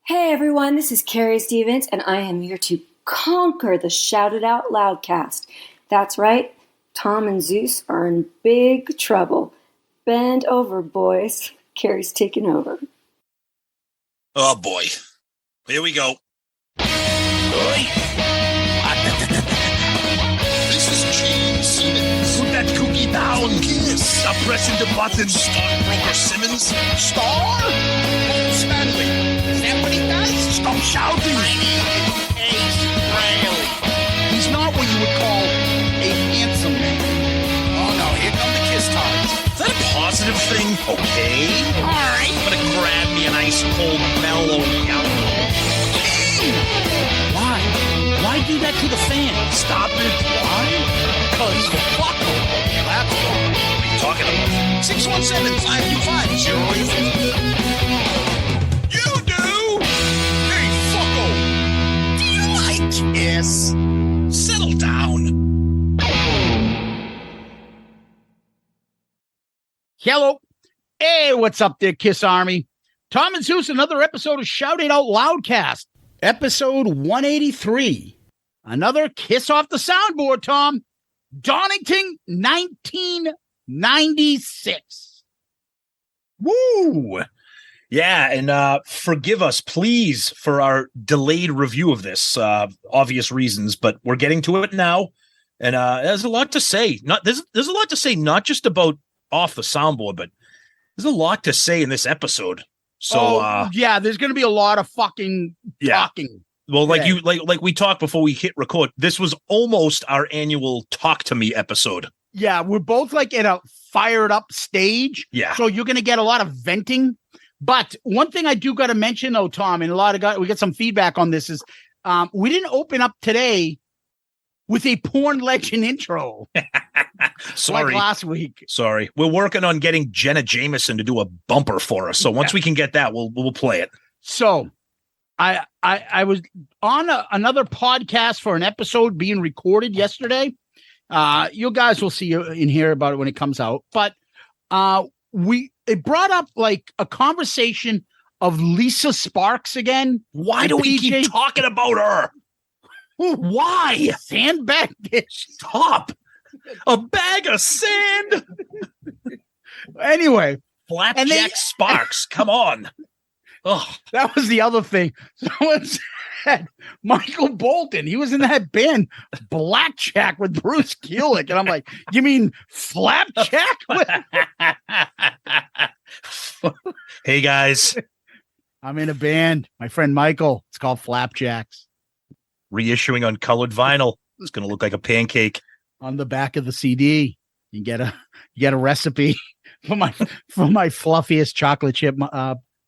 Hey everyone, this is Carrie Stevens, and I am here to conquer the Shout It Out Loudcast. That's right, Tom and Zeus are in big trouble. Bend over, boys. Carrie's taking over. Oh boy, here we go. This is Gene Simmons. Put that cookie down. KISS. Stop pressing the button. Star Broker Simmons. Star? Paul Stanley. Is that what he does? Stop shouting. My name is Frehley. He's not what you would call a handsome man. Oh no, here come the KISS times. Is that a positive thing? Okay. All right. I'm gonna grab me an ice cold mellow yellow. Why? Why do that to the fan? Stop it. Why? Because fuck them. That's what I'm talking about. 617-525-0850. You do? Hey, fucko. Do you like KISS? Settle down. Hello. Hey, what's up there, KISS Army? Tom and Zeus, another episode of Shout It Out Loudcast. Episode 183. Another KISS Off The Soundboard, Tom. Donington, 1996. Woo! Yeah, and forgive us, please, for our delayed review of this. Obvious reasons, but we're getting to it now, and there's a lot to say. There's a lot to say, not just about Off The Soundboard, but there's a lot to say in this episode. So, yeah, there's going to be a lot of fucking talking. Well, like we talked before we hit record, this was almost our annual Talk to Me episode. Yeah, we're both like in a fired up stage. Yeah. So you're going to get a lot of venting. But one thing I do got to mention, though, Tom, and we get some feedback on this, is we didn't open up today with a porn legend intro. Sorry. Like last week. Sorry. We're working on getting Jenna Jameson to do a bumper for us. So once we can get that, we'll play it. So I was on another podcast for an episode being recorded yesterday. You guys will see and hear about it when it comes out. But it brought up like a conversation of Lisa Sparks again. Why do we keep talking about her? Why? Sandbag dish. Stop. A bag of sand. Anyway. Flapjack Sparks. Come on. Oh, that was the other thing. Someone said Michael Bolton. He was in that band Blackjack with Bruce Kulick. And I'm like, you mean Flapjack? Hey, guys. I'm in a band. My friend Michael. It's called Flapjacks. Reissuing on colored vinyl. It's going to look like a pancake. On the back of the CD, you get a recipe for my fluffiest chocolate chip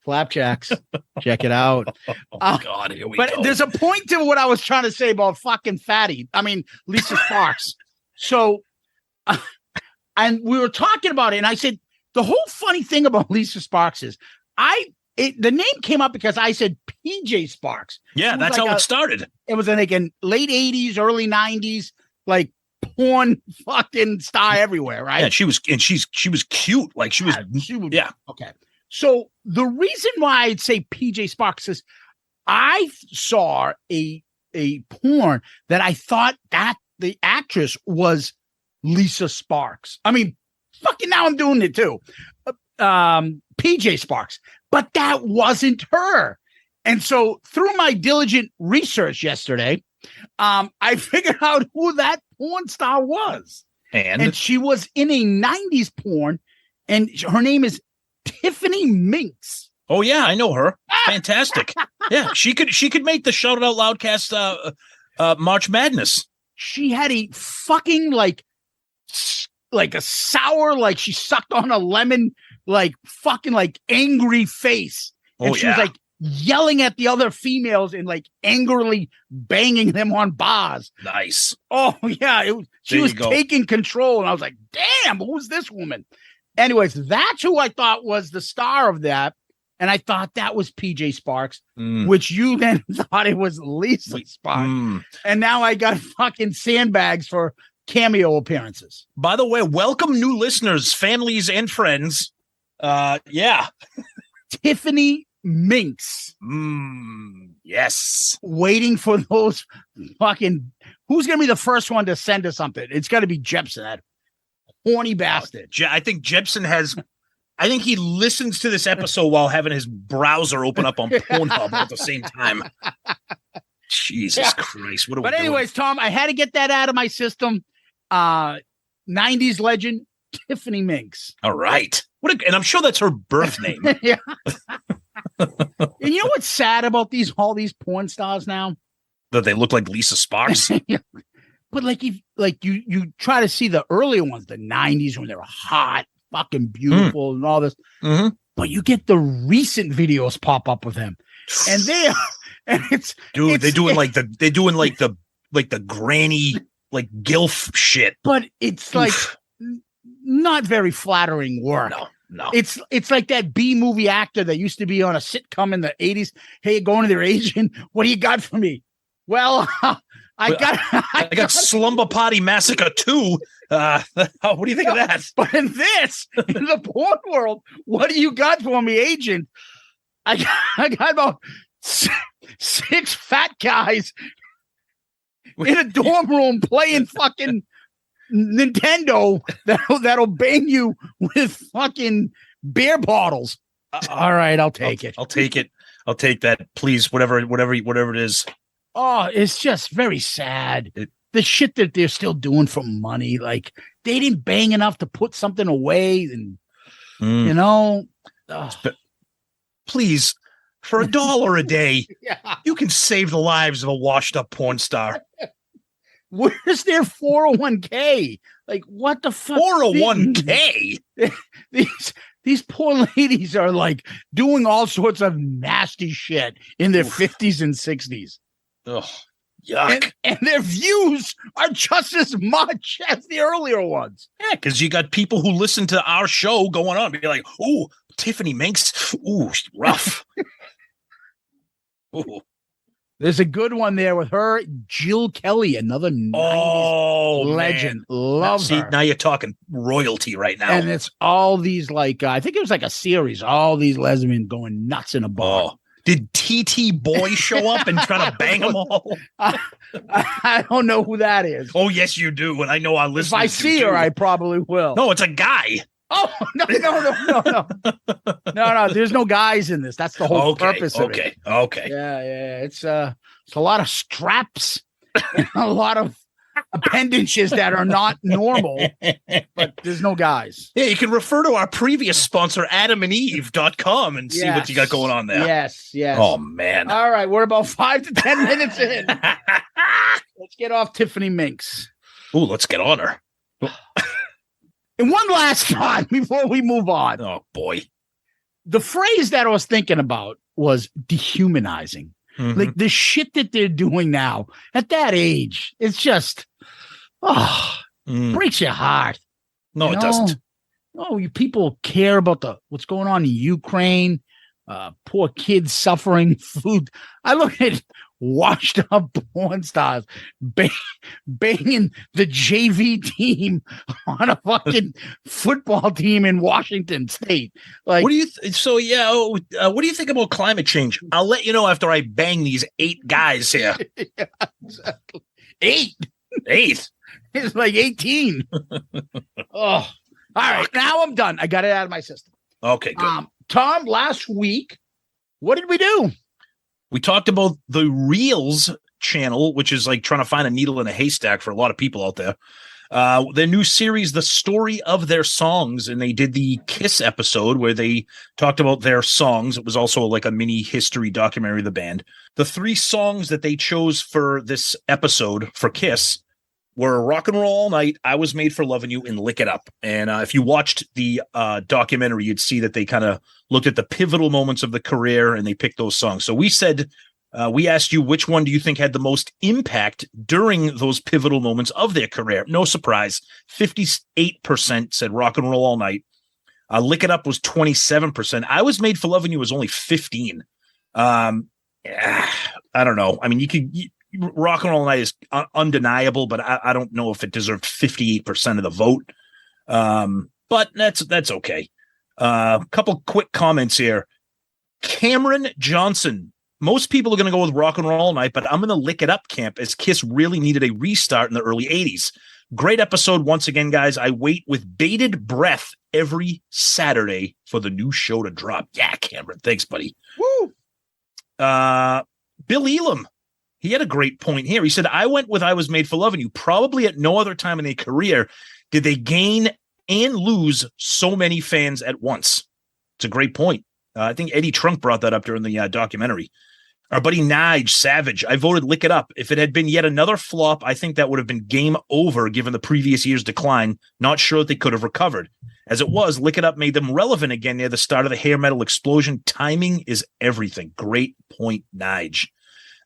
flapjacks. Check it out. Oh God, here we go. But there's a point to what I was trying to say about fucking Fatty. I mean, Lisa Sparks. So, and we were talking about it, and I said the whole funny thing about Lisa Sparks is the name came up because I said PJ Sparks. Yeah, that's like how it started. It was like in late 80s, early 90s, like porn fucking star everywhere, right? Yeah, she was cute. Like she was yeah. Okay. So the reason why I'd say PJ Sparks is I saw a porn that I thought that the actress was Lisa Sparks. I mean, fucking now I'm doing it too. PJ Sparks. But that wasn't her. And so through my diligent research yesterday, I figured out who that porn star was. And she was in a 90s porn, and her name is Tiffany Minks. Oh, yeah, I know her. Fantastic. Yeah, she could make the Shout It Out Loudcast March Madness. She had a fucking like a sour, like she sucked on a lemon, like fucking like angry face. And she was like yelling at the other females and like angrily banging them on bars. Nice. Oh yeah. She was taking control. And I was like, damn, who's this woman? Anyways, that's who I thought was the star of that. And I thought that was PJ Sparks, which you then thought it was Lisa Sparks. And now I got fucking sandbags for cameo appearances. By the way, welcome new listeners, families, and friends. Yeah. Tiffany Minks. Yes. Waiting for those fucking. Who's going to be the first one to send us something? It's got to be Jepson, that horny bastard. I think Jepson has. I think he listens to this episode while having his browser open up on Pornhub at the same time. Jesus Christ. What are we doing? But anyways, Tom, I had to get that out of my system. 90s legend, Tiffany Minks. All right. And I'm sure that's her birth name. Yeah. And you know what's sad about all these porn stars now? That they look like Lisa Sparks. Yeah. But you try to see the earlier ones, the 90s when they were hot, fucking beautiful and all this. Mm-hmm. But you get the recent videos pop up with them. And they're doing like the granny like gilf shit. But it's like not very flattering work. No. It's like that B movie actor that used to be on a sitcom in the 80s. Hey, going to their agent, what do you got for me? Well, I got Slumber Party Massacre 2. What do you think of that? But in the porn world, what do you got for me, agent? I got about 6 fat guys in a dorm room playing fucking Nintendo that'll bang you with fucking beer bottles. All right, I'll take it. I'll take it. I'll take that, please. Whatever it is. Oh, it's just very sad. The shit that they're still doing for money, like they didn't bang enough to put something away, and you know. Please, for $1 a day, you can save the lives of a washed-up porn star. Where's their 401k? Like, what the fuck? 401k? These poor ladies are like doing all sorts of nasty shit in their 50s and 60s. Ugh, yuck. And their views are just as much as the earlier ones. Yeah, because you got people who listen to our show going on. Be like, ooh, Tiffany Minks. Ooh, rough. Ooh. There's a good one there with her, Jill Kelly, another 90s legend. Man. Love her. Now you're talking royalty right now. And it's all these I think it was like a series, all these lesbians going nuts in a bar. Oh. Did TT Boy show up and try to bang them all? I don't know who that is. Oh, yes, you do. And I know our listeners. If I see her, I probably will. No, it's a guy. Oh, no. No, there's no guys in this. That's the whole purpose of it. Okay. Yeah. It's a lot of straps and a lot of appendages that are not normal, but there's no guys. Yeah, you can refer to our previous sponsor, adamandeve.com, and see what you got going on there. Yes. Oh, man. All right, we're about 5 to 10 minutes in. Let's get off Tiffany Minks. Ooh, let's get on her. And one last time before we move on. Oh, boy. The phrase that I was thinking about was dehumanizing. Mm-hmm. Like the shit that they're doing now at that age, it's just, breaks your heart. No, it doesn't. Oh, you people care about what's going on in Ukraine, poor kids suffering food. I look at washed up porn stars banging the JV team on a fucking football team in Washington State. Like, what do you what do you think about climate change? I'll let you know after I bang these 8 guys here. Yeah, exactly. 8. It's like 18. All right, now I'm done. I got it out of my system. Okay, good. Tom, last week, what did we do? We talked about the Reels channel, which is like trying to find a needle in a haystack for a lot of people out there. Their new series, The Story of Their Songs, and they did the KISS episode where they talked about their songs. It was also like a mini history documentary of the band. The 3 songs that they chose for this episode for KISS were Rock and Roll All Night, I Was Made for Loving You, and Lick It Up. And if you watched the documentary, you'd see that they kind of looked at the pivotal moments of the career and they picked those songs. So we said, we asked you, which one do you think had the most impact during those pivotal moments of their career? No surprise. 58% said Rock and Roll All Night. Lick It Up was 27%. I Was Made for Loving You was only 15. I don't know. I mean, Rock and Roll All Night is undeniable, but I don't know if it deserved 58% of the vote. But that's okay. A couple quick comments here. Cameron Johnson. Most people are going to go with Rock and Roll All Night, but I'm going to lick it up camp as KISS really needed a restart in the early 80s. Great episode once again, guys. I wait with bated breath every Saturday for the new show to drop. Yeah, Cameron. Thanks, buddy. Woo! Bill Elam. He had a great point here. He said, I went with I Was Made for Loving You. Probably at no other time in their career did they gain and lose so many fans at once. It's a great point. I think Eddie Trunk brought that up during the documentary. Our buddy Nige Savage, I voted Lick It Up. If it had been yet another flop, I think that would have been game over given the previous year's decline. Not sure that they could have recovered. As it was, Lick It Up made them relevant again near the start of the hair metal explosion. Timing is everything. Great point, Nige.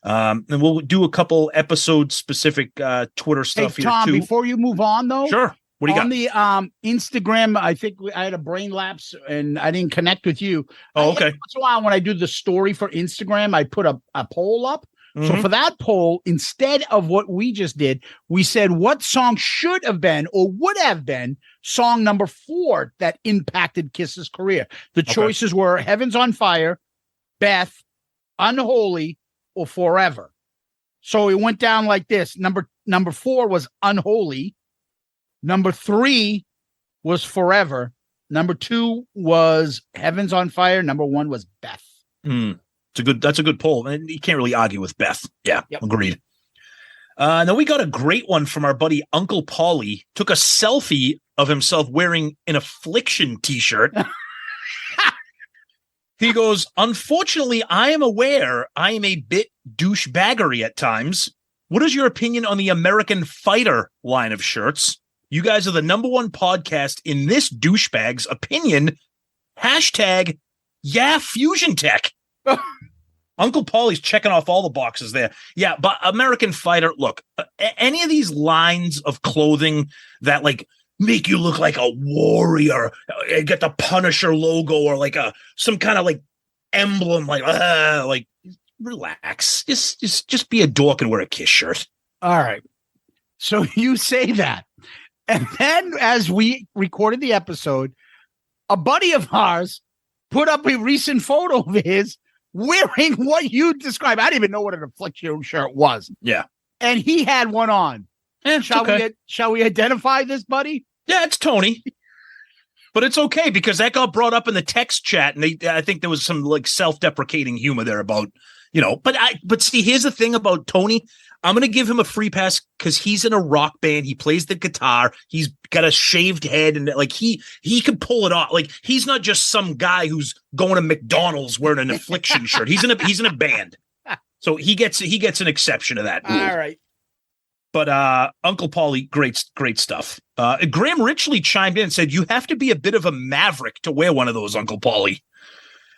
And we'll do a couple episode-specific Twitter stuff hey, here, Tom, too. Before you move on, though. Sure. What do you got? On the Instagram, I think I had a brain lapse and I didn't connect with you. Oh, okay. Once in a while, when I do the story for Instagram, I put a poll up. Mm-hmm. So for that poll, instead of what we just did, we said what song should have been or would have been song number 4 that impacted KISS's career. The choices were Heaven's on Fire, Beth, Unholy, or Forever. So it went down like this. Number 4 was Unholy. Number 3 was Forever. Number 2 was Heaven's on Fire. Number 1 was Beth. That's a good poll. And you can't really argue with Beth. Yeah, yep. Agreed. Then we got a great one from our buddy Uncle Paulie. Took a selfie of himself wearing an Affliction t-shirt. He goes, unfortunately, I am aware I am a bit douchebaggery at times. What is your opinion on the American Fighter line of shirts? You guys are the number 1 podcast in this douchebag's opinion. Hashtag, yeah, Fusion Tech. Uncle Paulie's checking off all the boxes there. Yeah, but American Fighter, look, any of these lines of clothing that like make you look like a warrior, get the Punisher logo or like some kind of like emblem, like relax. Just be a dork and wear a KISS shirt. All right. So you say that. And then as we recorded the episode, a buddy of ours put up a recent photo of his wearing what you described. I didn't even know what an Affliction shirt was. Yeah. And he had one on. Yeah, shall we identify this, buddy? Yeah, it's Tony. But it's okay because that got brought up in the text chat, and I think there was some like self-deprecating humor there about, but see, here's the thing about Tony. I'm going to give him a free pass because he's in a rock band. He plays the guitar. He's got a shaved head, and like he can pull it off. Like he's not just some guy who's going to McDonald's wearing an Affliction shirt. He's in a band, so he gets an exception to that rule. All right. But Uncle Paulie, great stuff. Graham Richley chimed in and said, you have to be a bit of a maverick to wear one of those, Uncle Paulie.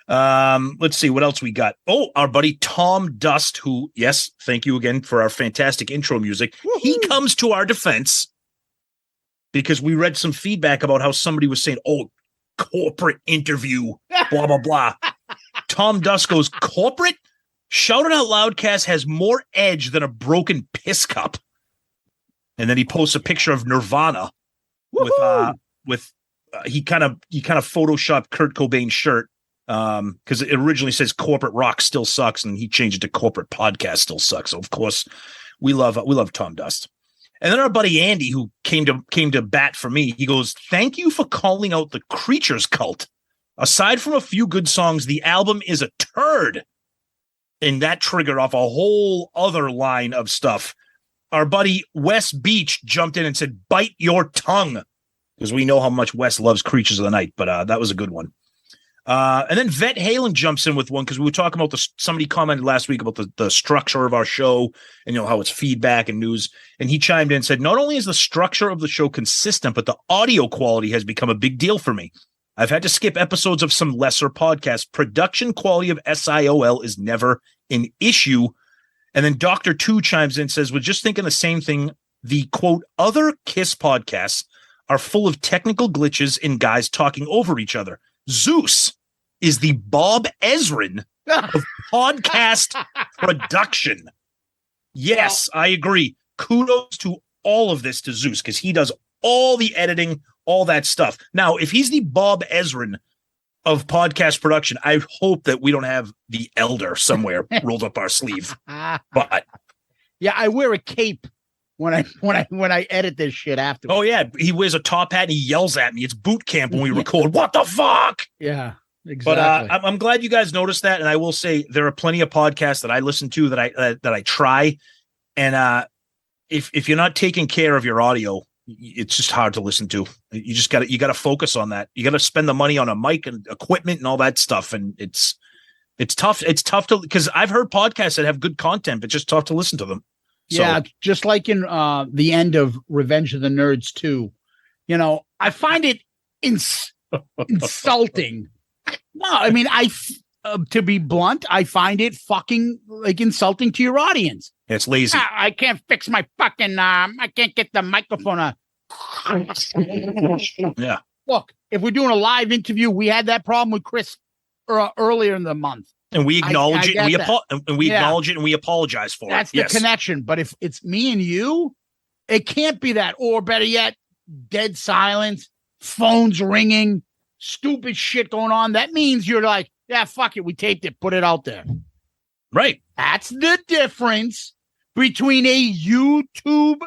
Let's see what else we got. Oh, our buddy Tom Dust, who, yes, thank you again for our fantastic intro music. Woo-hoo. He comes to our defense because we read some feedback about how somebody was saying, oh, corporate interview, blah, blah, blah. Tom Dust goes, corporate? Shout It Out Loudcast has more edge than a broken piss cup. And then he posts a picture of Nirvana with he kind of photoshopped Kurt Cobain's shirt because it originally says corporate rock still sucks, and he changed it to corporate podcast still sucks. So of course we love Tom Dust. And then our buddy Andy, who came to bat for me, he goes, thank you for calling out the Creatures cult. Aside from a few good songs, the album is a turd. And that triggered off a whole other line of stuff. Our buddy Wes Beach jumped in and said, bite your tongue, because we know how much Wes loves Creatures of the Night, but that was a good one. And then Vet Halen jumps in with one, because we were talking about somebody commented last week about the structure of our show and how it's feedback and news. And he chimed in and said, not only is the structure of the show consistent, but the audio quality has become a big deal for me. I've had to skip episodes of some lesser podcasts. Production quality of SIOL is never an issue. And then Dr. 2 chimes in and says, we're just thinking the same thing. The, quote, other KISS podcasts are full of technical glitches and guys talking over each other. Zeus is the Bob Ezrin of podcast production. Yes, I agree. Kudos to all of this to Zeus, because he does all the editing, all that stuff. Now, if he's the Bob Ezrin of podcast production, I hope that we don't have the elder somewhere rolled up our sleeve. But yeah, I wear a cape when I edit this shit after. Oh yeah, he wears a top hat and he yells at me. It's boot camp when we record. What the fuck? Yeah, exactly. But I'm glad you guys noticed that, and I will say there are plenty of podcasts that I listen to that I try, and if you're not taking care of your audio, it's just hard to listen to. You just got to focus on that. You got to spend the money on a mic and equipment and all that stuff, and it's tough. It's tough to, because I've heard podcasts that have good content, but just tough to listen to them. So, yeah, just like in the end of Revenge of the Nerds 2, I find it insulting. No, I mean, to be blunt, I find it fucking like insulting to your audience. It's lazy. I can't fix my fucking I can't get the microphone. Yeah. Look, if we're doing a live interview, we had that problem with Chris earlier in the month. And we acknowledge it, and we acknowledge it, and we apologize for That's it. That's the connection. But if it's me and you, it can't be that. Or better yet, dead silence, phones ringing, stupid shit going on. That means you're like, yeah, fuck it. We taped it. Put it out there. Right. That's the difference between a YouTube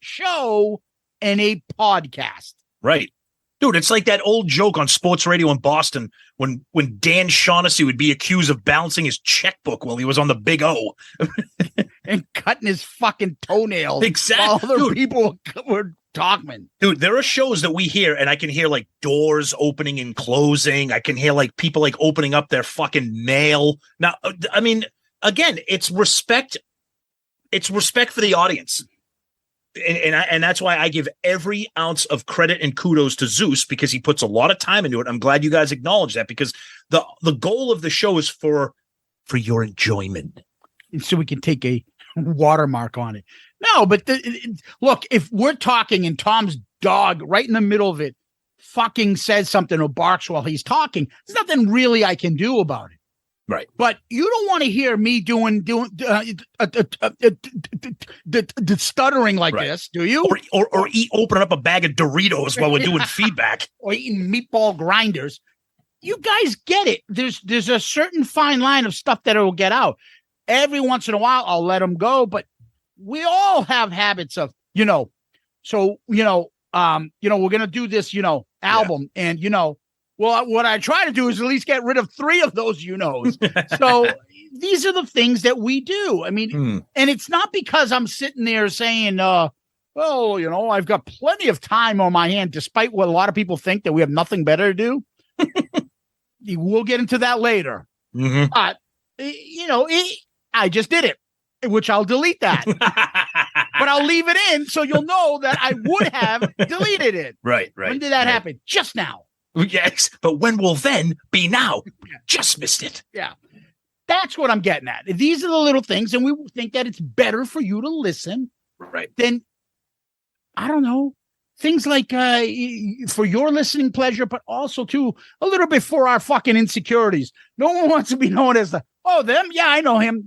show and a podcast. Right. Dude, it's like that old joke on sports radio in Boston when Dan Shaughnessy would be accused of balancing his checkbook while he was on the Big O. And cutting his fucking toenails. Exactly. While other people were talking. Dude, there are shows that we hear, and I can hear like doors opening and closing. I can hear like people like opening up their fucking mail. Now, I mean, again, it's respect. It's respect for the audience. And that's why I give every ounce of credit and kudos to Zeus, because he puts a lot of time into it. I'm glad you guys acknowledge that, because the goal of the show is for your enjoyment. And so we can take a watermark on it. No, but look, if we're talking and Tom's dog right in the middle of it fucking says something or barks while he's talking, there's nothing really I can do about it. Right. But you don't want to hear me doing stuttering like this, do you? Or opening up a bag of Doritos while we're doing feedback. Or eating meatball grinders. You guys get it. There's a certain fine line of stuff that will get out. Every once in a while, I'll let them go. But we all have habits of, so, we're going to do this, album. Yeah. And, well, what I try to do is at least get rid of 3 of those, So these are the things that we do. I mean, and it's not because I'm sitting there saying, well, I've got plenty of time on my hand, despite what a lot of people think that we have nothing better to do. We'll get into that later. Mm-hmm. But, I just did it, which I'll delete that. But I'll leave it in so you'll know that I would have deleted it. Right. When did that happen? Just now. Yes, but when will then be now? Just missed it. Yeah. That's what I'm getting at. These are the little things, and we think that it's better for you to listen. Right. Than, I don't know, things like for your listening pleasure, but also, too, a little bit for our fucking insecurities. No one wants to be known as them. Yeah, I know him.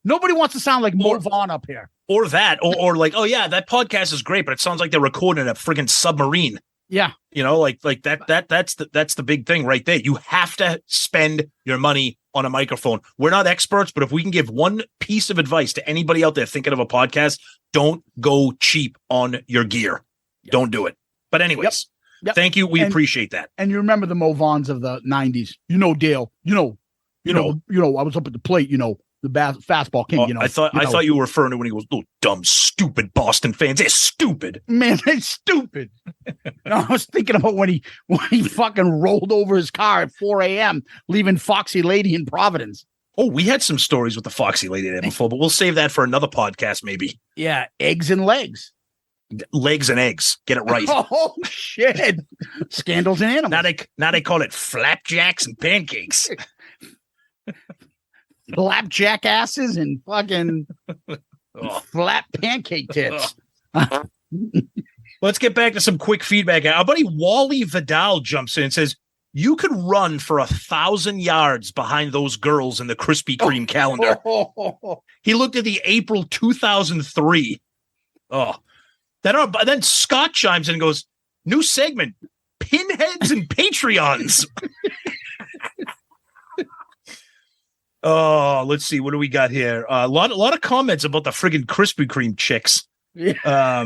Nobody wants to sound like Mo Vaughn up here. Or that, or like, oh, yeah, that podcast is great, but it sounds like they're recording a friggin' submarine. Yeah. Like that's the big thing right there. You have to spend your money on a microphone. We're not experts, but if we can give one piece of advice to anybody out there thinking of a podcast, don't go cheap on your gear. Yep. Don't do it. But anyways, Yep. Thank you. We appreciate that. And you remember the Mo Vaughns of the 90s. Dale, I was up at the plate, the fastball king, I thought you were referring to when he goes, "Oh, dumb, stupid Boston fans. They're stupid." Man, they're stupid. I was thinking about when he fucking rolled over his car at 4 a.m., leaving Foxy Lady in Providence. Oh, we had some stories with the Foxy Lady there before, but we'll save that for another podcast, maybe. Yeah, eggs and legs. Legs and eggs. Get it right. Oh, shit. Scandals and animals. Now they call it flapjacks and pancakes. Flapjack asses and fucking flat pancake tits. Let's get back to some quick feedback. Our buddy Wally Vidal jumps in and says, "You could run for 1,000 yards behind those girls in the Krispy Kreme calendar." He looked at the April 2003. Then Scott chimes in and goes, "New segment. pinheads and Patreons. Oh, let's see. What do we got here? A lot of comments about the friggin' Krispy Kreme chicks. Yeah.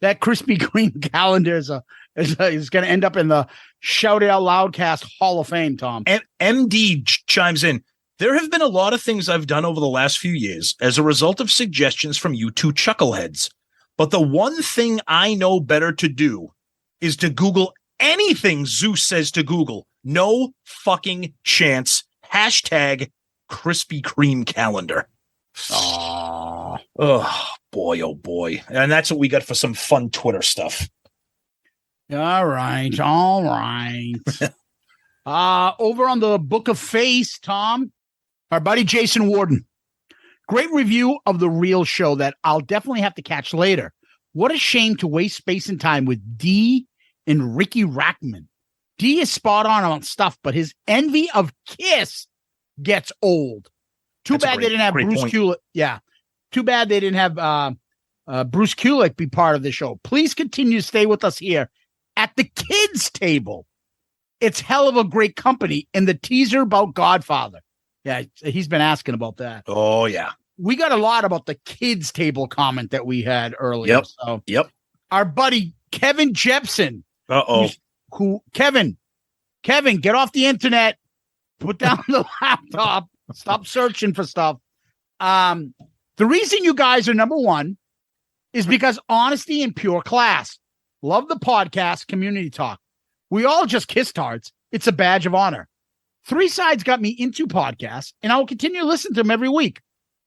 That Krispy Kreme calendar is going to end up in the Shout It Out Loudcast Hall of Fame, Tom. MD chimes in. There have been a lot of things I've done over the last few years as a result of suggestions from you two chuckleheads. But the one thing I know better to do is to Google anything Zeus says to Google. No fucking chance. Hashtag Krispy Kreme calendar. Oh, boy, oh boy. And that's what we got for some fun Twitter stuff. All right. Over on the Book of Face, Tom, our buddy Jason Warden. Great review of the real show that I'll definitely have to catch later. What a shame to waste space and time with D and Ricky Rackman. D is spot on stuff, but his envy of KISS gets old. Too bad they didn't have Bruce Kulick. Yeah. Too bad they didn't have Bruce Kulick be part of the show. Please continue to stay with us here at the kids table. It's hell of a great company. And the teaser about Godfather. Yeah, he's been asking about that. Oh, yeah. We got a lot about the kids table comment that we had earlier. Yep. Our buddy Kevin Jepson. Kevin, get off the internet. Put down the laptop. Stop searching for stuff. The reason you guys are number one is because honesty and pure class. Love the podcast, Community Talk. We all just kiss tards. It's a badge of honor. Three Sides got me into podcasts, and I will continue to listen to them every week.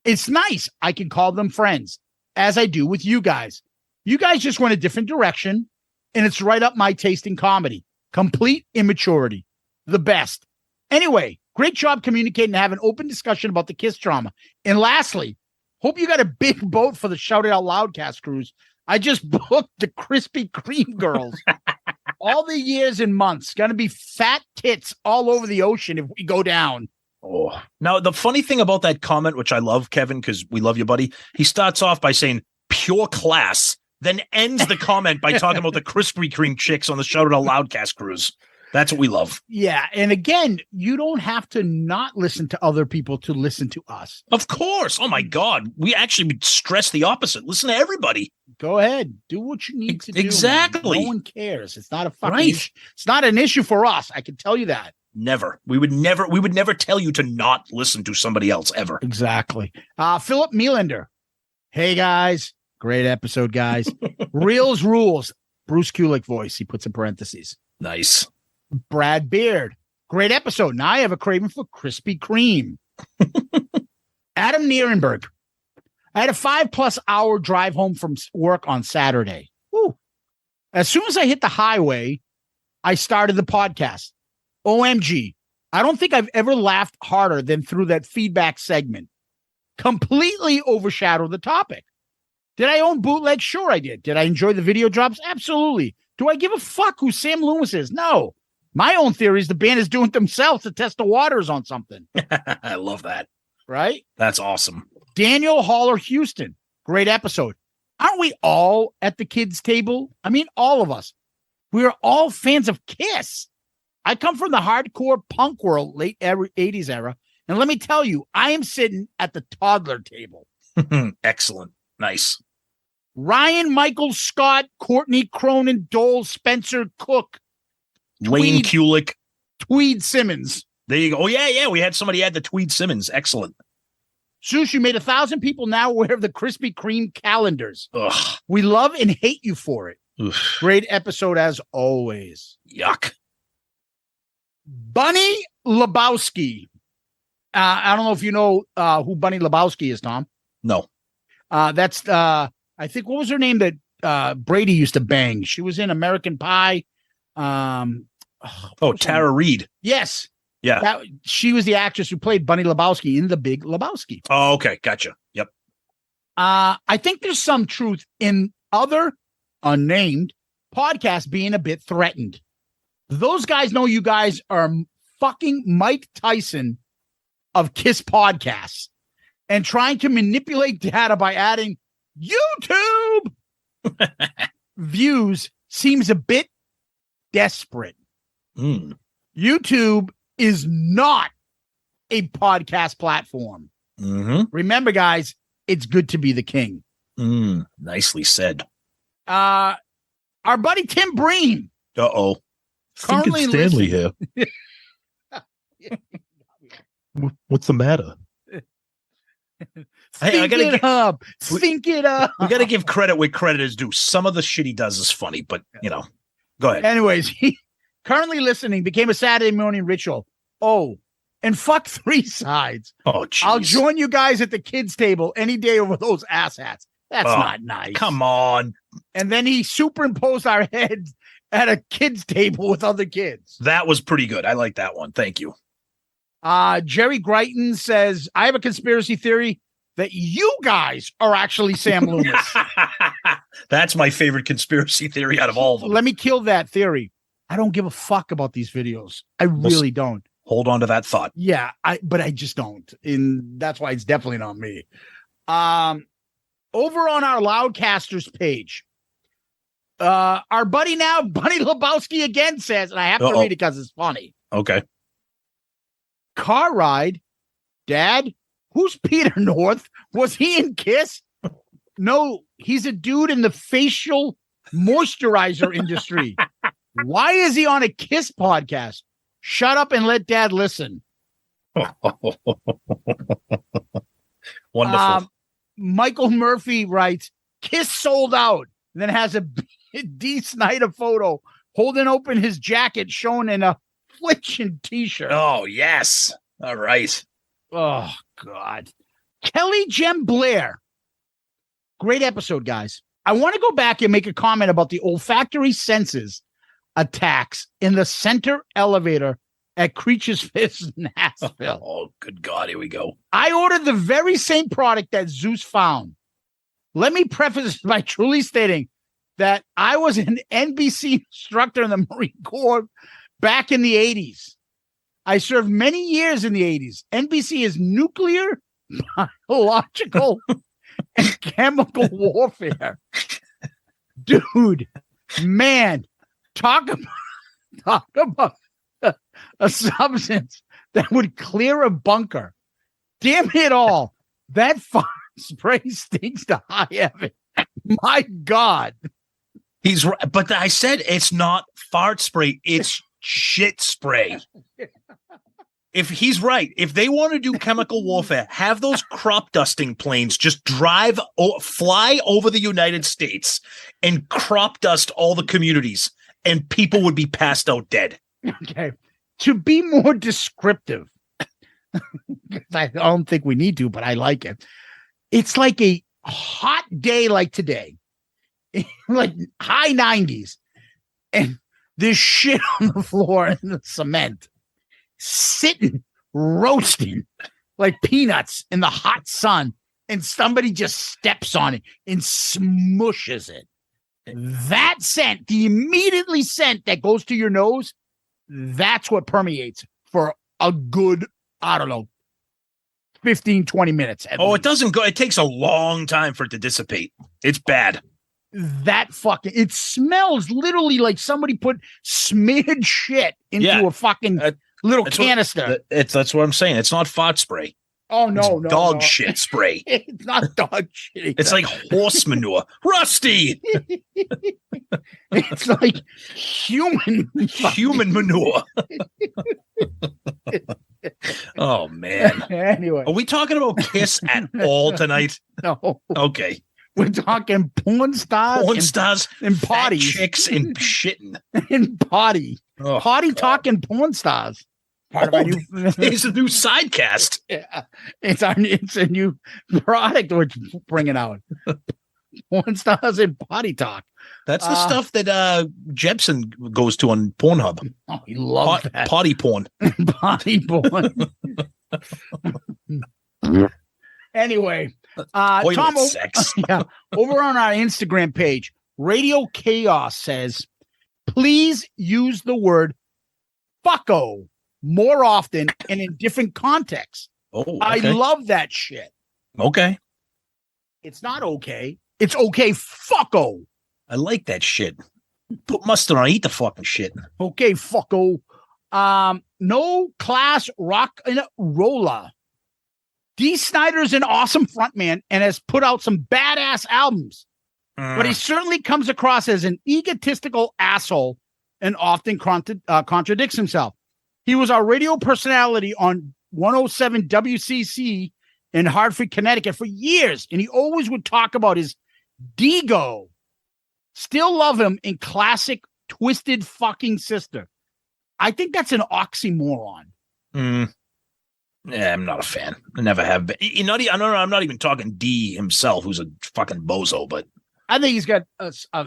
It's nice. I can call them friends, as I do with you guys. You guys just went a different direction, and it's right up my taste in comedy. Complete immaturity. The best. Anyway, great job communicating and have an open discussion about the KISS drama. And lastly, hope you got a big boat for the Shout It Out Loudcast cruise. I just booked the Krispy Kreme girls. All the years and months. Going to be fat tits all over the ocean if we go down. Oh, now the funny thing about that comment, which I love, Kevin, because we love you, buddy. He starts off by saying pure class, then ends the comment by talking about the Krispy Kreme chicks on the Shout It Out Loudcast cruise. That's what we love. Yeah. And again, you don't have to not listen to other people to listen to us. Of course. Oh, my God. We actually would stress the opposite. Listen to everybody. Go ahead. Do what you need to do. Exactly. Man. No one cares. It's not a fucking issue. It's not an issue for us. I can tell you that. Never. We would never tell you to not listen to somebody else ever. Exactly. Philip Melander. Hey, guys. Great episode, guys. Reels rules. Bruce Kulick voice. He puts in parentheses. Nice. Brad Beard. Great episode. Now I have a craving for Krispy Kreme. Adam Nierenberg. I had a 5+ hour drive home from work on Saturday. Woo. As soon as I hit the highway, I started the podcast. OMG. I don't think I've ever laughed harder than through that feedback segment. Completely overshadowed the topic. Did I own bootleg? Sure I did. Did I enjoy the video drops? Absolutely. Do I give a fuck who Sam Loomis is? No. My own theory is the band is doing it themselves to test the waters on something. I love that. Right? That's awesome. Daniel Haller Houston. Great episode. Aren't we all at the kids' table? I mean, all of us. We are all fans of KISS. I come from the hardcore punk world, late 80s era. And let me tell you, I am sitting at the toddler table. Excellent. Nice. Ryan, Michael, Scott, Courtney, Cronin, Dole, Spencer, Cook, Wayne Kulick, Tweed Simmons. There you go. Oh, yeah. We had somebody add the Tweed Simmons. Excellent. Zeus, you made 1,000 people now aware of the Krispy Kreme calendars. Ugh. We love and hate you for it. Oof. Great episode as always. Yuck. Bunny Lebowski. I don't know if you know who Bunny Lebowski is, Tom. No. That's I think, what was her name that Brady used to bang? She was in American Pie. Tara Reid. Yes. Yeah. She was the actress who played Bunny Lebowski in The Big Lebowski. Oh, okay. Gotcha. Yep. I think there's some truth in other unnamed podcasts being a bit threatened. Those guys know you guys are fucking Mike Tyson of KISS podcasts and trying to manipulate data by adding YouTube views seems a bit desperate. Mm. YouTube is not a podcast platform. Mm-hmm. Remember, guys, it's good to be the king. Nicely said. Our buddy Tim Breen. Uh-oh. Currently Stanley here. What's the matter? Hey, Think it up. We got to give credit where credit is due. Some of the shit he does is funny, but, go ahead. Anyways, he currently listening became a Saturday morning ritual. Oh, and fuck 3 sides. Oh, geez. I'll join you guys at the kids' table any day over those asshats. That's not nice. Come on. And then he superimposed our heads at a kids' table with other kids. That was pretty good. I like that one. Thank you. Jerry Greiton says, I have a conspiracy theory that you guys are actually Sam Loomis. That's my favorite conspiracy theory out of all of them. Let me kill that theory. I don't give a fuck about these videos. I really don't. Hold on to that thought. Yeah, but I just don't. And that's why it's definitely not me. Over on our Loudcasters page, our buddy now, Bunny Lebowski again says, and I have to read it because it's funny. Okay. Car ride, Dad, who's Peter North? Was he in KISS? No, he's a dude in the facial moisturizer industry. Why is he on a KISS podcast? Shut up and let Dad listen. Wonderful. Michael Murphy writes, KISS sold out. And then has a D. Snyder photo holding open his jacket showing in a Affliction t-shirt. Oh, yes. All right. Oh, God. Kelly Jem Blair. Great episode, guys. I want to go back and make a comment about the olfactory senses attacks in the center elevator at Creature's Fist in Nashville. Oh, good God. Here we go. I ordered the very same product that Zeus found. Let me preface this by truly stating that I was an NBC instructor in the Marine Corps back in the 80s. I served many years in the 80s. NBC is nuclear, biological, and chemical warfare. Dude, man, talk about a substance that would clear a bunker. Damn it all. That fart spray stinks to high heaven. My God. He's right. But I said it's not fart spray. It's shit spray. If he's right, if they want to do chemical warfare, have those crop dusting planes just fly over the United States and crop dust all the communities, and people would be passed out dead. Okay. To be more descriptive, I don't think we need to, but I like it. It's like a hot day like today, like high 90s, and there's shit on the floor in the cement, sitting, roasting like peanuts in the hot sun, and somebody just steps on it and smushes it. That scent, the immediately scent that goes to your nose, that's what permeates for a good, I don't know, 15, 20 minutes. It doesn't go. It takes a long time for it to dissipate. It's bad. It smells literally like somebody put smeared shit into a fucking little canister. That's what I'm saying. It's not fart spray. Oh, no, it's dog shit spray. It's not dog shit. It's like horse manure. Rusty! It's like human manure. Oh, man. Anyway. Are we talking about KISS at all tonight? No. Okay. We're talking porn stars. Porn stars. And fat potties. chicks and shitting. And potty. Oh, potty God. Talking porn stars. It's a new sidecast. Yeah, it's a new product we're bringing out. Porn stars and potty talk. That's the stuff that Jepsen goes to on Pornhub. Oh, he loves that. Potty porn. Potty porn. Anyway, Tom, sex. over on our Instagram page, Radio Chaos says, please use the word fucko more often and in different contexts. Oh, okay. I love that shit. Okay. It's not okay. It's okay, fucko. I like that shit. Put mustard on. Eat the fucking shit. Okay, fucko. No class rock and roller. Dee Snider's an awesome frontman and has put out some badass albums, but he certainly comes across as an egotistical asshole and often contradicts himself. He was our radio personality on 107 WCC in Hartford, Connecticut for years, and he always would talk about his Digo. Still love him in classic Twisted Fucking Sister. I think that's an oxymoron. Yeah, I'm not a fan. I never have been. I'm not even talking D himself, who's a fucking bozo, but I think he's got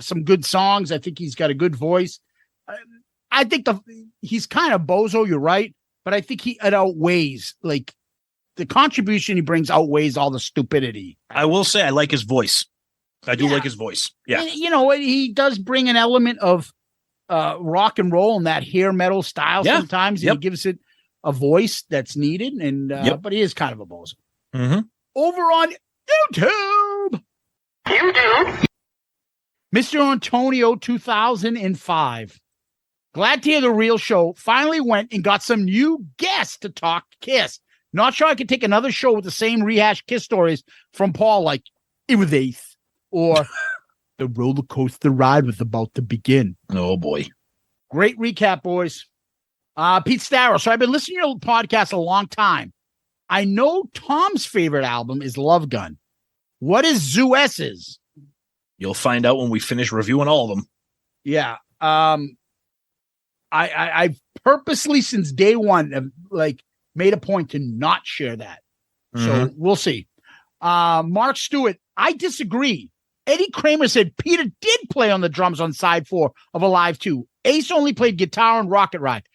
some good songs. I think he's got a good voice. I think he's kind of bozo. You're right, but I think it outweighs, like, the contribution he brings outweighs all the stupidity. I will say I like his voice. I do like his voice. Yeah, and, you know, he does bring an element of rock and roll and that hair metal style sometimes. He gives it a voice that's needed, and but he is kind of a bozo. Mm-hmm. Over on YouTube, Mr. Antonio 2005. Glad to hear the real show finally went and got some new guests to talk KISS. Not sure I could take another show with the same rehashed KISS stories from Paul, like it was eighth or the roller coaster ride was about to begin. Oh boy. Great recap, boys. Pete Starrow. So I've been listening to your podcast a long time. I know Tom's favorite album is Love Gun. What is Zeus's? You'll find out when we finish reviewing all of them. Yeah. I've purposely since day one have, made a point to not share that. So we'll see. Mark Stewart, I disagree. Eddie Kramer said Peter did play on the drums on side 4 of Alive 2. Ace only played guitar on Rocket Ride.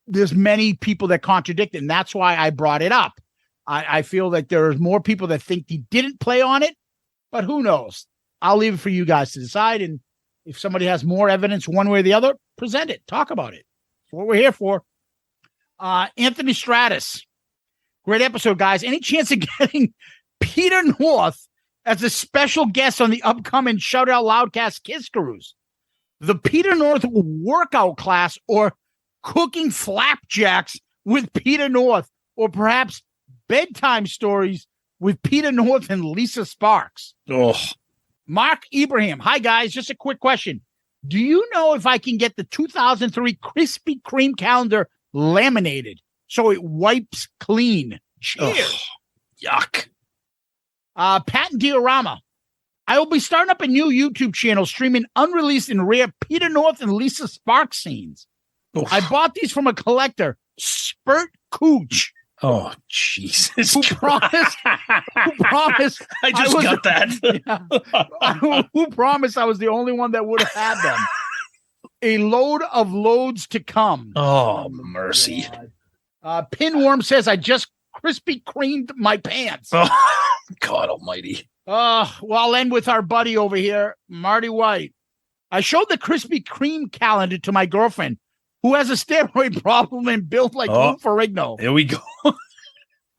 There's many people that contradict it, and that's why I brought it up. I feel that there's more people that think he didn't play on it, but who knows? I'll leave it for you guys to decide, and if somebody has more evidence one way or the other, present it. Talk about it. That's what we're here for. Anthony Stratus. Great episode, guys. Any chance of getting Peter North as a special guest on the upcoming Shout Out Loudcast KISS Cruise? The Peter North workout class, or cooking flapjacks with Peter North, or perhaps bedtime stories with Peter North and Lisa Sparks. Oh. Mark Ibrahim. Hi, guys. Just a quick question. Do you know if I can get the 2003 Krispy Kreme calendar laminated so it wipes clean? Cheers. Yuck. Pat Diorama. I will be starting up a new YouTube channel streaming unreleased and rare Peter North and Lisa Sparks scenes. I bought these from a collector, Spurt Cooch. Oh, Jesus. Who promised? I just got that. Who promised I was the only one that would have had them? A load of loads to come. Oh, mercy. Pinworm says, I just Krispy Kremed my pants. Oh, God almighty. Well, I'll end with our buddy over here, Marty White. I showed the Krispy Kreme calendar to my girlfriend, who has a steroid problem and built like Lou Ferrigno. Here we go.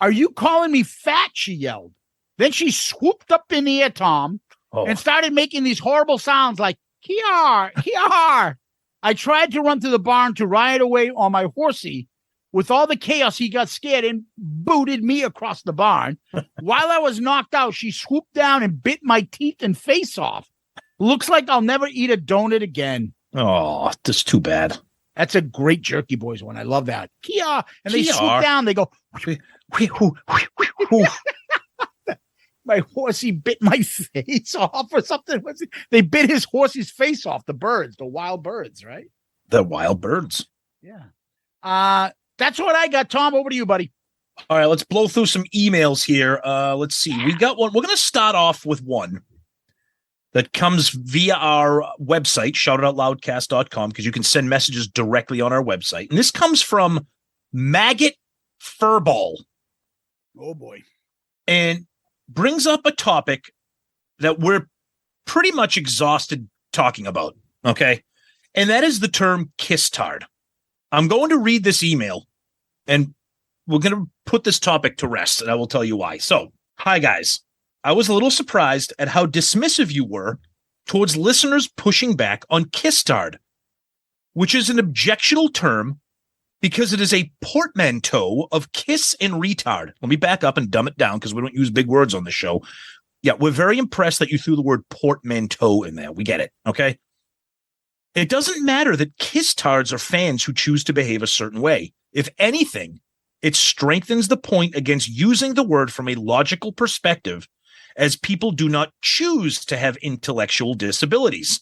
Are you calling me fat? She yelled. Then she swooped up in the air, Tom, and started making these horrible sounds like, Kiar, Kiar. I tried to run to the barn to ride away on my horsey. With all the chaos, he got scared and booted me across the barn. While I was knocked out, she swooped down and bit my teeth and face off. Looks like I'll never eat a donut again. Oh, that's too bad. That's a great Jerky Boys one. I love that. Kia. And they swoop down. They go. My horsey bit my face off or something. They bit his horsey's face off. The birds, the wild birds, right? The wild birds. Yeah. That's what I got. Tom, over to you, buddy. All right, let's blow through some emails here. Let's see. We got one. We're going to start off with one that comes via our website, shoutoutloudcast.com, because you can send messages directly on our website. And this comes from Maggot Furball. Oh, boy. And brings up a topic that we're pretty much exhausted talking about, okay? And that is the term kiss-tard. I'm going to read this email, and we're going to put this topic to rest, and I will tell you why. So, hi, guys. I was a little surprised at how dismissive you were towards listeners pushing back on kissstard, which is an objectionable term because it is a portmanteau of kiss and retard. Let me back up and dumb it down because we don't use big words on the show. Yeah, we're very impressed that you threw the word portmanteau in there. We get it, okay? It doesn't matter that kisstards are fans who choose to behave a certain way. If anything, it strengthens the point against using the word from a logical perspective, as people do not choose to have intellectual disabilities.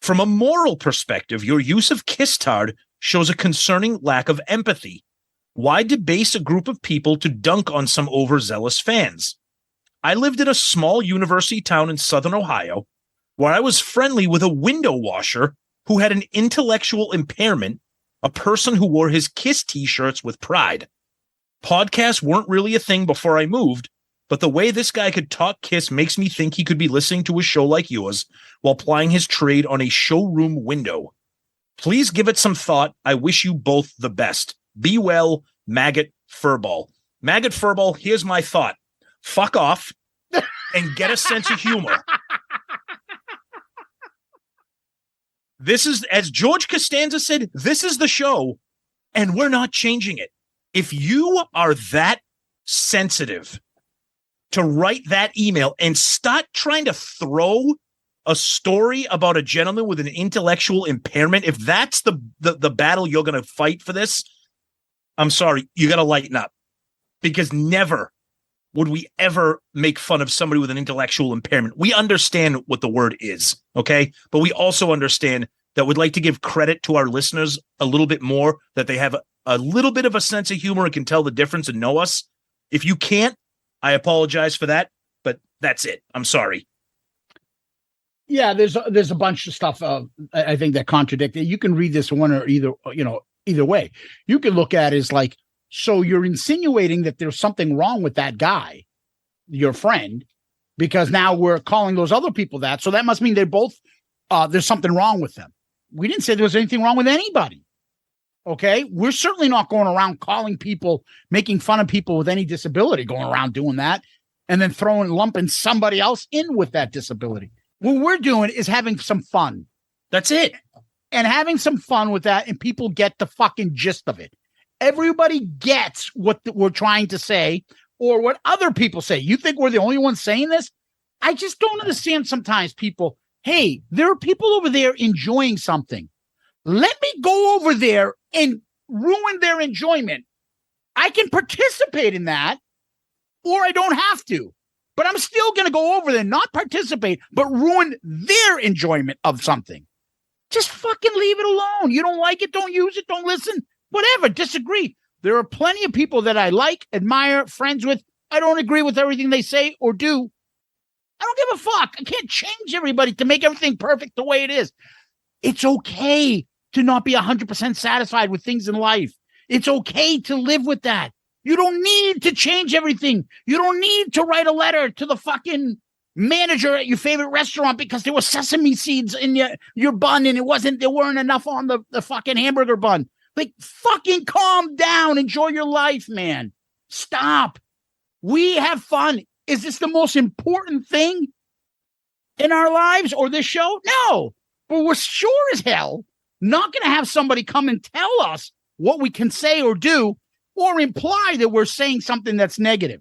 From a moral perspective, your use of kissstard shows a concerning lack of empathy. Why debase a group of people to dunk on some overzealous fans? I lived in a small university town in southern Ohio where I was friendly with a window washer who had an intellectual impairment, a person who wore his KISS t-shirts with pride. Podcasts weren't really a thing before I moved, but the way this guy could talk KISS makes me think he could be listening to a show like yours while plying his trade on a showroom window. Please give it some thought. I wish you both the best. Be well, Maggot Furball. Maggot Furball, here's my thought. Fuck off and get a sense of humor. This is, as George Costanza said, this is the show, and we're not changing it. If you are that sensitive to write that email and start trying to throw a story about a gentleman with an intellectual impairment, if that's the battle you're going to fight for this, I'm sorry, you got to lighten up. Because never would we ever make fun of somebody with an intellectual impairment. We understand what the word is, okay? But we also understand that we'd like to give credit to our listeners a little bit more, that they have a little bit of a sense of humor and can tell the difference and know us. If you can't, I apologize for that, but that's it. I'm sorry. Yeah, there's a bunch of stuff I think that contradict it. You can read this one or either way. You can look at it as like, so you're insinuating that there's something wrong with that guy, your friend, because now we're calling those other people that. So that must mean they're both, there's something wrong with them. We didn't say there was anything wrong with anybody. Okay. We're certainly not going around calling people, making fun of people with any disability, going around doing that and then lumping somebody else in with that disability. What we're doing is having some fun. That's it. And having some fun with that. And people get the fucking gist of it. Everybody gets what we're trying to say or what other people say. You think we're the only ones saying this? I just don't understand sometimes people. Hey, there are people over there enjoying something. Let me go over there and ruin their enjoyment. I can participate in that or I don't have to. But I'm still going to go over there, not participate, but ruin their enjoyment of something. Just fucking leave it alone. You don't like it, don't use it, don't listen. Whatever, disagree. There are plenty of people that I like, admire, friends with. I don't agree with everything they say or do. I don't give a fuck. I can't change everybody to make everything perfect the way it is. It's okay to not be 100% satisfied with things in life. It's okay to live with that. You don't need to change everything. You don't need to write a letter to the fucking manager at your favorite restaurant because there were sesame seeds in your bun and there weren't enough on the fucking hamburger bun. Like, fucking calm down. Enjoy your life, man. Stop. We have fun. Is this the most important thing in our lives or this show? No. But we're sure as hell not going to have somebody come and tell us what we can say or do or imply that we're saying something that's negative.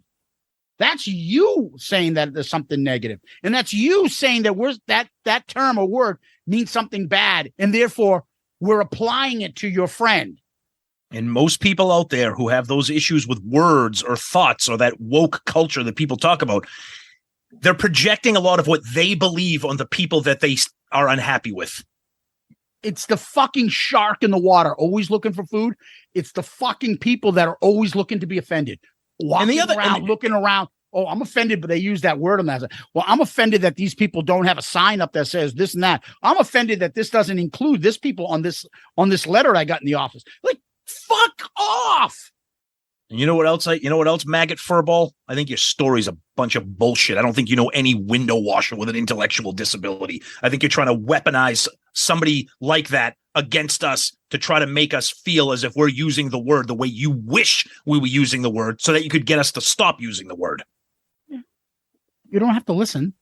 That's you saying that there's something negative. And that's you saying that that term or word means something bad. And therefore, we're applying it to your friend. And most people out there who have those issues with words or thoughts or that woke culture that people talk about, they're projecting a lot of what they believe on the people that they are unhappy with. It's the fucking shark in the water, always looking for food. It's the fucking people that are always looking to be offended. Looking around. Oh, I'm offended, but they use that word on that. Well, I'm offended that these people don't have a sign up that says this and that. I'm offended that this doesn't include this people on this letter I got in the office. Like, fuck off. And you know what else? Maggot Furball? I think your story's a bunch of bullshit. I don't think you know any window washer with an intellectual disability. I think you're trying to weaponize somebody like that against us to try to make us feel as if we're using the word the way you wish we were using the word so that you could get us to stop using the word. You don't have to listen.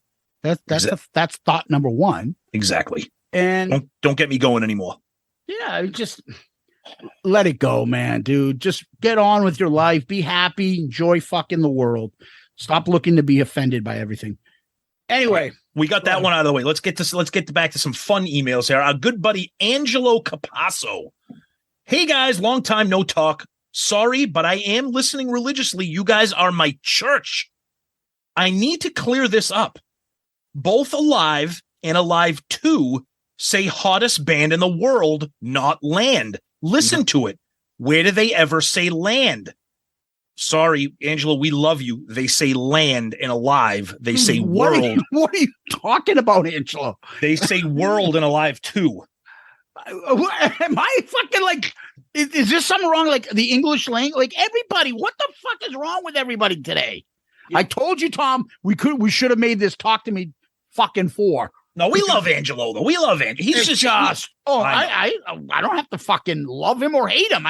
That's thought number one. Exactly. And don't get me going anymore. Yeah, just let it go, man, dude. Just get on with your life. Be happy. Enjoy fucking the world. Stop looking to be offended by everything. Anyway, we got that one out of the way. Let's get back to some fun emails here. Our good buddy Angelo Capasso. Hey guys, long time no talk. Sorry, but I am listening religiously. You guys are my church. I need to clear this up. Both Alive and Alive 2 say hottest band in the world, not Land. Listen to it. Where do they ever say Land? Sorry, Angela, we love you. They say Land and Alive. They say World. What are you talking about, Angela? They say World and Alive 2. Am I fucking like, is there something wrong? Like the English language, like everybody, what the fuck is wrong with everybody today? Yeah. I told you, Tom, we should have made this Talk to Me fucking 4. No, we love Angelo though. We love Angelo. He's just I don't have to fucking love him or hate him.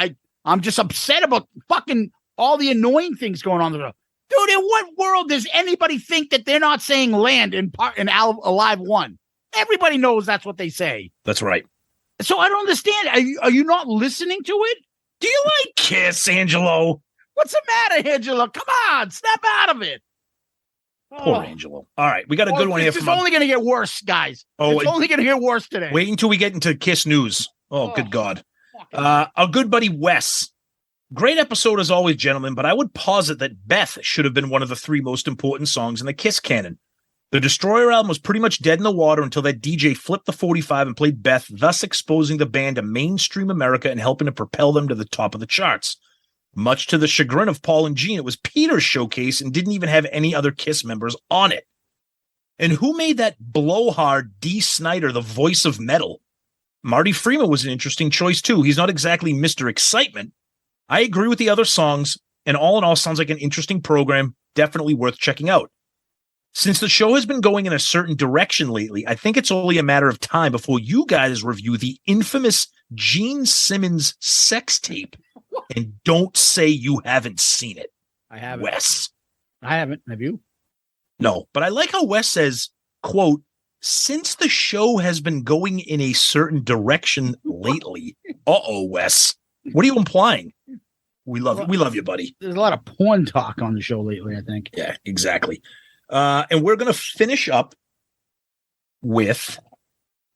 I'm just upset about fucking all the annoying things going on. Dude, in what world does anybody think that they're not saying Land in Alive 1? Everybody knows that's what they say. That's right. So I don't understand. Are you not listening to it? Do you like KISS, Angelo? What's the matter, Angelo? Come on, snap out of it. Poor Angelo. All right, we got a good one here. It's only going to get worse, guys. It's only going to get worse today. Wait until we get into KISS news. Oh, good God. Our good buddy Wes. Great episode as always, gentlemen, but I would posit that Beth should have been one of the 3 most important songs in the KISS canon. The Destroyer album was pretty much dead in the water until that DJ flipped the 45 and played Beth, thus exposing the band to mainstream America and helping to propel them to the top of the charts. Much to the chagrin of Paul and Gene, it was Peter's showcase and didn't even have any other KISS members on it. And who made that blowhard Dee Snider the voice of metal? Marty Freeman was an interesting choice too. He's not exactly Mr. Excitement. I agree with the other songs, and all in all sounds like an interesting program, definitely worth checking out. Since the show has been going in a certain direction lately, I think it's only a matter of time before you guys review the infamous Gene Simmons sex tape. And don't say you haven't seen it. I haven't. Wes. I haven't. Have you? No, but I like how Wes says, quote, since the show has been going in a certain direction lately. Uh-oh, Wes. What are you implying? We love you, buddy. There's a lot of porn talk on the show lately, I think. Yeah, exactly. And we're going to finish up with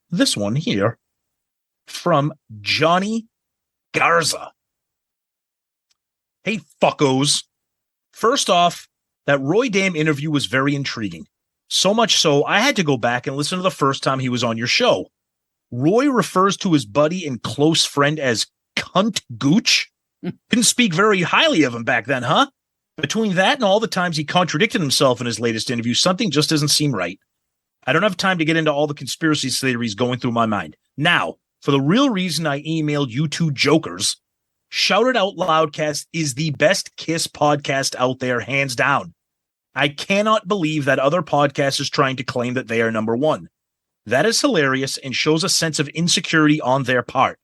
this one here from Johnny Garza. Hey, fuckos. First off, that Roy Dam interview was very intriguing. So much so, I had to go back and listen to the first time he was on your show. Roy refers to his buddy and close friend as Cunt Gooch. Couldn't speak very highly of him back then, huh? Between that and all the times he contradicted himself in his latest interview, something just doesn't seem right. I don't have time to get into all the conspiracy theories going through my mind. Now, for the real reason I emailed you two jokers, Shout It Out Loudcast is the best KISS podcast out there, hands down. I cannot believe that other podcast is trying to claim that they are number one. That is hilarious and shows a sense of insecurity on their part.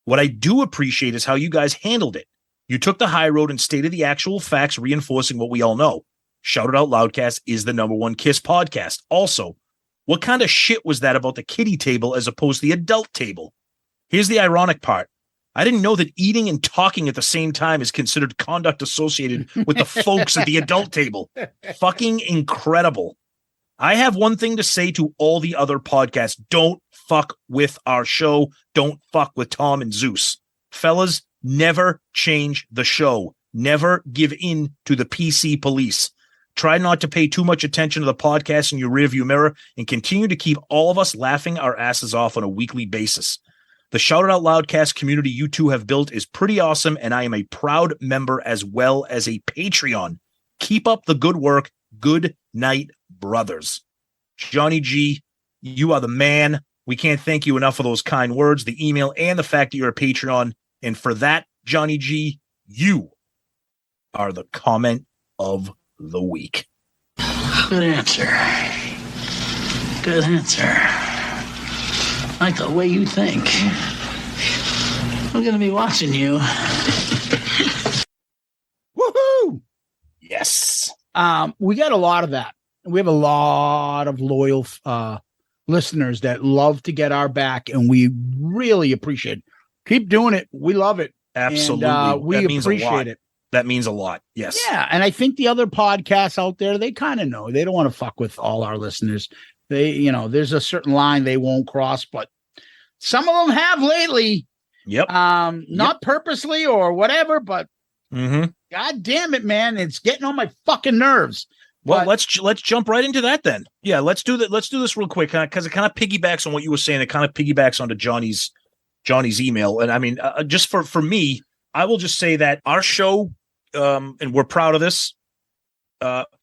What I do appreciate is how you guys handled it. You took the high road and stated the actual facts, reinforcing what we all know. Shout It Out Loudcast is the number one KISS podcast. Also, what kind of shit was that about the kiddie table as opposed to the adult table? Here's the ironic part. I didn't know that eating and talking at the same time is considered conduct associated with the folks at the adult table. Fucking incredible. I have one thing to say to all the other podcasts. Don't fuck with our show. Don't fuck with Tom and Zeus. Fellas, never change the show. Never give in to the PC police. Try not to pay too much attention to the podcast in your rearview mirror and continue to keep all of us laughing our asses off on a weekly basis. The Shout It Out Loudcast community you two have built is pretty awesome, and I am a proud member as well as a Patreon. Keep up the good work. Good night, brothers. Johnny G, you are the man. We can't thank you enough for those kind words, the email, and the fact that you're a Patreon. And for that, Johnny G, you are the comment of the week. Good answer. Good answer. I like the way you think. I'm going to be watching you. Woohoo! Yes. We got a lot of that. we have a lot of loyal listeners that love to get our back, and we really appreciate it. Keep doing it. We love it. Absolutely. And, we that means appreciate it. That means a lot. Yes. Yeah. And I think the other podcasts out there, they kind of know. They don't want to fuck with all our listeners. They, there's a certain line they won't cross, but some of them have lately. Yep. Not purposely or whatever, but God damn it, man. It's getting on my fucking nerves. Well, let's jump right into that then. Yeah, let's do that. Let's do this real quick because it kind of piggybacks on what you were saying. It kind of piggybacks onto Johnny's email. And I mean, just for me, I will just say that our show, and we're proud of this.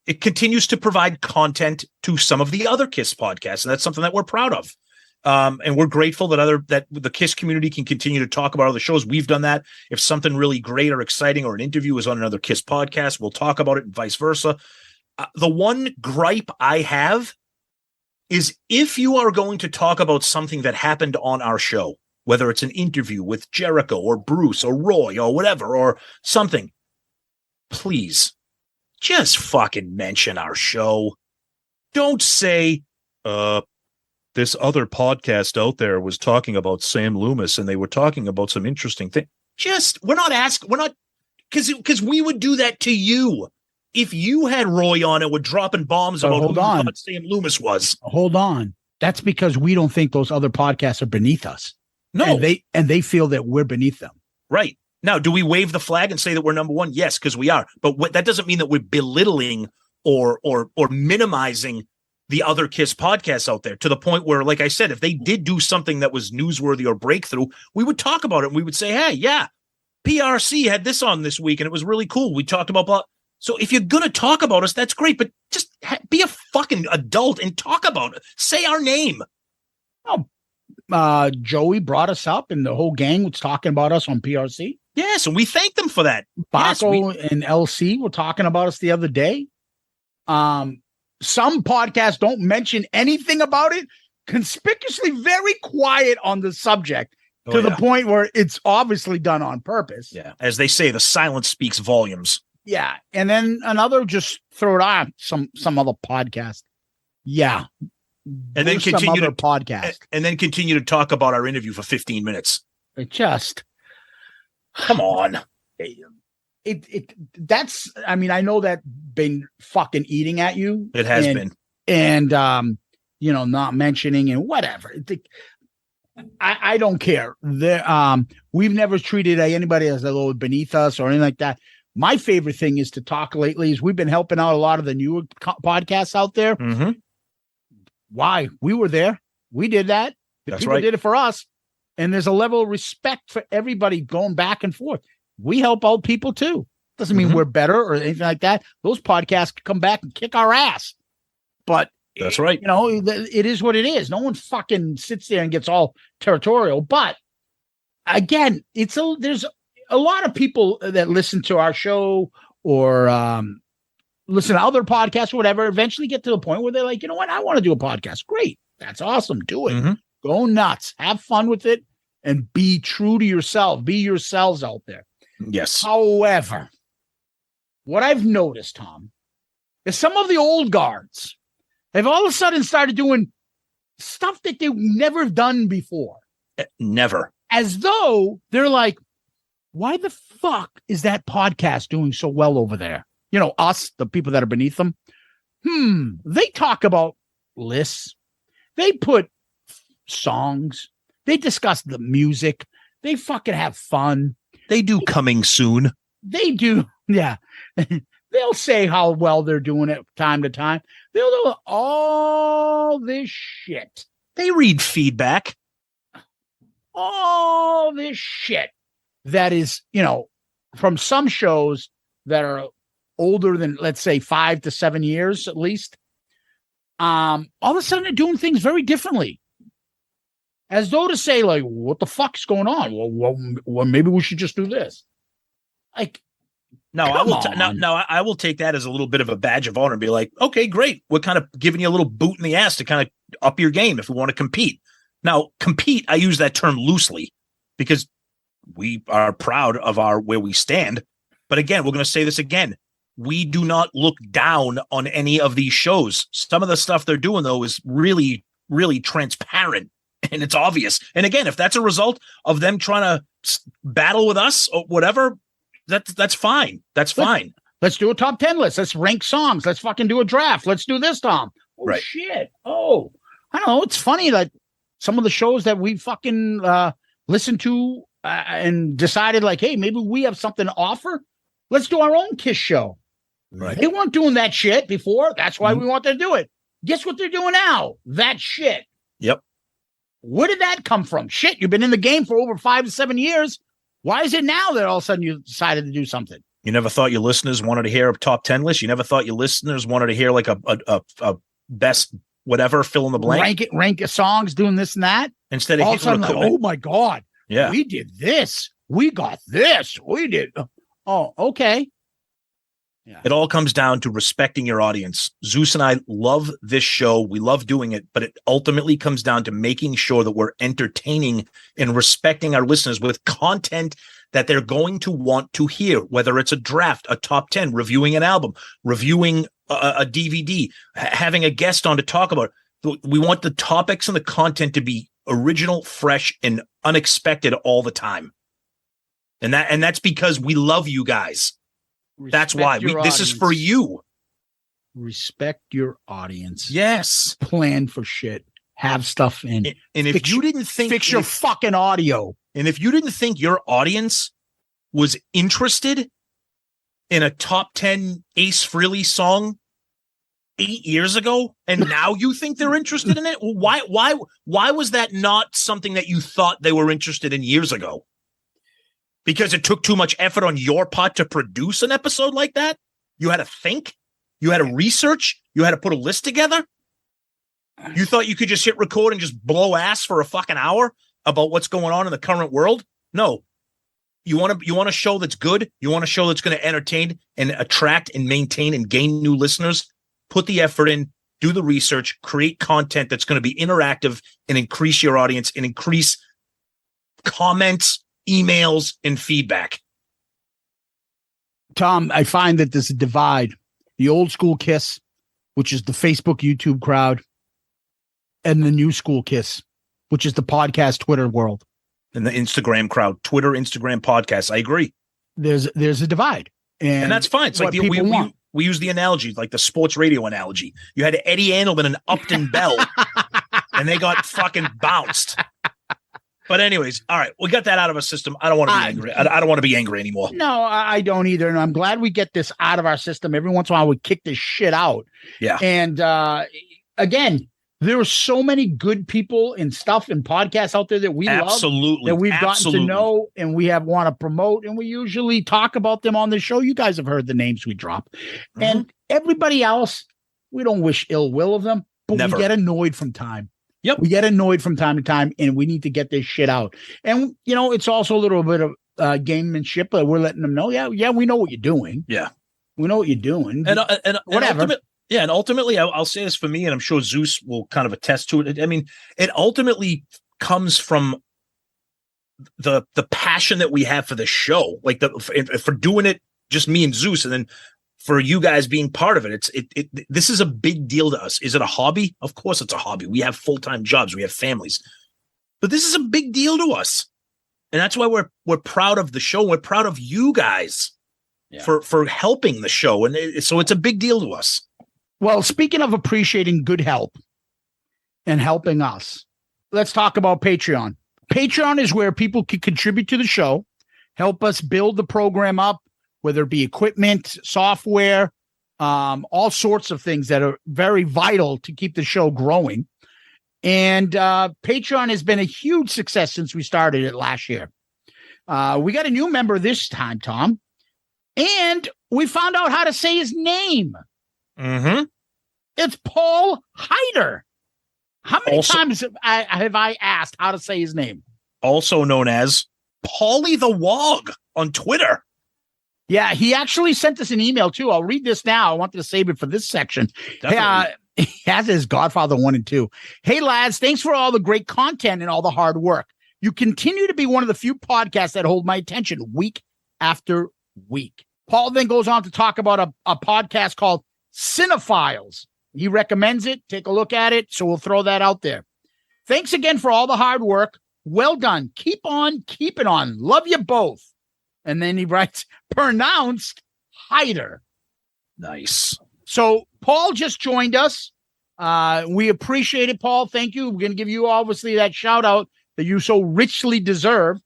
It continues to provide content to some of the other KISS podcasts, and that's something that we're proud of. And we're grateful that the KISS community can continue to talk about other shows. We've done that. If something really great or exciting or an interview is on another KISS podcast, we'll talk about it and vice versa. The one gripe I have is if you are going to talk about something that happened on our show, whether it's an interview with Jericho or Bruce or Roy or whatever, or something, please just fucking mention our show. Don't say, this other podcast out there was talking about Sam Loomis and they were talking about some interesting thing. Because we would do that to you. If you had Roy on and were dropping bombs about who you thought Sam Loomis was. Hold on. That's because we don't think those other podcasts are beneath us. No. And they feel that we're beneath them. Right. Now, do we wave the flag and say that we're number one? Yes, because we are. But that doesn't mean that we're belittling or minimizing the other KISS podcasts out there to the point where, like I said, if they did do something that was newsworthy or breakthrough, we would talk about it and we would say, hey, yeah, PRC had this on this week and it was really cool. We talked about blah. So if you're going to talk about us, that's great, but just be a fucking adult and talk about it. Say our name. Oh, Joey brought us up and the whole gang was talking about us on PRC. Yes, and we thank them for that. Baco and LC were talking about us the other day. Some podcasts don't mention anything about it, conspicuously very quiet on the subject to the point where it's obviously done on purpose. Yeah, as they say, the silence speaks volumes. Yeah, and then another, just throw it on some other podcast. Yeah, and then continue to podcast, and then continue to talk about our interview for 15 minutes. It just come on. That's. I mean, I know that been fucking eating at you. It has been, and not mentioning and whatever. I don't care. We've never treated anybody as a little beneath us or anything like that. My favorite thing is to talk lately is we've been helping out a lot of the newer podcasts out there. Mm-hmm. Why? We were there. We did that. People did it for us. And there's a level of respect for everybody going back and forth. We help out people too. Doesn't mean we're better or anything like that. Those podcasts can come back and kick our ass. But that's right. It is what it is. No one fucking sits there and gets all territorial. But again, there's a lot of people that listen to our show or listen to other podcasts or whatever, eventually get to the point where they're like, you know what? I want to do a podcast. Great. That's awesome. Do it. Mm-hmm. Go nuts. Have fun with it and be true to yourself. Be yourselves out there. Yes. However, what I've noticed, Tom, is some of the old guards have all of a sudden started doing stuff that they've never done before. Never. As though they're like, why the fuck is that podcast doing so well over there? Us, the people that are beneath them. They talk about lists. They put songs. They discuss the music. They fucking have fun. They do coming soon. They do. Yeah. They'll say how well they're doing it time to time. They'll do all this shit. They read feedback. All this shit. That is, from some shows that are older than, let's say, 5 to 7 years at least. All of a sudden they're doing things very differently. As though to say, like, what the fuck's going on? Well, maybe we should just do this. Like, no, I will take that as a little bit of a badge of honor and be like, okay, great. We're kind of giving you a little boot in the ass to kind of up your game if we want to compete. Now, compete, I use that term loosely because we are proud of where we stand. But again, we're going to say this again. we do not look down on any of these shows. Some of the stuff they're doing, though, is really, really transparent, and it's obvious. And again, if that's a result of them trying to battle with us or whatever, that's fine. That's fine. Let's do a top 10 list. Let's rank songs. Let's fucking do a draft. Let's do this, Tom. Oh, right. Shit. Oh, I don't know. It's funny that some of the shows that we fucking listened to and decided like, hey, maybe we have something to offer. Let's do our own KISS show. Right. They weren't doing that shit before. That's why we wanted to do it. Guess what they're doing now? That shit. Yep. Where did that come from? Shit, you've been in the game for over 5 to 7 years. Why is it now that all of a sudden you decided to do something? You never thought your listeners wanted to hear a top 10 list? You never thought your listeners wanted to hear like a best whatever, fill in the blank? Rank songs, doing this and that? Instead of all of a sudden, like, oh my God. Yeah. We did this. We got this. We did. Oh, okay. Yeah. It all comes down to respecting your audience. Zeus and I love this show. We love doing it, but it ultimately comes down to making sure that we're entertaining and respecting our listeners with content that they're going to want to hear, whether it's a draft, a top 10, reviewing an album, reviewing a DVD, having a guest on to talk about it. We want the topics and the content to be original, fresh, and unexpected all the time. And that's because we love you guys. That's why this is for you. Respect your audience. Yes. Plan for shit. Have stuff in. And if you didn't think fix your fucking audio. And if you didn't think your audience was interested in a top 10 Ace Frehley song 8 years ago, and now you think they're interested in it, why was that not something that you thought they were interested in years ago? Because it took too much effort on your part to produce an episode like that? You had to think? You had to research? You had to put a list together? You thought you could just hit record and just blow ass for a fucking hour about what's going on in the current world? No. You want a show that's good? You want a show that's going to entertain and attract and maintain and gain new listeners? Put the effort in, do the research, create content that's going to be interactive and increase your audience and increase comments, emails, and feedback. Tom, I find that there's a divide. The old school KISS, which is the Facebook, YouTube crowd, and the new school KISS, which is the podcast, Twitter world. And the Instagram crowd, Twitter, Instagram, podcasts. I agree. There's a divide. And that's fine. It's like we use the analogy, like the sports radio analogy. You had Eddie Andelman and Upton Bell, and they got fucking bounced. But anyways, all right, we got that out of our system. I don't want to be angry. I don't want to be angry anymore. No, I don't either. And I'm glad we get this out of our system. Every once in a while, we kick this shit out. Yeah. And again, there are so many good people and stuff and podcasts out there that we love, that we've gotten to know and we want to promote, and we usually talk about them on the show. You guys have heard the names we drop. Mm-hmm. And everybody else, we don't wish ill will of them, but we get annoyed from time. Yep. We get annoyed from time to time, and we need to get this shit out. And, you know, it's also a little bit of gamemanship, but we're letting them know, yeah, we know what you're doing. Yeah. We know what you're doing. And whatever. And ultimately, I'll say this for me, and I'm sure Zeus will kind of attest to it. I mean, it ultimately comes from the passion that we have for the show, like for doing it, just me and Zeus, and then for you guys being part of it. This is a big deal to us. Is it a hobby? Of course it's a hobby. We have full-time jobs. We have families. But this is a big deal to us. And that's why we're proud of the show. We're proud of you guys for helping the show. And so it's a big deal to us. Well, speaking of appreciating good help and helping us, let's talk about Patreon. Patreon is where people can contribute to the show, help us build the program up, whether it be equipment, software, all sorts of things that are very vital to keep the show growing. And Patreon has been a huge success since we started it last year. We got a new member this time, Tom, and we found out how to say his name. Mm-hmm. It's Paul Hyder. How many times have I asked how to say his name? Also known as Paulie the Wog on Twitter. Yeah, he actually sent us an email too. I'll read this now. I wanted to save it for this section. He has his Godfather 1 and 2. Hey, lads, thanks for all the great content and all the hard work. You continue to be one of the few podcasts that hold my attention week after week. Paul then goes on to talk about a podcast called Cinephiles. He recommends it. Take a look at it. So we'll throw that out there. Thanks again for all the hard work. Well done. Keep on keeping on. Love you both. And then he writes, pronounced Hyder. Nice. So Paul just joined us. We appreciate it, Paul. Thank you. We're going to give you obviously that shout out that you so richly deserve.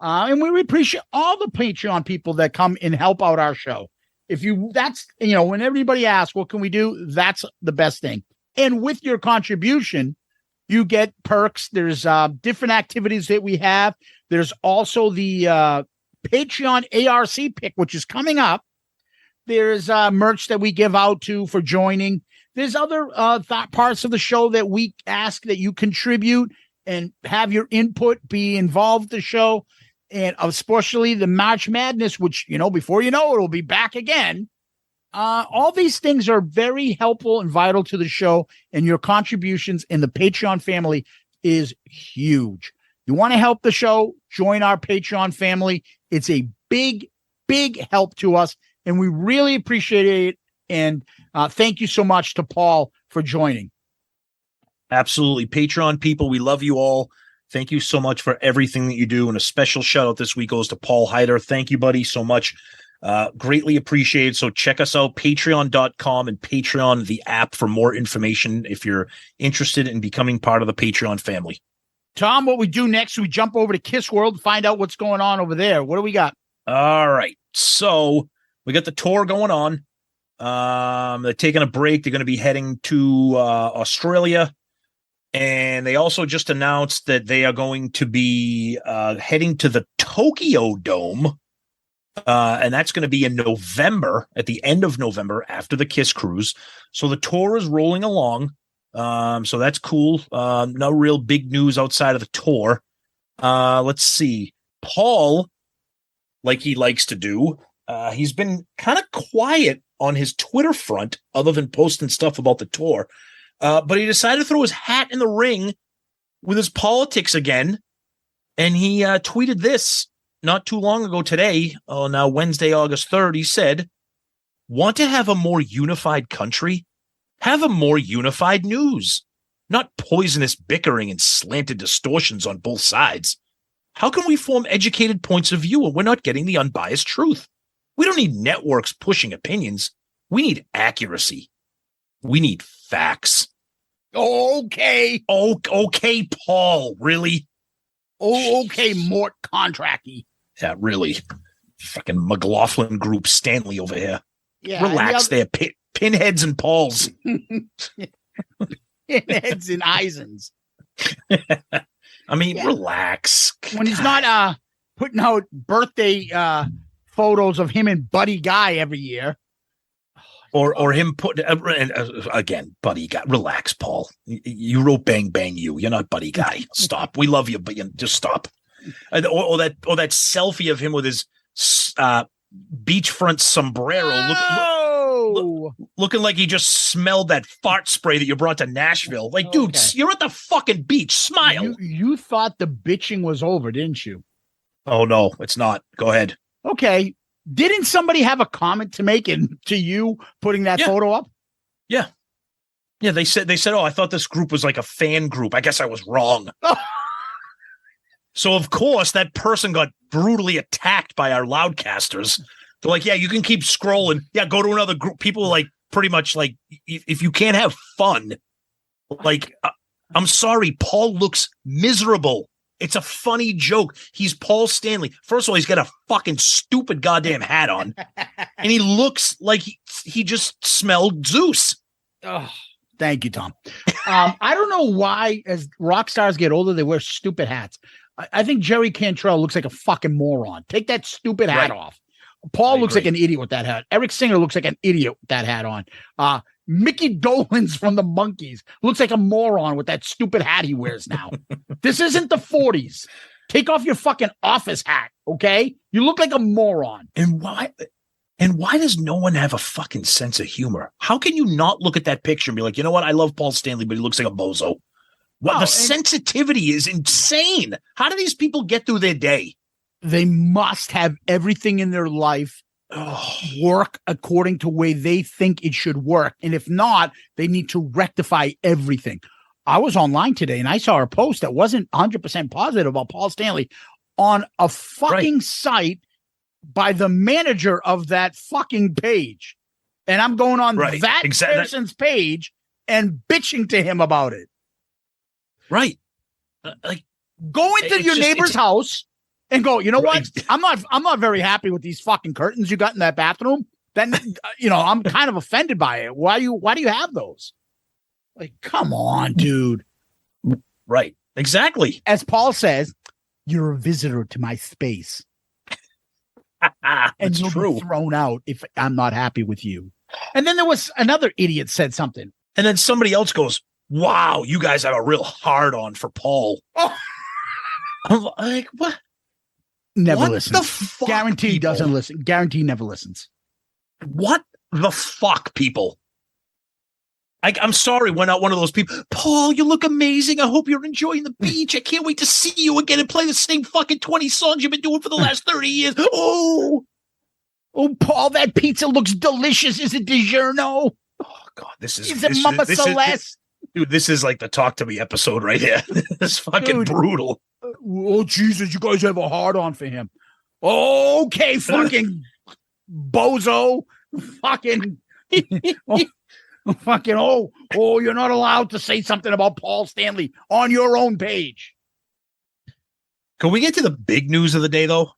And we appreciate all the Patreon people that come and help out our show. When everybody asks, what can we do? That's the best thing. And with your contribution, you get perks. There's different activities that we have. There's also the Patreon ARC pick, which is coming up. There's merch that we give out for joining. There's other parts of the show that we ask that you contribute and have your input, be involved with the show. And especially the March Madness, which, before you know it, will be back again. All these things are very helpful and vital to the show, and your contributions in the Patreon family is huge. You want to help the show? Join our Patreon family. It's a big, big help to us, and we really appreciate it. And thank you so much to Paul for joining. Absolutely. Patreon people, we love you all. Thank you so much for everything that you do. And a special shout out this week goes to Paul Hyder. Thank you, buddy, so much. Greatly appreciated. So check us out, patreon.com and Patreon, the app, for more information if you're interested in becoming part of the Patreon family. Tom, what we do next, we jump over to KISS World, find out what's going on over there. What do we got? All right. So we got the tour going on. They're taking a break. They're going to be heading to Australia. And they also just announced that they are going to be heading to the Tokyo Dome. And that's going to be in November, at the end of November, after the KISS cruise. So the tour is rolling along. So that's cool. No real big news outside of the tour. Let's see. Paul, like he likes to do, he's been kind of quiet on his Twitter front, other than posting stuff about the tour. But he decided to throw his hat in the ring with his politics again. And he tweeted this not too long ago today, now Wednesday, August 3rd. He said, "Want to have a more unified country? Have a more unified news, not poisonous bickering and slanted distortions on both sides. How can we form educated points of view when we're not getting the unbiased truth? We don't need networks pushing opinions. We need accuracy. We need facts." Okay. Oh, okay, Paul. Really? Oh, okay, Mort Contracty. Yeah, really. Fucking McLaughlin Group Stanley over here. Yeah, relax there, pinheads and Pauls. Pinheads and Eisens. I mean, relax. When he's not putting out birthday photos of him and Buddy Guy every year. Or him put again, Buddy Guy. Relax, Paul. You wrote Bang Bang You. You're not Buddy Guy. Stop. We love you, but just stop. Or that selfie of him with his beachfront sombrero, looking like he just smelled that fart spray that you brought to Nashville. Like, dude, you're at the fucking beach. Smile. You thought the bitching was over, didn't you? Oh no, it's not. Go ahead. Okay. Didn't somebody have a comment to make to you putting that photo up? Yeah. Yeah, they said, "Oh, I thought this group was like a fan group. I guess I was wrong." So of course that person got brutally attacked by our Loudcasters. They're like, "Yeah, you can keep scrolling. Yeah, go to another group." People like pretty much like, if you can't have fun, like, I'm sorry, Paul looks miserable. It's a funny joke. He's Paul Stanley. First of all, he's got a fucking stupid goddamn hat on. And he looks like he just smelled Zeus. Oh, thank you, Tom. I don't know why, as rock stars get older, they wear stupid hats. I think Jerry Cantrell looks like a fucking moron. Take that stupid hat off. Paul looks like an idiot with that hat. Eric Singer looks like an idiot with that hat on. Mickey Dolenz from the Monkees looks like a moron with that stupid hat he wears now. This isn't the 40s. Take off your fucking office hat, okay? You look like a moron. And why does no one have a fucking sense of humor? How can you not look at that picture and be like, you know what? I love Paul Stanley, but he looks like a bozo. The sensitivity is insane. How do these people get through their day? They must have everything in their life work according to the way they think it should work. And if not, they need to rectify everything. I was online today and I saw a post that wasn't 100% positive about Paul Stanley on a fucking site by the manager of that fucking page. And I'm going on that person's page and bitching to him about it. Right. Go into your neighbor's house and go, you know what? I'm not very happy with these fucking curtains you got in that bathroom. Then, I'm kind of offended by it. Why do you have those? Like, come on, dude. Right. Exactly. As Paul says, you're a visitor to my space. And you'll be thrown out if I'm not happy with you. And then there was another idiot said something. And then somebody else goes, wow, you guys have a real hard on for Paul. Oh. I'm like, what? Never what listens. The fuck, Guarantee people? Doesn't listen. Guarantee never listens. What the fuck, people? I'm sorry, we're not one of those people. Paul, you look amazing. I hope you're enjoying the beach. I can't wait to see you again and play the same fucking 20 songs you've been doing for the last 30 years. Oh, Paul, that pizza looks delicious. Is it DiGiorno? Oh, God, this is... Is it Mama Celeste? Dude, this is like the Talk to Me episode right here. This is fucking brutal. Oh, Jesus, you guys have a hard-on for him. Okay, fucking bozo. Fucking... Fucking you're not allowed to say something about Paul Stanley on your own page. Can we get to the big news of the day, though?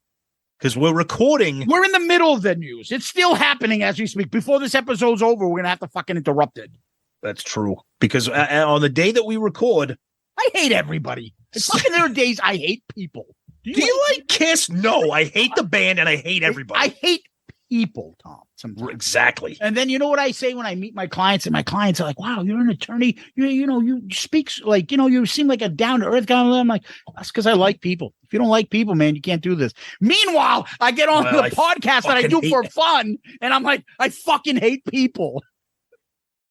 Because we're recording. We're in the middle of the news. It's still happening as we speak. Before this episode's over, we're going to have to fucking interrupt it. That's true. Because on the day that we record. I hate everybody. It's fucking there are days I hate people. Do you like KISS? No, I hate the band and I hate everybody. I hate people, Tom. Sometimes. Exactly. And then you know what I say when I meet my clients, and my clients are like, wow, you're an attorney. You speak like, you seem like a down to earth guy. I'm like, that's because I like people. If you don't like people, man, you can't do this. Meanwhile, I get on the podcast that I do for fun, and I'm like, I fucking hate people.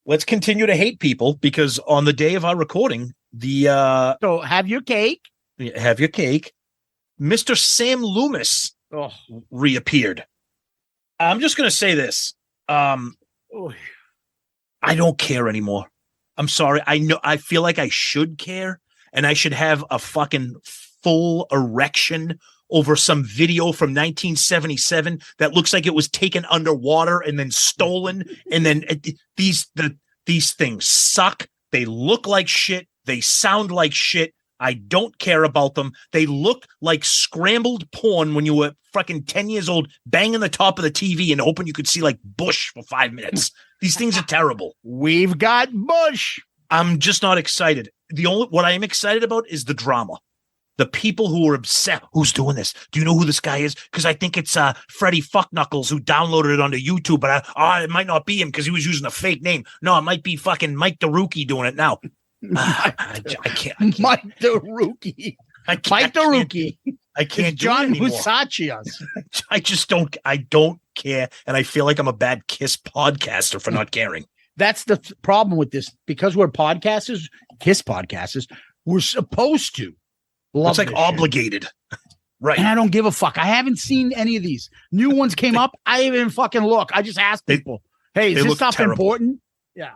Let's continue to hate people because on the day of our recording, so have your cake. Have your cake. Mr. Sam Loomis reappeared. I'm just going to say this. I don't care anymore. I'm sorry. I feel like I should care and I should have a fucking full erection over some video from 1977 that looks like it was taken underwater and then stolen. And then these things suck. They look like shit. They sound like shit. I don't care about them. They look like scrambled porn when you were fucking 10 years old, banging the top of the TV and hoping you could see like Bush for 5 minutes. These things are terrible. We've got Bush. I'm just not excited. What I am excited about is the drama. The people who are upset. Who's doing this? Do you know who this guy is? Because I think it's Freddie Fuckknuckles who downloaded it onto YouTube, but it might not be him because he was using a fake name. No, it might be fucking Mike the Rookie doing it now. I can't. Mike the Rookie. Mike the Rookie. I can't do John it anymore. Musachias. I just don't. I don't care, and I feel like I'm a bad KISS podcaster for not caring. That's the problem with this because we're podcasters, KISS podcasters. We're supposed to. It's like obligated, right? And I don't give a fuck. I haven't seen any of these new ones came up. I didn't even fucking look. I just asked people, "Hey, is this stuff important?" Yeah.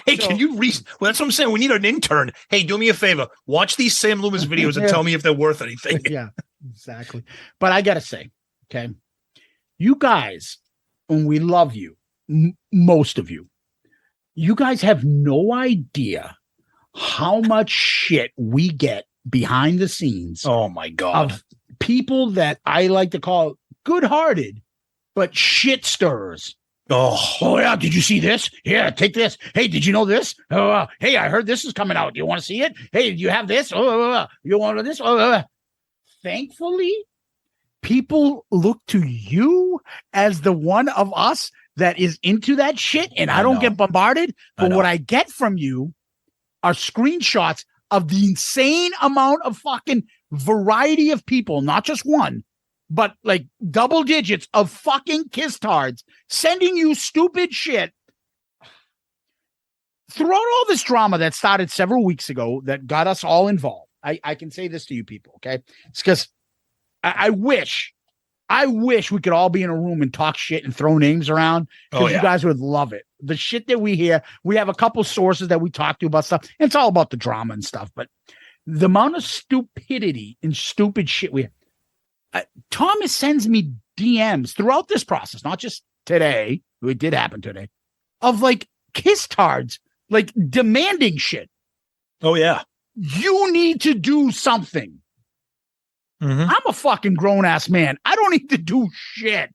Hey, can you read? Well, that's what I'm saying. We need an intern. Hey, do me a favor. Watch these Sam Loomis videos and tell me if they're worth anything. Yeah, exactly. But I got to say, okay, you guys, and we love you, most of you, you guys have no idea how much shit we get behind the scenes. Oh, my God. Of people that I like to call good-hearted, but shit stirrers. Oh yeah! Did you see this? Yeah, take this. Hey, did you know this? Hey, I heard this is coming out. Do you want to see it? Hey, do you have this? You want this? Thankfully, people look to you as the one of us that is into that shit, and I don't get bombarded. But what I get from you are screenshots of the insane amount of fucking variety of people, not just one. But like double digits of fucking KISS tards sending you stupid shit. Throughout all this drama that started several weeks ago that got us all involved, I can say this to you people, okay? It's because I wish I wish we could all be in a room and talk shit and throw names around because yeah. you guys would love it. The shit that we hear, we have a couple sources that we talk to about stuff. And it's all about the drama and stuff. But the amount of stupidity and stupid shit we have. Thomas sends me DMs throughout this process, not just today. It did happen today. Of like kiss tards, like demanding shit. Oh, yeah. You need to do something. Mm-hmm. I'm a fucking grown-ass man. I don't need to do shit.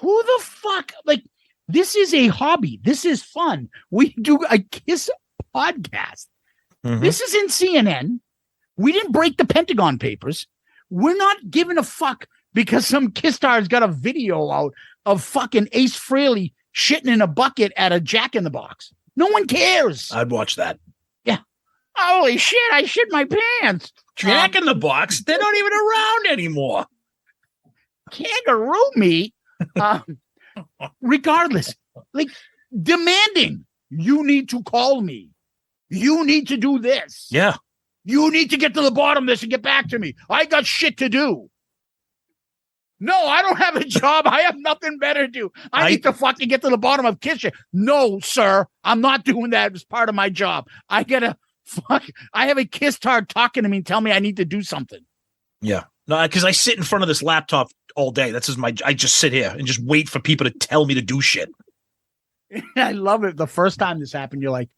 Who the fuck? Like, this is a hobby. This is fun. We do a KISS podcast. Mm-hmm. This is in CNN. We didn't break the Pentagon Papers. We're not giving a fuck because some KISS star's got a video out of fucking Ace Frehley shitting in a bucket at a Jack in the Box. No one cares. I'd watch that. Yeah. Holy shit, I shit my pants. Jack in the Box, they're not even around anymore. Kangaroo meat. Regardless, like demanding, you need to call me. You need to do this. Yeah. You need to get to the bottom of this and get back to me. I got shit to do. No, I don't have a job. I have nothing better to do. I need to fucking get to the bottom of KISS shit. No, sir, I'm not doing that as part of my job. I have a KISS tard talking to me and tell me I need to do something. Yeah. No, because I sit in front of this laptop all day. I just sit here and just wait for people to tell me to do shit. I love it. The first time this happened, you're like,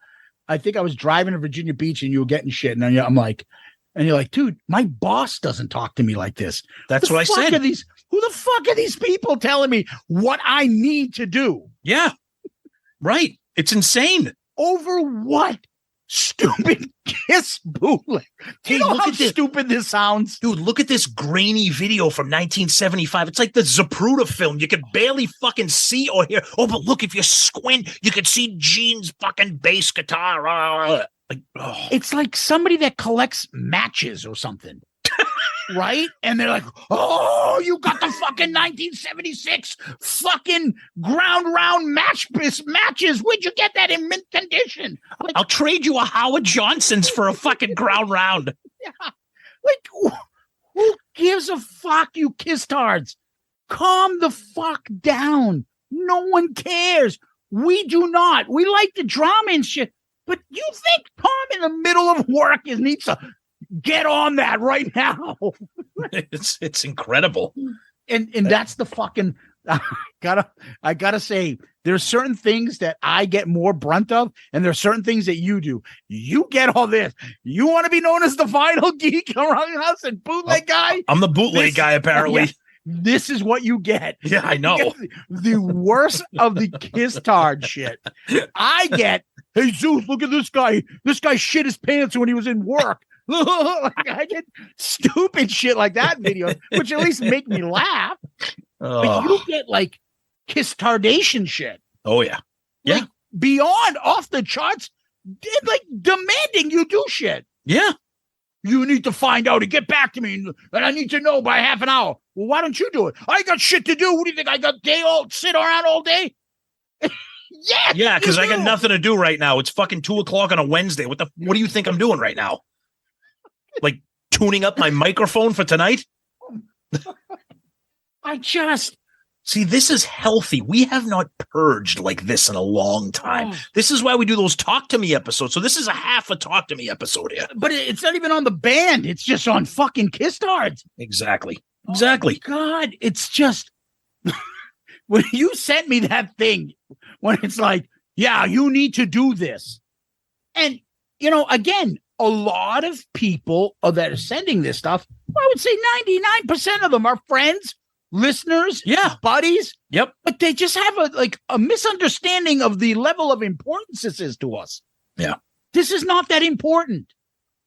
I think I was driving to Virginia Beach and you were getting shit. And I'm like, and you're like, dude, my boss doesn't talk to me like this. That's what I said. Who the fuck are these people telling me what I need to do? Yeah. Right. It's insane. Over what? Stupid KISS bootleg. Do you know how stupid this sounds? Dude, look at this grainy video from 1975. It's like the Zapruder film. You can barely fucking see or hear. Oh, but look, if you squint, you can see Gene's fucking bass guitar. It's like somebody that collects matches or something. Right? And they're like, oh, you got the fucking 1976 fucking ground round matches. Where'd you get that in mint condition? Like, I'll trade you a Howard Johnson's for a fucking ground round. Yeah. Like, who gives a fuck, you KISS tards? Calm the fuck down. No one cares. We do not. We like the drama and shit. But you think Tom in the middle of work needs to get on that right now? It's incredible. And that's the fucking I gotta say, there's certain things that I get more brunt of, and there's certain things that you do. You get all this. You want to be known as the vinyl geek around us and bootleg guy? I'm the bootleg guy, apparently. Yeah, this is what you get. Yeah, I know. The worst of the KISS tard shit. I get, hey, Zeus, look at this guy. This guy shit his pants when he was in work. Like, I get stupid shit like that video, which at least make me laugh. But you get like KISS tardation shit. Oh yeah, yeah. Like, beyond off the charts, like demanding you do shit. Yeah. You need to find out and get back to me, and I need to know by half an hour. Well, why don't you do it? I got shit to do. What do you think? I got sit around all day? Yeah, because I got nothing to do right now. It's fucking 2:00 on a Wednesday. What do you think I'm doing right now? Like tuning up my microphone for tonight? See, this is healthy. We have not purged like this in a long time. This is why we do those Talk to Me episodes. So this is a half a Talk to Me episode here. But it's not even on the band. It's just on fucking KISS tards. Exactly. Oh God, it's just when you sent me that thing, when it's like, yeah, you need to do this. And, again, a lot of people that are sending this stuff, I would say 99% of them are friends, listeners, buddies. Yep. But they just have a misunderstanding of the level of importance this is to us. Yeah. This is not that important.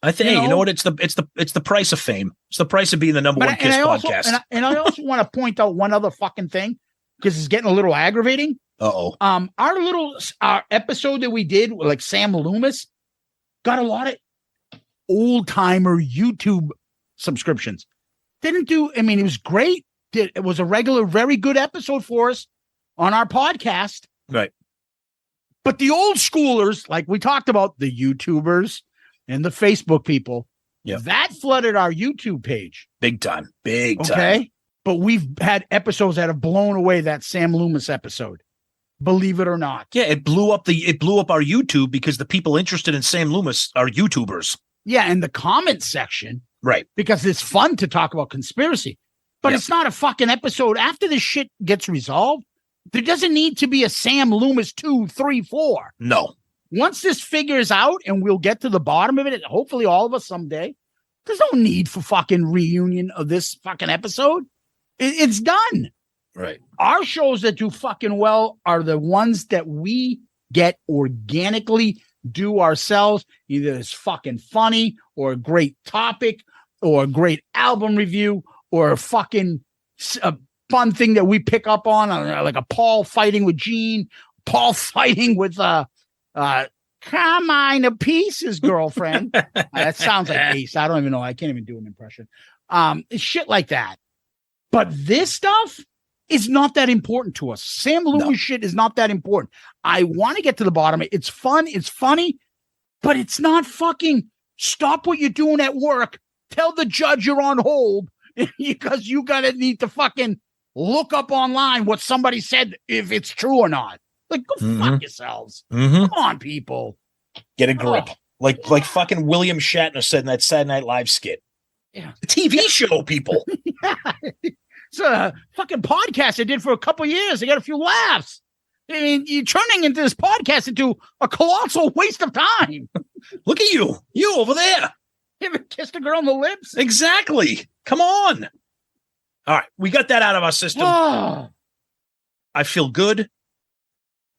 I think you know what? It's the price of fame. It's the price of being the number one KISS podcast. And I also want to point out one other fucking thing, because it's getting a little aggravating. Uh-oh. Our episode that we did with like Sam Loomis got a lot of old timer YouTube subscriptions. It was great. It was a regular, very good episode for us on our podcast. Right. But the old schoolers, like we talked about, the YouTubers and the Facebook people, that flooded our YouTube page. Big time. Big time. Okay. but we've had episodes that have blown away that Sam Loomis episode. Believe it or not. Yeah, it blew up our YouTube because the people interested in Sam Loomis are YouTubers. Yeah, and the comment section. Right. Because it's fun to talk about conspiracy. But it's not a fucking episode. After this shit gets resolved, there doesn't need to be a Sam Loomis 2, 3, 4. No. Once this figures out and we'll get to the bottom of it, hopefully all of us someday, there's no need for fucking reunion of this fucking episode. It's done. Right. Our shows that do fucking well are the ones that we get organically do ourselves. Either it's fucking funny or a great topic or a great album review or a fucking fun thing that we pick up on like a Paul fighting with Gene, Paul fighting with Carmine Apiece's girlfriend. That sounds like Ace. I don't even know. I can't even do an impression. Shit like that. But this stuff is not that important to us. Sam Loomis shit is not that important. I want to get to the bottom of it. It's fun. It's funny, but it's not fucking stop what you're doing at work. Tell the judge you're on hold because you need to fucking look up online what somebody said, if it's true or not. Like, go fuck yourselves. Come on, people. Get a grip. Like fucking William Shatner said in that Saturday Night Live skit. Yeah. The TV show, people. Yeah. It's a fucking podcast I did for a couple of years. I got a few laughs. I mean, you're turning into this podcast into a colossal waste of time. Look at you. You over there. You ever kissed a girl on the lips? Exactly. Come on. All right. We got that out of our system. Oh. I feel good.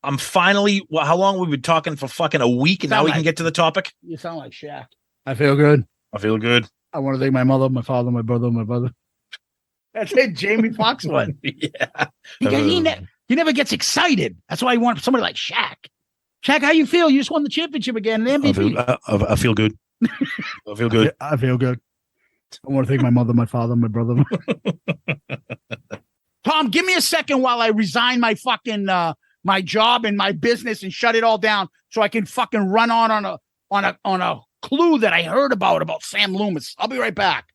I'm finally, how long we've been talking for fucking a week and now we can get to the topic? You sound like Shaq. I feel good. I feel good. I want to thank my mother, my father, my brother, my brother. That's it, Jamie Foxx one. Yeah. He never gets excited. That's why I want somebody like Shaq. Shaq, how you feel? You just won the championship again. The MVP. I feel good. I feel good. I feel good. I want to thank my mother, my father, my brother. Tom, give me a second while I resign my fucking my job and my business and shut it all down so I can fucking run on a clue that I heard about Sam Loomis. I'll be right back.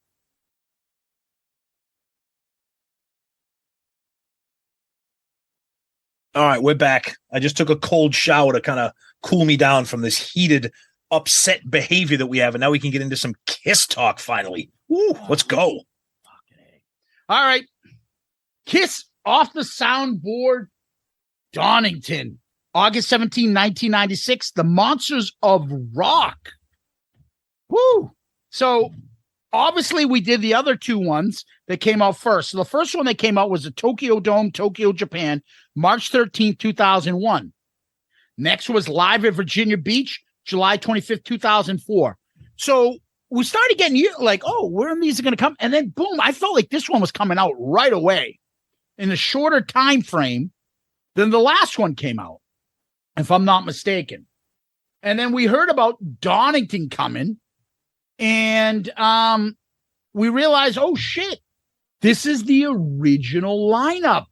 All right, we're back. I just took a cold shower to kind of cool me down from this heated, upset behavior that we have, and now we can get into some KISS talk finally. Woo, let's go. All right. KISS Off the Soundboard Donington, August 17, 1996, The Monsters of Rock. Woo. So obviously we did the other two ones that came out first. So the first one that came out was the Tokyo Dome, Tokyo, Japan, March 13th, 2001. Next was live at Virginia Beach, July 25th, 2004. So we started getting like, oh, where are these going to come? And then boom, I felt like this one was coming out right away in a shorter time frame than the last one came out, if I'm not mistaken. And then we heard about Donington coming, and we realized, oh shit, this is the original lineup.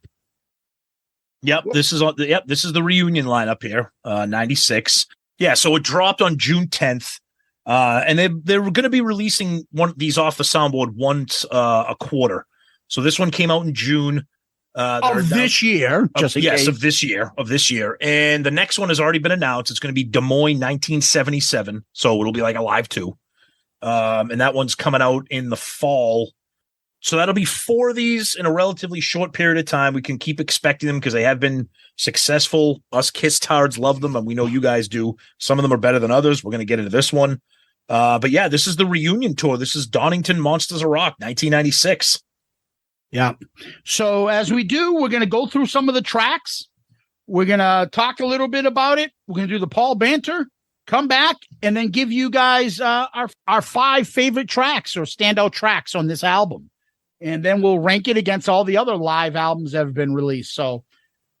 Yep, this is the reunion lineup here, 96. Yeah, so it dropped on June 10th. And they're going to be releasing one of these off the soundboard once a quarter. So this one came out in June of this year. Of this year. And the next one has already been announced. It's going to be Des Moines 1977. So it'll be like a live 2. And that one's coming out in the fall. So that'll be 4 of these in a relatively short period of time. We can keep expecting them because they have been successful. Us KISS tards love them, and we know you guys do. Some of them are better than others. We're going to get into this one. But yeah, this is the reunion tour. This is Donington Monsters of Rock, 1996. Yeah. So as we do, we're going to go through some of the tracks. We're going to talk a little bit about it. We're going to do the Paul banter, come back, and then give you guys our 5 favorite tracks or standout tracks on this album. And then we'll rank it against all the other live albums that have been released. So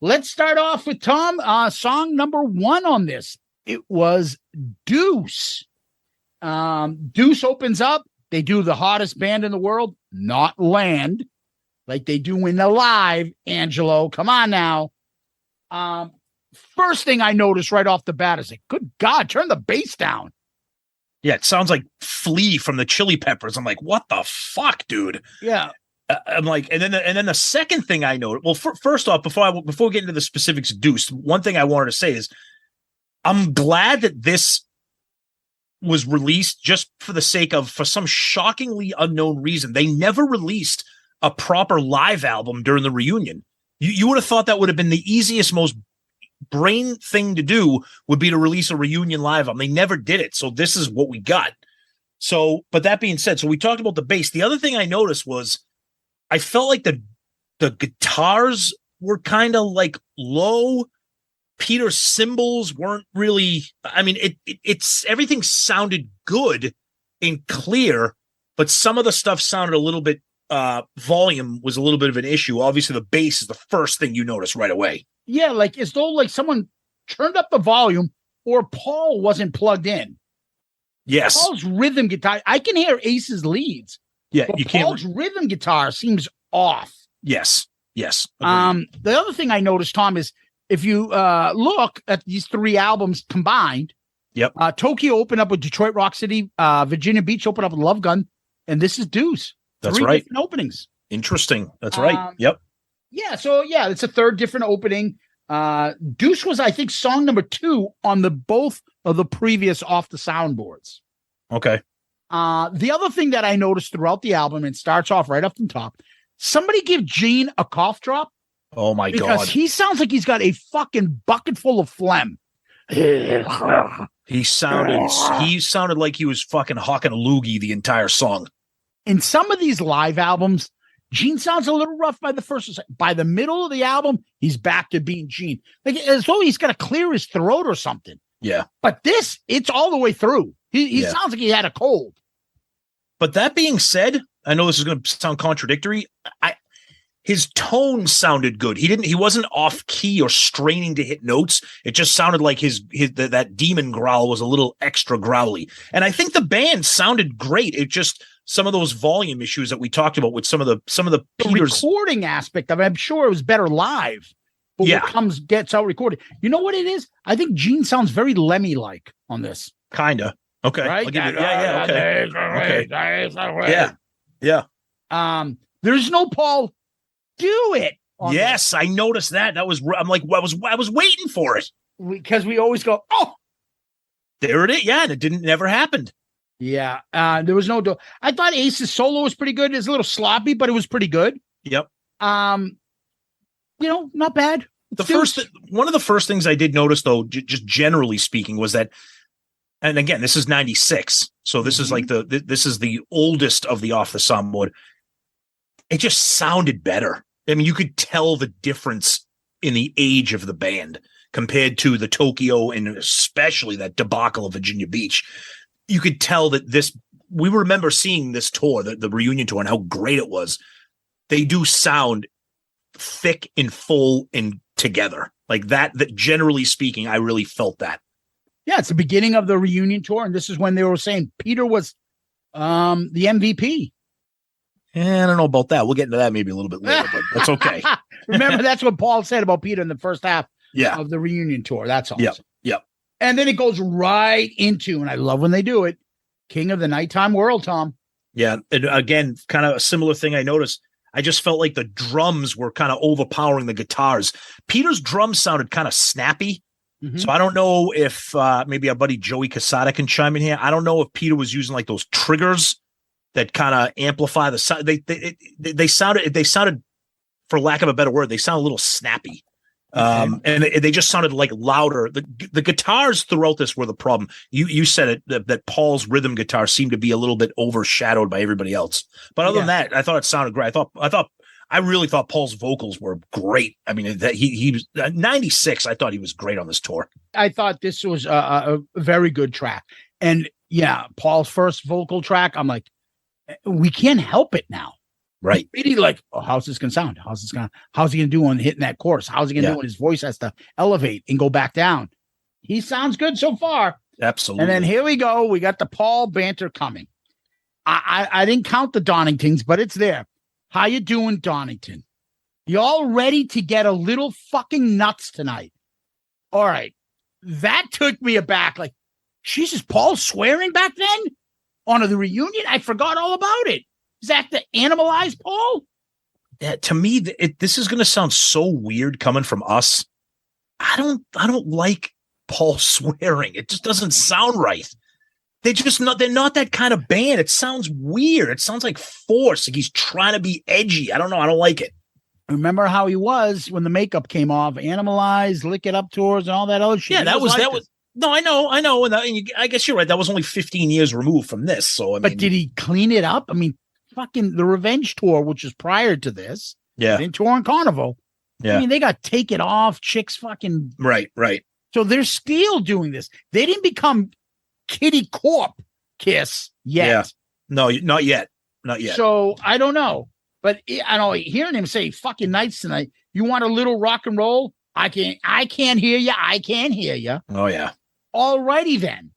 let's start off with Tom. Song number 1 on this. It was Deuce. Deuce opens up. They do the hottest band in the world, not Land, like they do in the live. Angelo, come on now. First thing I noticed right off the bat is like, good God, turn the bass down. Yeah, it sounds like Flea from the Chili Peppers. I'm like, what the fuck, dude? Yeah. I'm like, and then the second thing I noted. Well, first off, before we get into the specifics of Deuce, one thing I wanted to say is I'm glad that this was released just for the sake of, for some shockingly unknown reason, they never released a proper live album during the reunion. You would have thought that would have been the easiest, most brain thing to do, would be to release a reunion live album. They never did it. So this is what we got. So, but that being said, so we talked about the bass. The other thing I noticed was I felt like the guitars were kind of like low. Peter's cymbals weren't really, I mean, it's everything sounded good and clear, but some of the stuff sounded a little bit, volume was a little bit of an issue. Obviously the bass is the first thing you notice right away. Yeah, like as though like someone turned up the volume or Paul wasn't plugged in. Yes. Paul's rhythm guitar, I can hear Ace's leads. Yeah, but you can't. Paul's rhythm guitar seems off. Yes. Agreed. The other thing I noticed, Tom, is if you look at these three albums combined, yep. Tokyo opened up with Detroit Rock City, Virginia Beach opened up with Love Gun, and this is Deuce. That's three right. different openings. Interesting. That's right. Yep. Yeah. So yeah, it's a third different opening. Deuce was, I think, song number 2 on the both of the previous Off the Soundboards. Okay. The other thing that I noticed throughout the album, and starts off right up the top, somebody give Gene a cough drop. Oh my God. Because he sounds like he's got a fucking bucket full of phlegm. He sounded like he was fucking hawking a loogie the entire song. In some of these live albums, Gene sounds a little rough by the first. By the middle of the album, he's back to being Gene. Like as though he's got to clear his throat or something. Yeah. But this, it's all the way through. He sounds like he had a cold. But that being said, I know this is going to sound contradictory. His tone sounded good. He wasn't off key or straining to hit notes. It just sounded like that demon growl was a little extra growly. And I think the band sounded great. It just, some of those volume issues that we talked about with some of the Peter's recording aspect of it, I'm sure it was better live. But what gets out recorded. You know what it is? I think Gene sounds very Lemmy-like on this. Kinda. Okay. Right? Okay. Yeah. There's no Paul. Do it. Yes, I noticed that. I'm like, I was waiting for it. Because we always go, oh, there it is. Yeah, and it never happened. Yeah. There was no I thought Ace's solo was pretty good. It's a little sloppy, but it was pretty good. Yep. Not bad. One of the first things I did notice, though, just generally speaking, was that, and again, this is 96, so this is like this is the oldest of the Off the Soundboard. It just sounded better. I mean, you could tell the difference in the age of the band compared to the Tokyo and especially that debacle of Virginia Beach. You could tell that we remember seeing this tour, the reunion tour, and how great it was. They do sound thick and full and together like that generally speaking, I really felt that. Yeah, it's the beginning of the reunion tour, and this is when they were saying Peter was the MVP. I don't know about that. We'll get into that maybe a little bit later, but that's okay. Remember, that's what Paul said about Peter in the first half yeah. of the reunion tour. That's awesome. Yep. And then it goes right into, and I love when they do it, King of the Nighttime World, Tom. Yeah. And again, kind of a similar thing I noticed. I just felt like the drums were kind of overpowering the guitars. Peter's drums sounded kind of snappy. Mm-hmm. So I don't know if maybe our buddy Joey Casada can chime in here. I don't know if Peter was using like those triggers that kind of amplify the sound. They sounded, for lack of a better word, they sound a little snappy. And they just sounded like louder. The guitars throughout this were the problem. You said it that Paul's rhythm guitar seemed to be a little bit overshadowed by everybody else. But other than that, I thought it sounded great. I really thought Paul's vocals were great. I mean, that he was 96. I thought he was great on this tour. I thought this was a very good track. And yeah, Paul's first vocal track, I'm like, we can't help it now. Right. Really like, oh, how's this going to sound? How's he going to do on hitting that chorus? How's he going to do when his voice has to elevate and go back down? He sounds good so far. Absolutely. And then here we go. We got the Paul banter coming. I didn't count the Doningtons, but it's there. How you doing, Donington? You all ready to get a little fucking nuts tonight? All right. That took me aback. Like, Jesus, Paul swearing back then on the reunion? I forgot all about it. Is that to animalize Paul? to me, this is going to sound so weird coming from us. I don't like Paul swearing. It just doesn't sound right. They're not that kind of band. It sounds weird. It sounds like forced. Like he's trying to be edgy. I don't know. I don't like it. Remember how he was when the makeup came off, Animalized, Lick It Up tours, and all that other shit. Yeah, that was. No, I know. And I guess you're right. That was only 15 years removed from this. So, but did he clean it up? I mean, fucking the Revenge tour, which is prior to this. Yeah. In tour on Carnival. Yeah. I mean, they got Take It Off, Chicks fucking. Right. So they're still doing this. They didn't become Kitty Corp KISS yet. Yeah. No, not yet. So I don't know. But I know hearing him say fucking nights tonight, you want a little rock and roll? I can't hear you. I can't hear you. Oh, yeah. All righty then.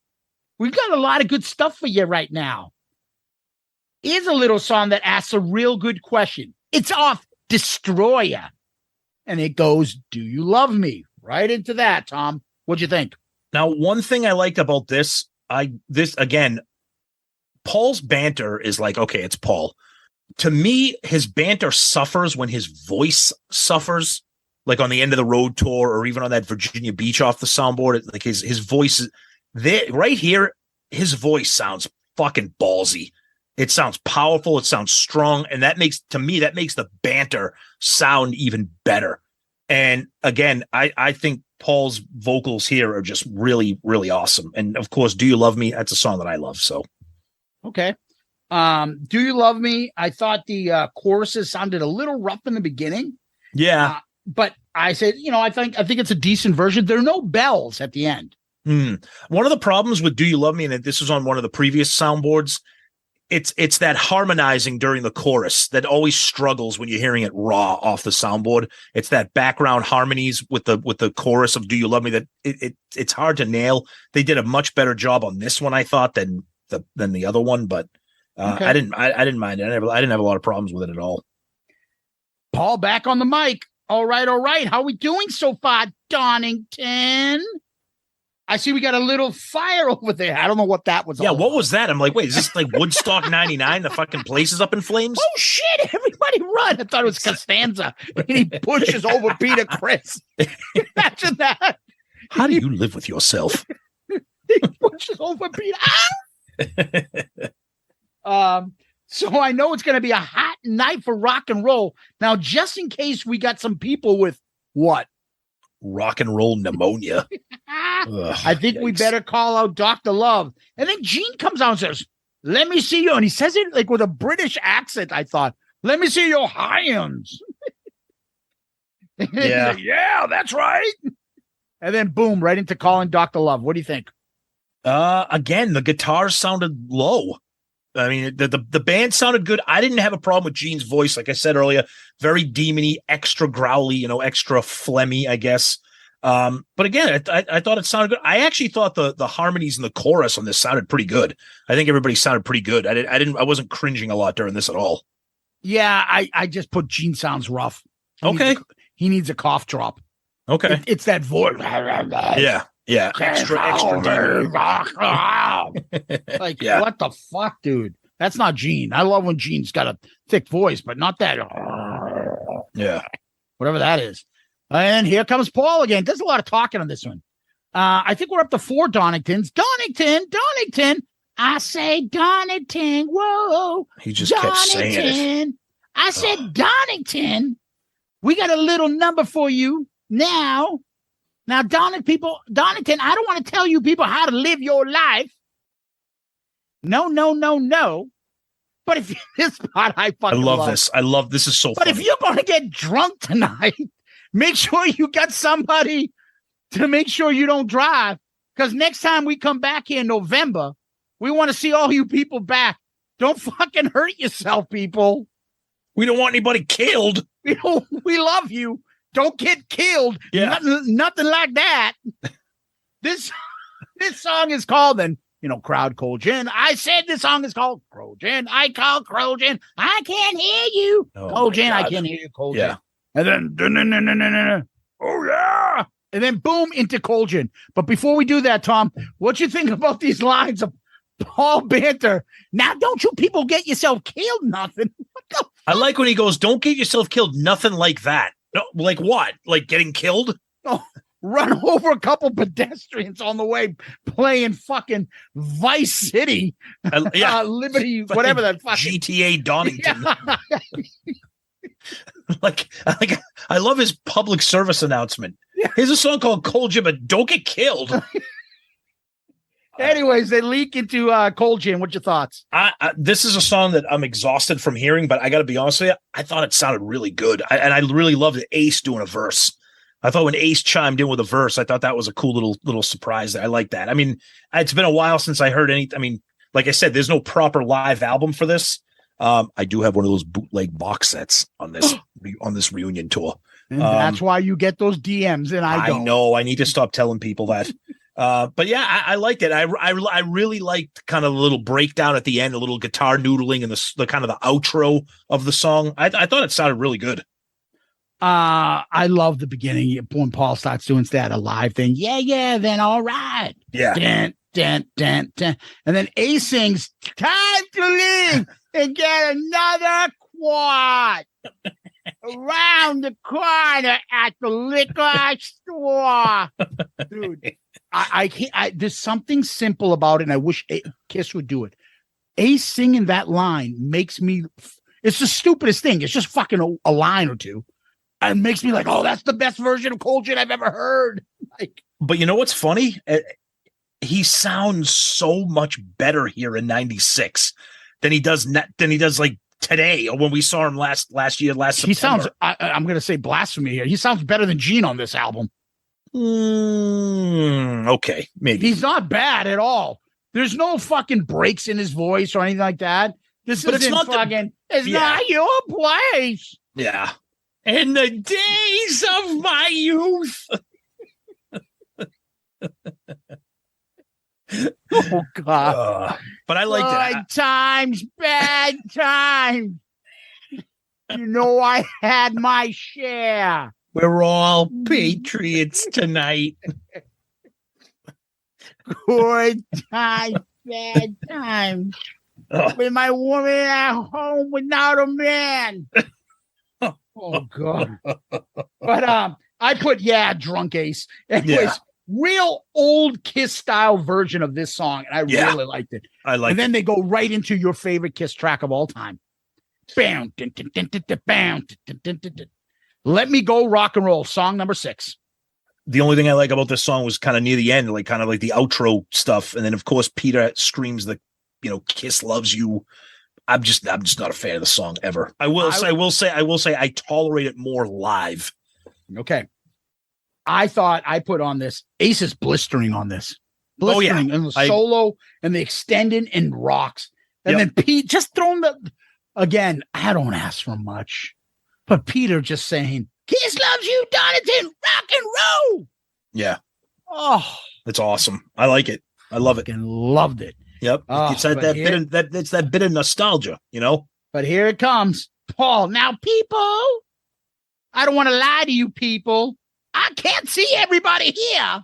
We've got a lot of good stuff for you right now. Here's a little song that asks a real good question. It's off Destroyer. And it goes, Do You Love Me? Right into that, Tom. What'd you think? Now, one thing I liked about this again, Paul's banter is like, okay, it's Paul. To me, his banter suffers when his voice suffers, like on the End of the Road tour or even on that Virginia Beach Off the Soundboard. Like his voice is there right here. His voice sounds fucking ballsy. It sounds powerful. It sounds strong. And that makes the banter sound even better. And again, I think Paul's vocals here are just really, really awesome. And of course, Do You Love Me? That's a song that I love. So, okay. Do You Love Me? I thought the choruses sounded a little rough in the beginning. Yeah. But I said, I think it's a decent version. There are no bells at the end. One of the problems with Do You Love Me, and this was on one of the previous soundboards, it's that harmonizing during the chorus that always struggles when you're hearing it raw off the soundboard. It's that background harmonies with the chorus of Do You Love Me that it's hard to nail. They did a much better job on this one, I thought, than the other one, but okay. I didn't mind it. I didn't have a lot of problems with it at all. Paul back on the mic. All right. How we doing so far, Donington? I see we got a little fire over there. I don't know what that was. Yeah, what was that? I'm like, wait, is this like Woodstock 99? The fucking place is up in flames? Oh, shit. Everybody run. I thought it was Costanza. And he pushes over Peter Criss. Imagine that. How do you live with yourself? He pushes over Peter. So I know it's going to be a hot night for rock and roll. Now, just in case we got some people with what? Rock and roll pneumonia. I think we better call out Dr. Love. And then Gene comes out and says, let me see you. And he says it like with a British accent, I thought. Let me see your hands. Yeah. Like, yeah, that's right. And then boom, right into calling Dr. Love. What do you think? Again, the guitars sounded low. I mean, the band sounded good. I didn't have a problem with Gene's voice. Like I said earlier, very demony, extra growly, extra phlegmy, I guess. But again, I thought it sounded good. I actually thought the harmonies in the chorus on this sounded pretty good. I think everybody sounded pretty good. I wasn't cringing a lot during this at all. Yeah, I just put Gene sounds rough. He needs a cough drop. Okay. It's that voice. Yeah. Extra demony. Like, what the fuck, dude? That's not Gene. I love when Gene's got a thick voice, but not that. Yeah. Whatever that is. And here comes Paul again. There's a lot of talking on this one. I think we're up to 4 Doningtons. Donington. I say Donington. Whoa. He just kept saying it. I said Donington. We got a little number for you now. Now, Donington, I don't want to tell you people how to live your life. No. But if this part, I love this. I love this. Is so But funny. If you're going to get drunk tonight, make sure you got somebody to make sure you don't drive. Because next time we come back here in November, we want to see all you people back. Don't fucking hurt yourself, people. We don't want anybody killed. We love you. Don't get killed. Yeah. Nothing like that. This song is called, and Crowd Crojan. I said this song is called Crojan. I call Crojan. I can't hear you. Crojan, I can't hear you, Crojan. Yeah. And then, oh yeah. And then boom, into Crojan. But before we do that, Tom, what you think about these lines of Paul banter? Now, don't you people get yourself killed, nothing. What the I like when he goes, "Don't get yourself killed." Nothing like that. No, like what? Like getting killed? Oh, run over a couple pedestrians on the way, playing fucking Vice City, Liberty, whatever that fucking GTA Donington. I love his public service announcement. Yeah. Here's a song called Cold Gin, but don't get killed. Anyways, they leak into Cold Gin. What's your thoughts? This is a song that I'm exhausted from hearing, but I got to be honest with you, I thought it sounded really good. I really loved Ace doing a verse. I thought when Ace chimed in with a verse, I thought that was a cool little surprise. I like that. I mean, it's been a while since I heard any. I mean, like I said, there's no proper live album for this. I do have one of those bootleg box sets on this reunion tour. And that's why you get those DMs, and I don't. I know. I need to stop telling people that. But yeah, I liked it. I really liked kind of a little breakdown at the end, a little guitar noodling, and the kind of the outro of the song. I thought it sounded really good. I love the beginning when Paul starts doing that live thing. Yeah, then all right. Yeah. Dun. And then Ace sings, "Time to leave and get another quad around the corner at the liquor store." Dude, I can't. There's something simple about it, and I wish Kiss would do it. Ace singing that line makes me. It's the stupidest thing. It's just fucking a line or two. And makes me like, oh, that's the best version of Cold Gin I've ever heard. Like, but you know what's funny? He sounds so much better here in '96 than he does like today, or when we saw him last year. He sounds. I'm going to say blasphemy here. He sounds better than Gene on this album. Okay, maybe he's not bad at all. There's no fucking breaks in his voice or anything like that. It's not your place. Yeah. In the days of my youth. Oh, God. But I liked it. Good times, bad times. You know, I had my share. We're all patriots tonight. Good times, bad times. With my woman at home without a man. Oh God! But I put Drunk Ace. It was real old Kiss style version of this song, and I really liked it. And then they go right into your favorite Kiss track of all time. Bam, bam. Let Me Go, Rock and Roll, song number 6. The only thing I like about this song was kind of near the end, like kind of like the outro stuff, and then of course Peter screams the, Kiss loves you. I'm just not a fan of the song ever. I will say I tolerate it more live. Okay. I thought I put on this Ace is blistering on this. Blistering and the solo and the extending and rocks. And then Pete just throwing again, I don't ask for much. But Peter just saying, "Kiss loves you, Donington, rock and roll." Yeah. Oh, it's awesome. I like it. I love it. And loved it. Yep. It's that bit of nostalgia, But here it comes. Paul, now people, I don't want to lie to you people. I can't see everybody here.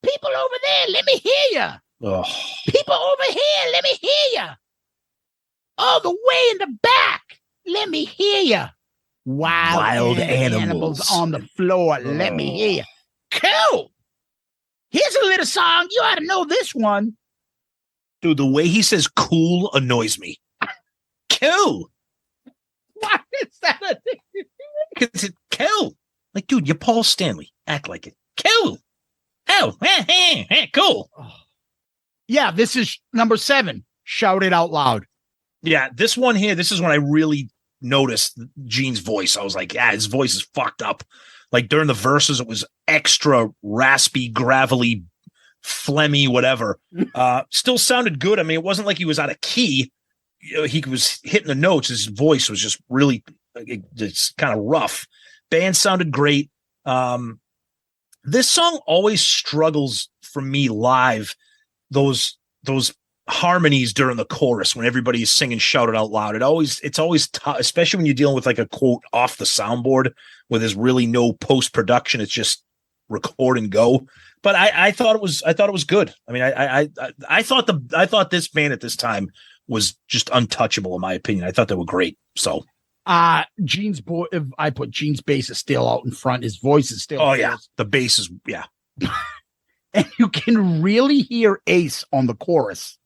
People over there, let me hear you. Oh. People over here, let me hear you. All the way in the back, let me hear you. Wild animals on the floor, let me hear you. Cool. Here's a little song. You ought to know this one. Dude, the way he says cool annoys me. Cool. Why is that a thing? Because it's cool. Like, dude, you're Paul Stanley. Act like it. Cool. Oh, cool. Yeah, this is number 7. Shout it out loud. Yeah, this one here, this is when I really noticed Gene's voice. I was like, his voice is fucked up. Like during the verses, it was extra raspy, gravelly, phlegmy, whatever. Still sounded good. I mean, it wasn't like he was out of key. He was hitting the notes. His voice was just really, it's kind of rough. Band sounded great. This song always struggles for me live. Those harmonies during the chorus when everybody is singing "Shout It Out Loud." It's always tough, especially when you're dealing with like a quote off the soundboard where there's really no post production. It's just record and go. But I thought it was good. I mean, I thought this band at this time was just untouchable in my opinion. I thought they were great. So Gene's boy. If I put Gene's bass is still out in front. His voice is still. Oh yeah, the bass is and you can really hear Ace on the chorus.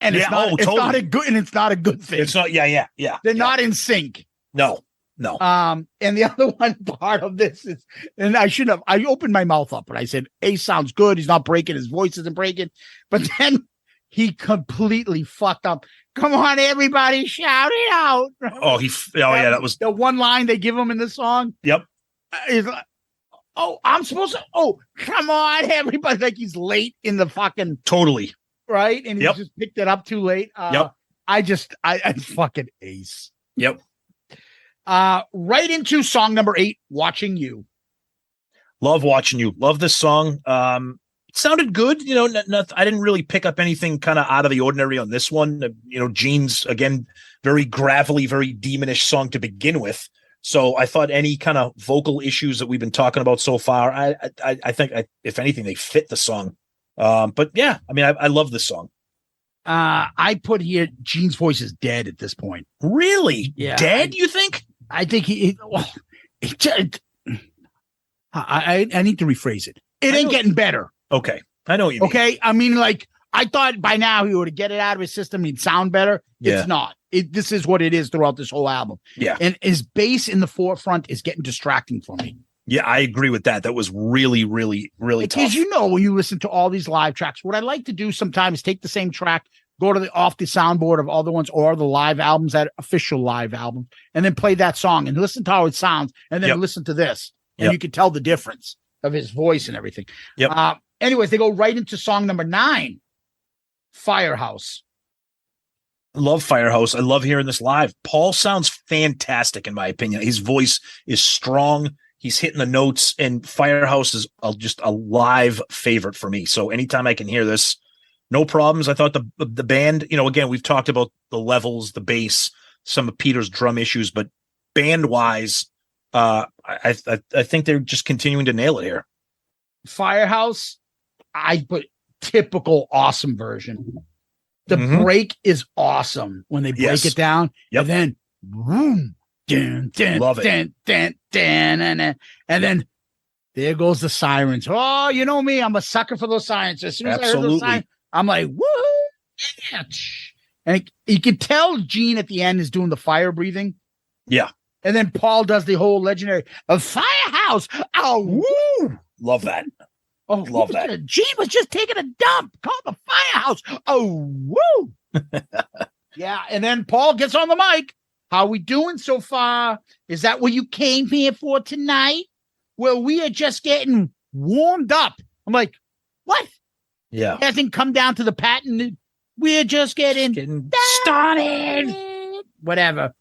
And it's not. It's not a good. And it's not a good thing. It's not. Yeah. They're not in sync. No. And the other one part of this is, and I shouldn't have. I opened my mouth up, and I said, "Ace sounds good. He's not breaking. His voice isn't breaking." But then he completely fucked up. Come on, everybody, shout it out! Yeah, that was the one line they give him in the song. Yep. He's like, "Oh, I'm supposed to." Oh, come on, everybody! Like he's late in the fucking totally right, and he just picked it up too late. I fucking Ace. Yep. Right into song number 8, Watching You. Love Watching You. Love this song. It sounded good. You know, I didn't really pick up anything kind of out of the ordinary on this one. You know, Gene's, again, very gravelly, very demonish song to begin with. So I thought any kind of vocal issues that we've been talking about so far, I think, if anything, they fit the song. But yeah, I mean, I love this song. I put here, Gene's voice is dead at this point. Really? Yeah. Dead, you think? I think I need to rephrase it. It ain't getting better. Okay. I know what you mean. Okay. I mean, like, I thought by now he would get it out of his system. He'd sound better. Yeah. It's not. This is what it is throughout this whole album. Yeah. And his bass in the forefront is getting distracting for me. Yeah, I agree with that. That was really, really, really tough. Because you know, when you listen to all these live tracks, what I like to do sometimes is take the same track, go to the Off The Soundboard of other ones or the live albums, that official live album, and then play that song and listen to how it sounds, and then listen to this, and you can tell the difference of his voice and everything. Yep. Anyways, they go right into song number 9, Firehouse. Love Firehouse. I love hearing this live. Paul sounds fantastic, in my opinion. His voice is strong. He's hitting the notes, and Firehouse is just a live favorite for me. So anytime I can hear this, no problems. I thought the band, you know, again, we've talked about the levels, the bass, some of Peter's drum issues, but band wise, I think they're just continuing to nail it here. Firehouse, I put typical awesome version. The break is awesome when they break it down, and then boom, love it. And then there goes the sirens. Oh, you know me, I'm a sucker for those sirens. As soon as I heard those sirens, I'm like, woohoo! Yeah. And you can tell Gene at the end is doing the fire breathing. Yeah. And then Paul does the whole legendary Firehouse. Oh, woo! Love that. Oh, love that. Gene was just taking a dump. Call the Firehouse. Oh, woo! Yeah. And then Paul gets on the mic. How we doing so far? Is that what you came here for tonight? Well, we are just getting warmed up. I'm like, what? Yeah. It hasn't come down to the patent. We're just getting started. Whatever.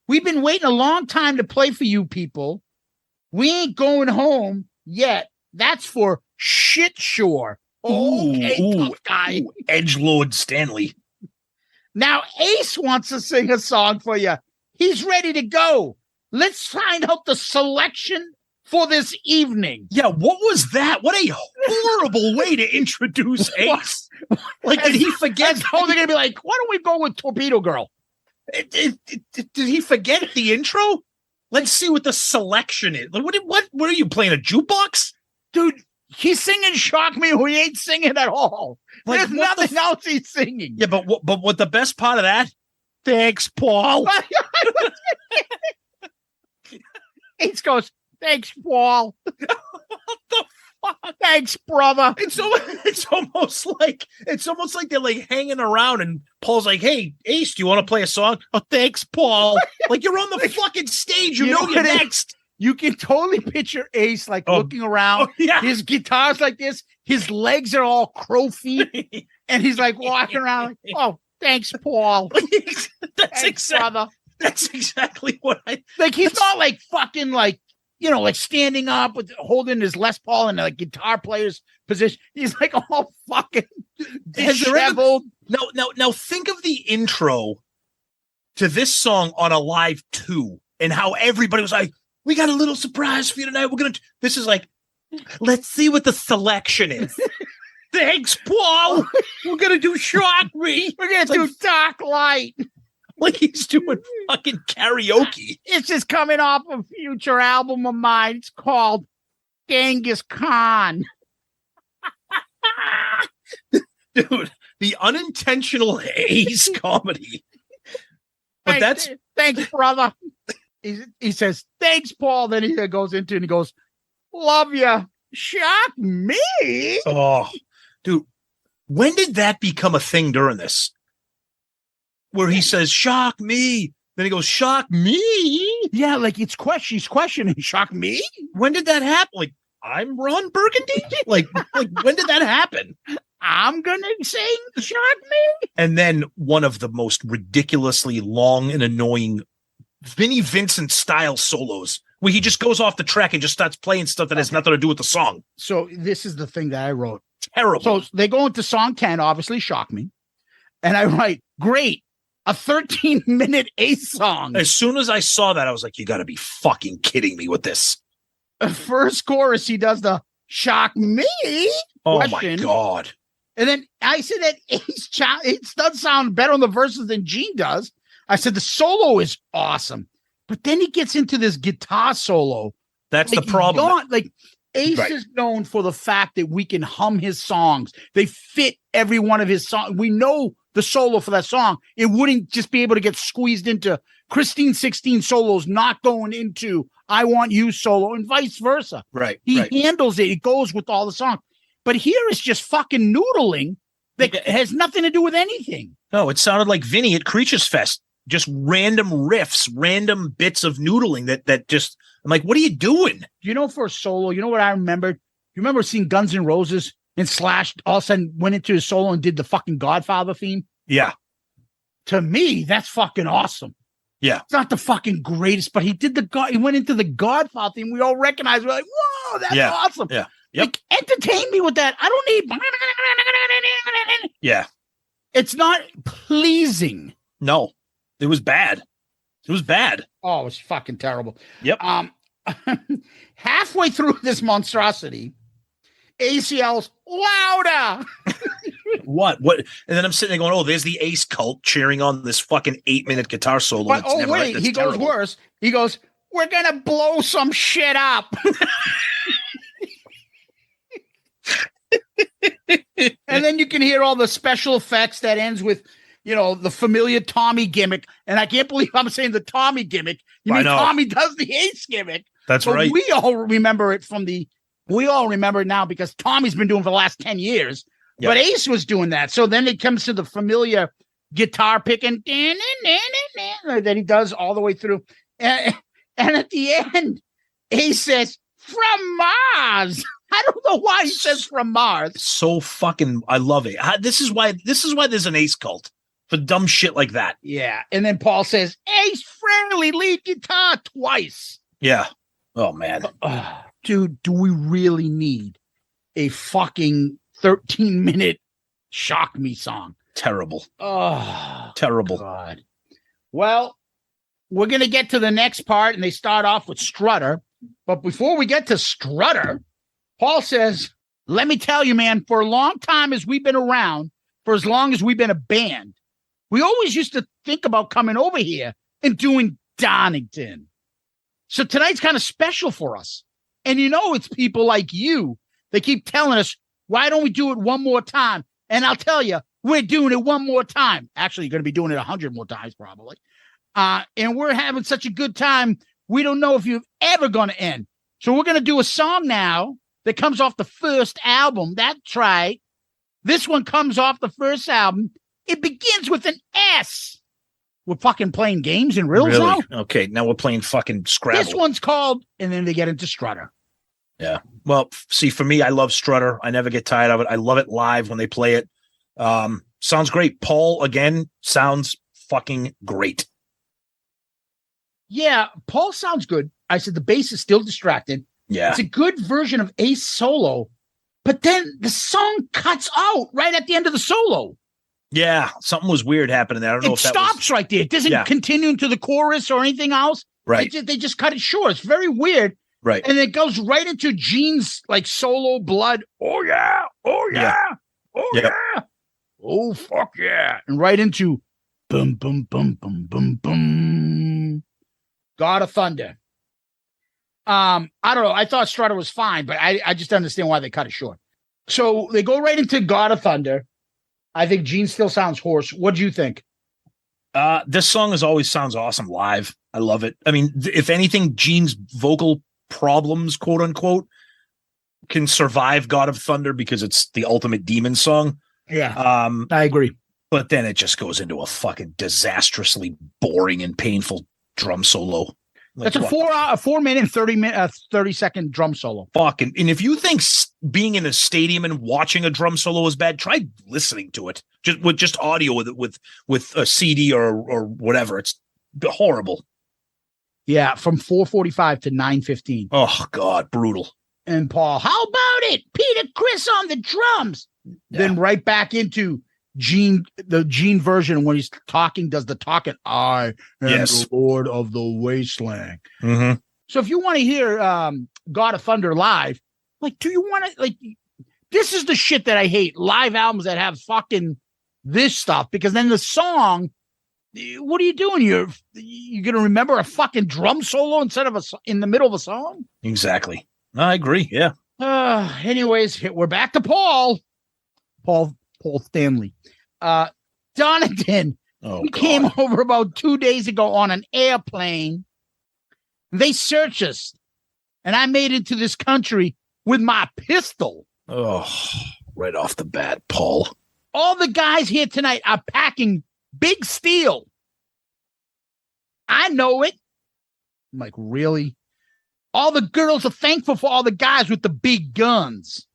We've been waiting a long time to play for you people. We ain't going home yet. That's for shit sure. Okay, tough guy. Edgelord Stanley. Now Ace wants to sing a song for you. He's ready to go. Let's find out the selection for this evening. Yeah, what was that? What a horrible way to introduce Ace. Like, did he forget? Oh, they're going to be like, why don't we go with Torpedo Girl? Did he forget the intro? Let's see what the selection is. What are you playing, a jukebox? Dude, he's singing Shock Me, or he ain't singing at all. Like, there's nothing else he's singing. Yeah, but what the best part of that? Thanks, Paul. Ace goes, thanks, Paul. What the fuck? Thanks, brother. It's almost like they're like hanging around, and Paul's like, "Hey, Ace, do you want to play a song?" Oh, thanks, Paul. Like, you're on the fucking stage. You know you're next. You can totally picture Ace like looking around. Yeah. His guitar's like this. His legs are all crow feet, and he's like walking around. Like, oh, thanks, Paul. That's exactly what I like. He's not like fucking like, you know, like standing up with holding his Les Paul in like guitar player's position. He's like all fucking disheveled. Now think of the intro to this song on a live 2 and how everybody was like, we got a little surprise for you tonight. This is like, let's see what the selection is. Thanks, Paul. We're going to do Shock Me. We're going to do Dark Light. like he's doing fucking karaoke. It's just coming off a future album of mine. It's called Genghis Khan. Dude, the unintentional Ace comedy. But thanks, brother. He says, thanks, Paul. Then he goes into and he goes, love you. Shock me. Oh, dude, when did that become a thing during this? Where he says, shock me. Then he goes, shock me. Yeah, like he's questioning, shock me. When did that happen? Like, I'm Ron Burgundy? like when did that happen? I'm gonna sing shock me. And then one of the most ridiculously long and annoying Vinnie Vincent style solos where he just goes off the track and just starts playing stuff that has nothing to do with the song. So this is the thing that I wrote. Terrible. So they go into song 10, obviously, shock me. And I write, great, a 13-minute Ace song. As soon as I saw that, I was like, you got to be fucking kidding me with this. First chorus, he does the shock me Oh question. My God. And then I said that Ace it does sound better on the verses than Gene does. I said the solo is awesome. But then he gets into this guitar solo. That's like, the problem. Ace Right. is known for the fact that we can hum his songs. They fit every one of his songs. We know the solo for that song. It wouldn't just be able to get squeezed into Christine 16 solos, not going into I Want You solo and vice versa. Right. He right. handles it. It goes with all the songs. But here is just fucking noodling that has nothing to do with anything. No, it sounded like Vinny at Creatures Fest. Just random riffs, random bits of noodling that just, I'm like, what are you doing? You know, for a solo, you know what I remembered? You remember seeing Guns N' Roses and Slash all of a sudden went into his solo and did the fucking Godfather theme? Yeah. To me, that's fucking awesome. Yeah. It's not the fucking greatest, but he did he went into the Godfather theme. We all recognize, we're like, whoa, that's awesome. Yeah. Yep. Like, entertain me with that. I don't need. Yeah. It's not pleasing. No, it was bad. It was bad. Oh, it was fucking terrible. Yep. Halfway through this monstrosity, Ace yells, louder. What? And then I'm sitting there going, oh, there's the Ace cult cheering on this fucking 8-minute guitar solo. But, he goes worse. He goes, we're going to blow some shit up. And then you can hear all the special effects that ends with, you know, the familiar Tommy gimmick. And I can't believe I'm saying the Tommy gimmick. You mean Tommy does the Ace gimmick. That's but right. We all remember it now because Tommy's been doing it for the last 10 years. Yep. But Ace was doing that. So then it comes to the familiar guitar picking that he does all the way through. And at the end, Ace says, from Mars. I don't know why he says from Mars. So fucking, I love it. This is why there's an Ace cult for dumb shit like that. Yeah. And then Paul says, Ace Frehley lead guitar twice. Yeah. Oh man. Dude, do we really need a fucking 13-minute shock me song? Terrible. Oh, terrible. God. Well, we're going to get to the next part, and they start off with Strutter. But before we get to Strutter, Paul says, let me tell you, man, for a long time as we've been around, for as long as we've been a band, we always used to think about coming over here and doing Donington. So tonight's kind of special for us. And you know, it's people like you. They keep telling us, why don't we do it one more time? And I'll tell you, we're doing it one more time. Actually, you're going to be doing it 100 more times, probably. And we're having such a good time. We don't know if you're ever going to end. So we're going to do a song now that comes off the first album. That's right. This one comes off the first album. It begins with an S. We're fucking playing games and riddles now? Okay, now we're playing fucking Scrabble. This one's called, and then they get into Strutter. Yeah. Well, see, for me, I love Strutter. I never get tired of it. I love it live when they play it. Sounds great. Paul, again, sounds fucking great. Yeah, Paul sounds good. I said the bass is still distracted. Yeah. It's a good version of Ace solo, but then the song cuts out right at the end of the solo. Yeah, something was weird happening there. I don't know if that stops right there. It doesn't continue into the chorus or anything else. Right. They just cut it short. It's very weird. Right. And it goes right into Gene's like solo blood. Oh yeah. Oh yeah. Oh yeah. Oh fuck yeah. And right into Boom, boom, boom, boom, boom, boom. God of Thunder. I don't know. I thought Strutter was fine, but I just understand why they cut it short. So they go right into God of Thunder. I think Gene still sounds hoarse. What do you think? This song always sounds awesome live. I love it. I mean, if anything, Gene's vocal problems, quote unquote, can survive God of Thunder because it's the ultimate demon song. Yeah. I agree. But then it just goes into a fucking disastrously boring and painful drum solo. That's a 4 minute and 30 second drum solo. Fucking, and if you think being in a stadium and watching a drum solo is bad, try listening to it just audio with a CD or whatever. It's horrible. Yeah, from 4:45 to 9:15. Oh God, brutal. And Paul, how about it? Peter Criss on the drums. Yeah. Then right back into Gene, the Gene version when he's talking, does the talking. I am the Lord of the Wasteland. Mm-hmm. So if you want to hear God of Thunder live, like, do you want to, like, this is the shit that I hate. Live albums that have fucking this stuff, because then the song, what are you doing? You're going to remember a fucking drum solo instead of in the middle of a song? Exactly. I agree. Yeah. Anyways, we're back to Paul Stanley. Donington. We came over about 2 days ago on an airplane. They searched us, and I made it to this country with my pistol. Oh, right off the bat, Paul. All the guys here tonight are packing big steel. I know it. I'm like, really? All the girls are thankful for all the guys with the big guns.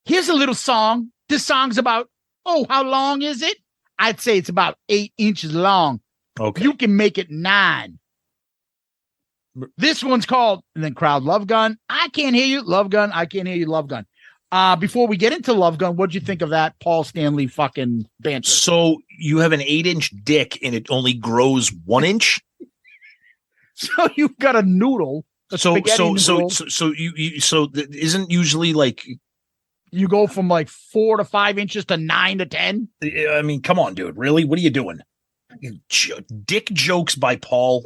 Here's a little song. This song's about, how long is it? I'd say it's about 8 inches long. Okay. You can make it 9. This one's called, and then crowd, Love Gun. I can't hear you, Love Gun. I can't hear you, Love Gun. Before we get into Love Gun, what'd you think of that Paul Stanley fucking banter? So you have an 8-inch dick and it only grows 1 inch? So you've got a noodle. So isn't usually like you go from like 4 to 5 inches to 9 to 10? I mean, come on, dude. Really? What are you doing? Dick jokes by Paul.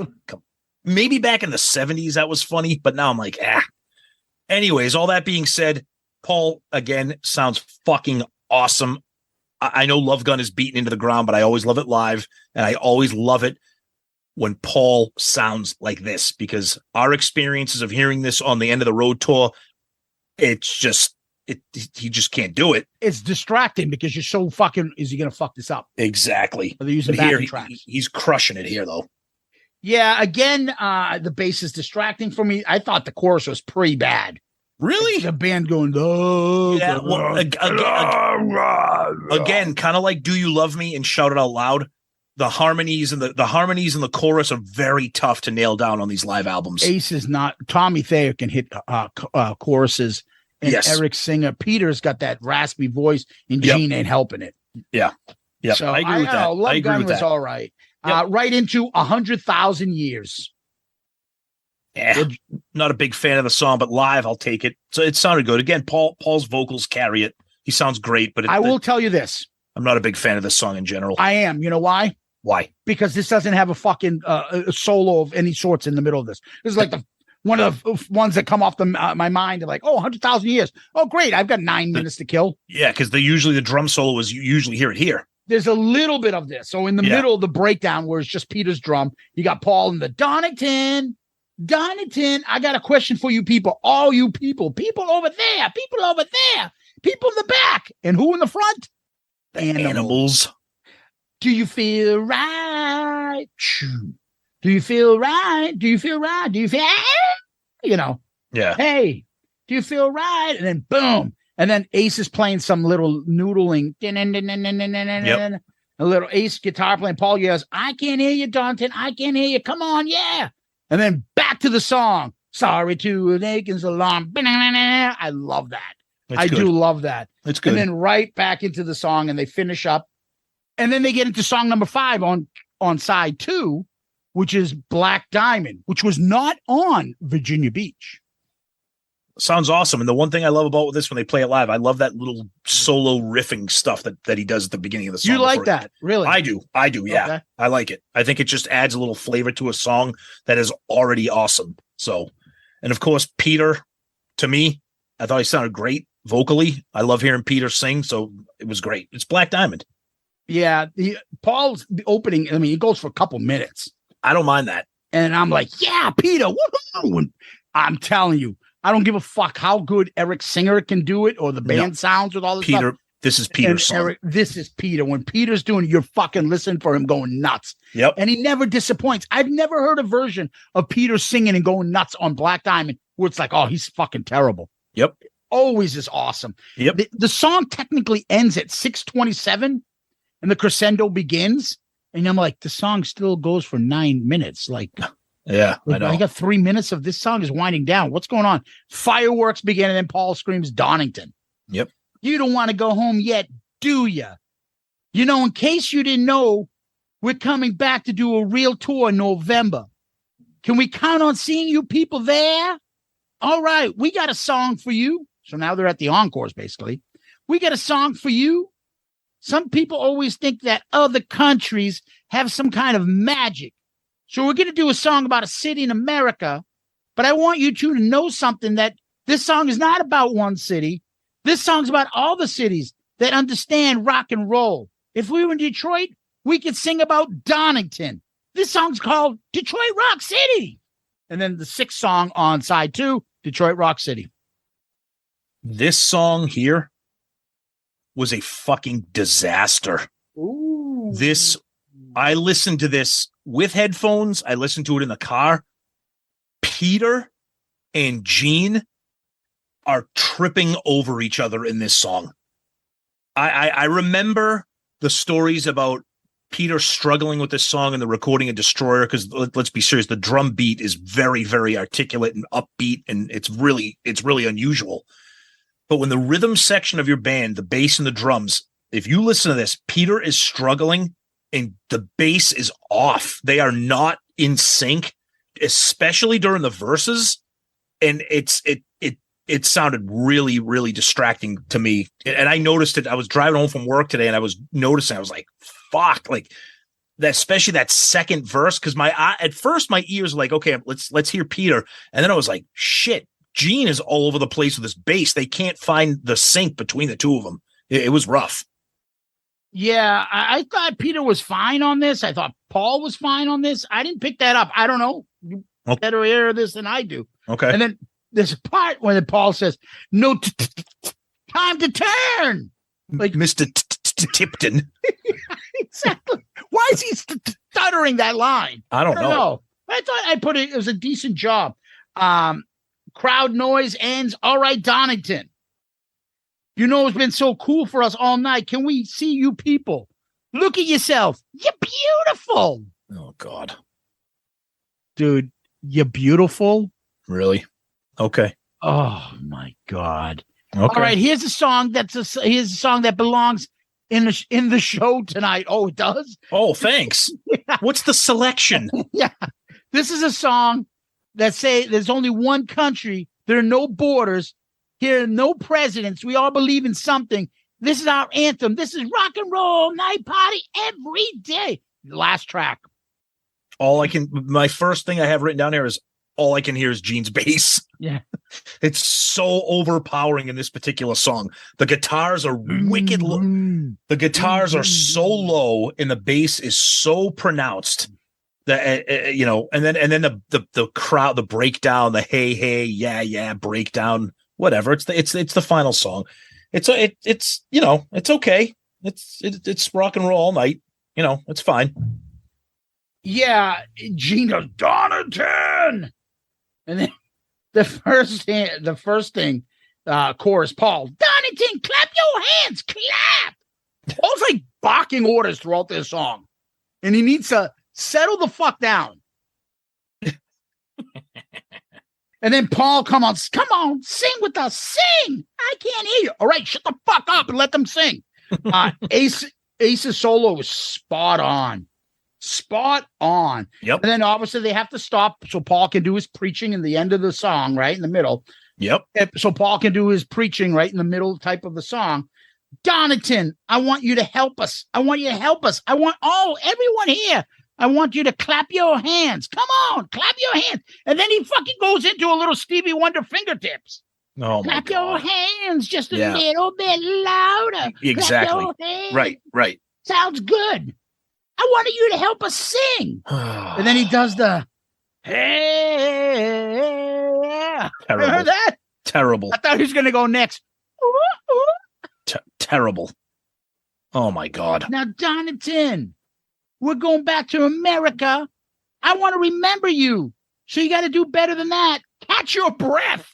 Maybe back in the 70s that was funny, but now I'm like, Anyways, all that being said, Paul, again, sounds fucking awesome. I know Love Gun is beaten into the ground, but I always love it live, and I always love it when Paul sounds like this, because our experiences of hearing this on the End of the Road tour, it's just, he just can't do it. It's distracting because you're so fucking, is he going to fuck this up? Exactly. Are they using backing tracks? He's crushing it here, though. Yeah, again, the bass is distracting for me. I thought the chorus was pretty bad. Really? It's the band going, yeah, well, again, kind of like Do You Love Me and Shout It Out Loud. The harmonies and the harmonies and the chorus are very tough to nail down on these live albums. Ace is not. Tommy Thayer can hit choruses, and Eric Singer. Peter's got that raspy voice, and Gene ain't helping it. Yeah. So I agree with that. Love Gun was all right. Yep. Right into 100,000 Years. Yeah, not a big fan of the song, but live, I'll take it. So it sounded good. Again, Paul's vocals carry it. He sounds great, but I will tell you this. I'm not a big fan of this song in general. I am. You know why? Why? Because this doesn't have a fucking a solo of any sorts in the middle of this. This is like one of the ones that come off my mind. They're like, 100,000 years. Oh, great. I've got 9 minutes to kill. Yeah, because usually the drum solo is you usually hear it here. There's a little bit of this. So in the middle of the breakdown where it's just Peter's drum, you got Paul and the Donington, I got a question for you people. All you people over there, people in the back. And who in the front? Animals. Do you feel right? Do you feel right? Do you feel right? Do you feel, Yeah. Hey, do you feel right? And then boom. And then Ace is playing some little noodling. Yep. A little Ace guitar playing. Paul yells, I can't hear you, Donington. I can't hear you. Come on, yeah. And then back to the song. Sorry to an Aiken's alarm. I love that. I do love that. It's good. And then right back into the song, and they finish up. And then they get into song number 5 on side 2, which is Black Diamond, which was not on Virginia Beach. Sounds awesome. And the one thing I love about this when they play it live, I love that little solo riffing stuff that he does at the beginning of the song. You like that, really? I do. Yeah. Okay. I like it. I think it just adds a little flavor to a song that is already awesome. So, and of course, Peter, to me, I thought he sounded great vocally. I love hearing Peter sing, so it was great. It's Black Diamond. Yeah, Paul's opening, I mean, he goes for a couple minutes. I don't mind that. And I'm like, yeah, Peter, woohoo! I'm telling you, I don't give a fuck how good Eric Singer can do it or the band sounds with all this Peter, stuff. This is Peter's song. Eric, this is Peter. When Peter's doing it, you're fucking listening for him going nuts. Yep. And he never disappoints. I've never heard a version of Peter singing and going nuts on Black Diamond where it's like, oh, he's fucking terrible. Yep. Always is awesome. Yep. The song technically ends at 6:27 and the crescendo begins. And I'm like, the song still goes for 9 minutes. Like, yeah, I know. I got 3 minutes of this song is winding down. What's going on? Fireworks begin, and then Paul screams Donington. Yep. You don't want to go home yet, do you? You know, in case you didn't know, we're coming back to do a real tour in November. Can we count on seeing you people there? All right, we got a song for you. So now they're at the encores, basically. We got a song for you. Some people always think that other countries have some kind of magic. So we're going to do a song about a city in America, but I want you two to know something, that this song is not about one city. This song's about all the cities that understand rock and roll. If we were in Detroit, we could sing about Donington. This song's called Detroit Rock City. And then the sixth song on side 2, Detroit Rock City. This song here was a fucking disaster. Ooh. I listened to this with headphones. I listened to it in the car. Peter and Gene are tripping over each other in this song. I remember the stories about Peter struggling with this song and the recording of Destroyer, because let's be serious, the drum beat is very, very articulate and upbeat, and it's really unusual. But when the rhythm section of your band, the bass and the drums, if you listen to this, Peter is struggling and the bass is off. They are not in sync, especially during the verses. And it sounded really, really distracting to me. And I noticed it. I was driving home from work today and I was noticing, I was like, fuck, like that, especially that second verse. Cause at first my ears were like, okay, let's hear Peter. And then I was like, shit, Gene is all over the place with his bass. They can't find the sync between the two of them. It was rough. Yeah, I thought Peter was fine on this. I thought Paul was fine on this. I didn't pick that up. I don't know. You better hear this than I do. Okay. And then there's a part when Paul says, no time to turn. Like Mr. Tipton. Exactly. Why is he stuttering that line? I don't know. I thought I put it was a decent job. Crowd noise ends. All right, Donington. You know, it's been so cool for us all night. Can we see you people? Look at yourself. You're beautiful. Oh, God. Dude, you're beautiful. Really? Okay. Oh, my God. Okay. All right, here's a song here's a song that belongs in the show tonight. Oh, it does? Oh, thanks. Yeah. What's the selection? Yeah. This is a song that say there's only one country. There are no borders. Here are no presidents. We all believe in something. This is our anthem. This is rock and roll night party every day. Last track. My first thing I have written down here is all I can hear is Gene's bass. Yeah. It's so overpowering in this particular song. The guitars are wicked low. The guitars are so low and the bass is so pronounced that, and then the crowd, the breakdown, the hey, yeah, breakdown, whatever. It's the final song. It's okay. It's rock and roll all night. It's fine. Yeah, Gina Donington. And then the first thing, chorus, Paul, Donington, clap your hands, clap. Paul's like barking orders throughout this song. And he needs to settle the fuck down. And then Paul, come on, sing with us, sing. I can't hear you. All right, shut the fuck up and let them sing. Ace's solo was spot on. Spot on. Yep. And then obviously they have to stop so Paul can do his preaching in the end of the song, right in the middle. Yep. So Paul can do his preaching right in the middle type of the song. Donington, I want you to help us. I want you to help us. I want everyone here. I want you to clap your hands. Come on, clap your hands. And then he fucking goes into a little Stevie Wonder fingertips. Oh, clap your hands just a little bit louder. Exactly. Clap your hands. Right. Sounds good. I wanted you to help us sing. And then he does the hey. Terrible. You heard that? Terrible. I thought he was going to go next. Terrible. Oh my God. Now, Donington, we're going back to America. I want to remember you. So you got to do better than that. Catch your breath.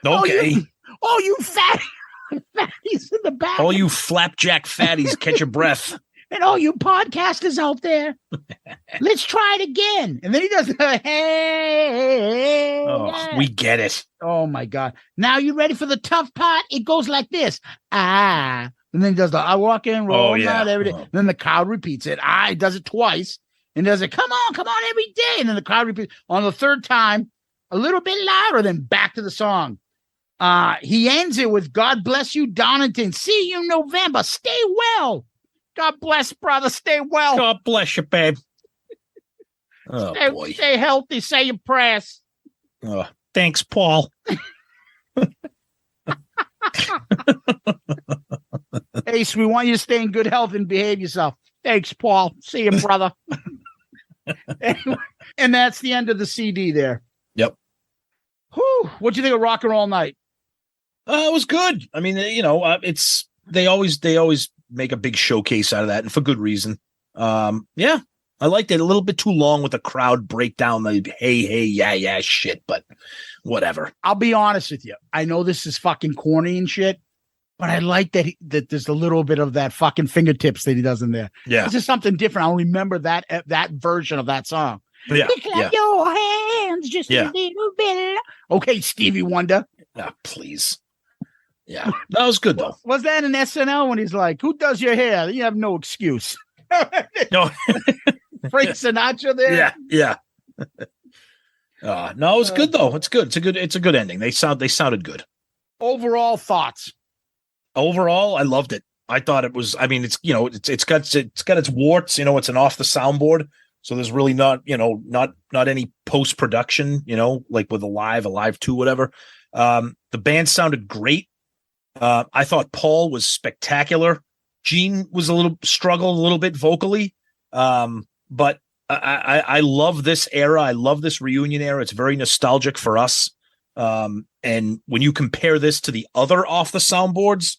Okay. Oh, you fatties in the back. All you flapjack fatties, catch your breath. And all you podcasters out there, let's try it again. And then he does the hey. Oh, we get it. Oh my God. Now you ready for the tough part? It goes like this. And then he does the I walk and roll out every day. And then the crowd repeats it. He does it twice. And does it, come on every day. And then the crowd repeats on the third time, a little bit louder, then back to the song. He ends it with God bless you, Donington. See you November. Stay well. God bless, brother. Stay well. God bless you, babe. Oh, boy. Stay healthy. Say your prayers. Oh, thanks, Paul. Ace, we want you to stay in good health and behave yourself. Thanks, Paul. See you, brother. And that's the end of the CD there. Yep. Whew. What'd you think of Rock and Roll Night? It was good. I mean, they always make a big showcase out of that, and for good reason. Yeah, I liked it. A little bit too long with the crowd breakdown, the hey, yeah shit, but whatever. I'll be honest with you. I know this is fucking corny and shit, but I like that there's a little bit of that fucking fingertips that he does in there. Yeah, it's just something different. I'll remember that version of that song. Yeah, clap your hands just a little bit. Okay, Stevie Wonder. Please. Yeah, that was good though. Was that an SNL when he's like, "Who does your hair? You have no excuse." No, Frank Sinatra there. Yeah. No, it was good though. It's good. It's a good ending. They sounded good. Overall thoughts. Overall, I loved it. I thought it was. I mean, it's got its warts. It's an off the soundboard, so there's really not any post production. Like with a live 2, whatever. The band sounded great. I thought Paul was spectacular. Gene was struggled a little bit vocally. But I love this era. I love this reunion era. It's very nostalgic for us. And when you compare this to the other Off the Soundboards,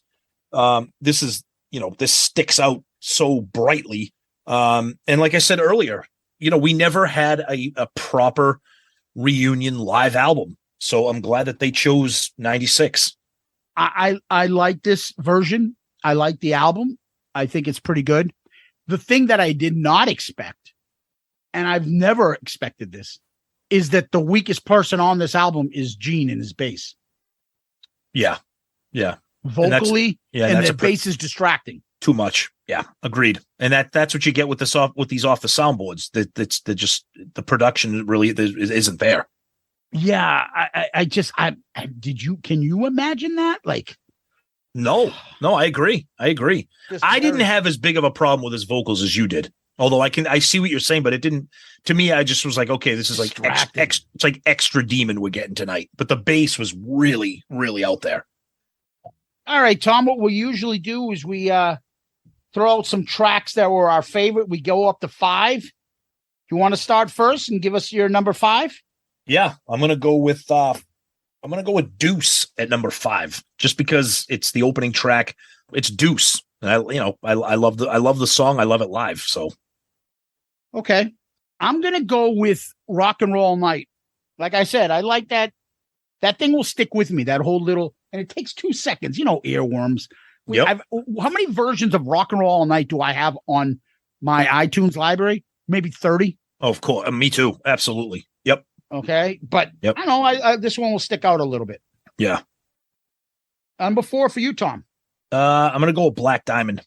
this sticks out so brightly. And like I said earlier, we never had a proper reunion live album. So I'm glad that they chose 96. I like this version. I like the album. I think it's pretty good. The thing that I did not expect, and I've never expected this, is that the weakest person on this album is Gene in his bass. Yeah. Vocally, and the bass is distracting. Too much. Yeah, agreed. And that's what you get with these off the soundboards. That's just the production really isn't there. Yeah, can you imagine that? Like, no, I agree. I didn't have as big of a problem with his vocals as you did. Although I see what you're saying, but it didn't, to me, I just was like, okay, this is like, it's like extra demon we're getting tonight. But the bass was really, really out there. All right, Tom, what we usually do is we throw out some tracks that were our favorite. We go up to 5. You want to start first and give us your number 5? Yeah, I'm gonna go with Deuce at number 5, just because it's the opening track. It's Deuce, and I love the song. I love it live. So, okay, I'm gonna go with Rock and Roll Night. Like I said, I like that. That thing will stick with me. That whole little, and it takes 2 seconds. Earworms. Yep. How many versions of Rock and Roll All Night do I have on my iTunes library? Maybe 30. Oh, of course, me too. Absolutely. Yep. Okay, but yep. I don't know. This one will stick out a little bit. Yeah. Number 4 for you, Tom. I'm gonna go with Black Diamond.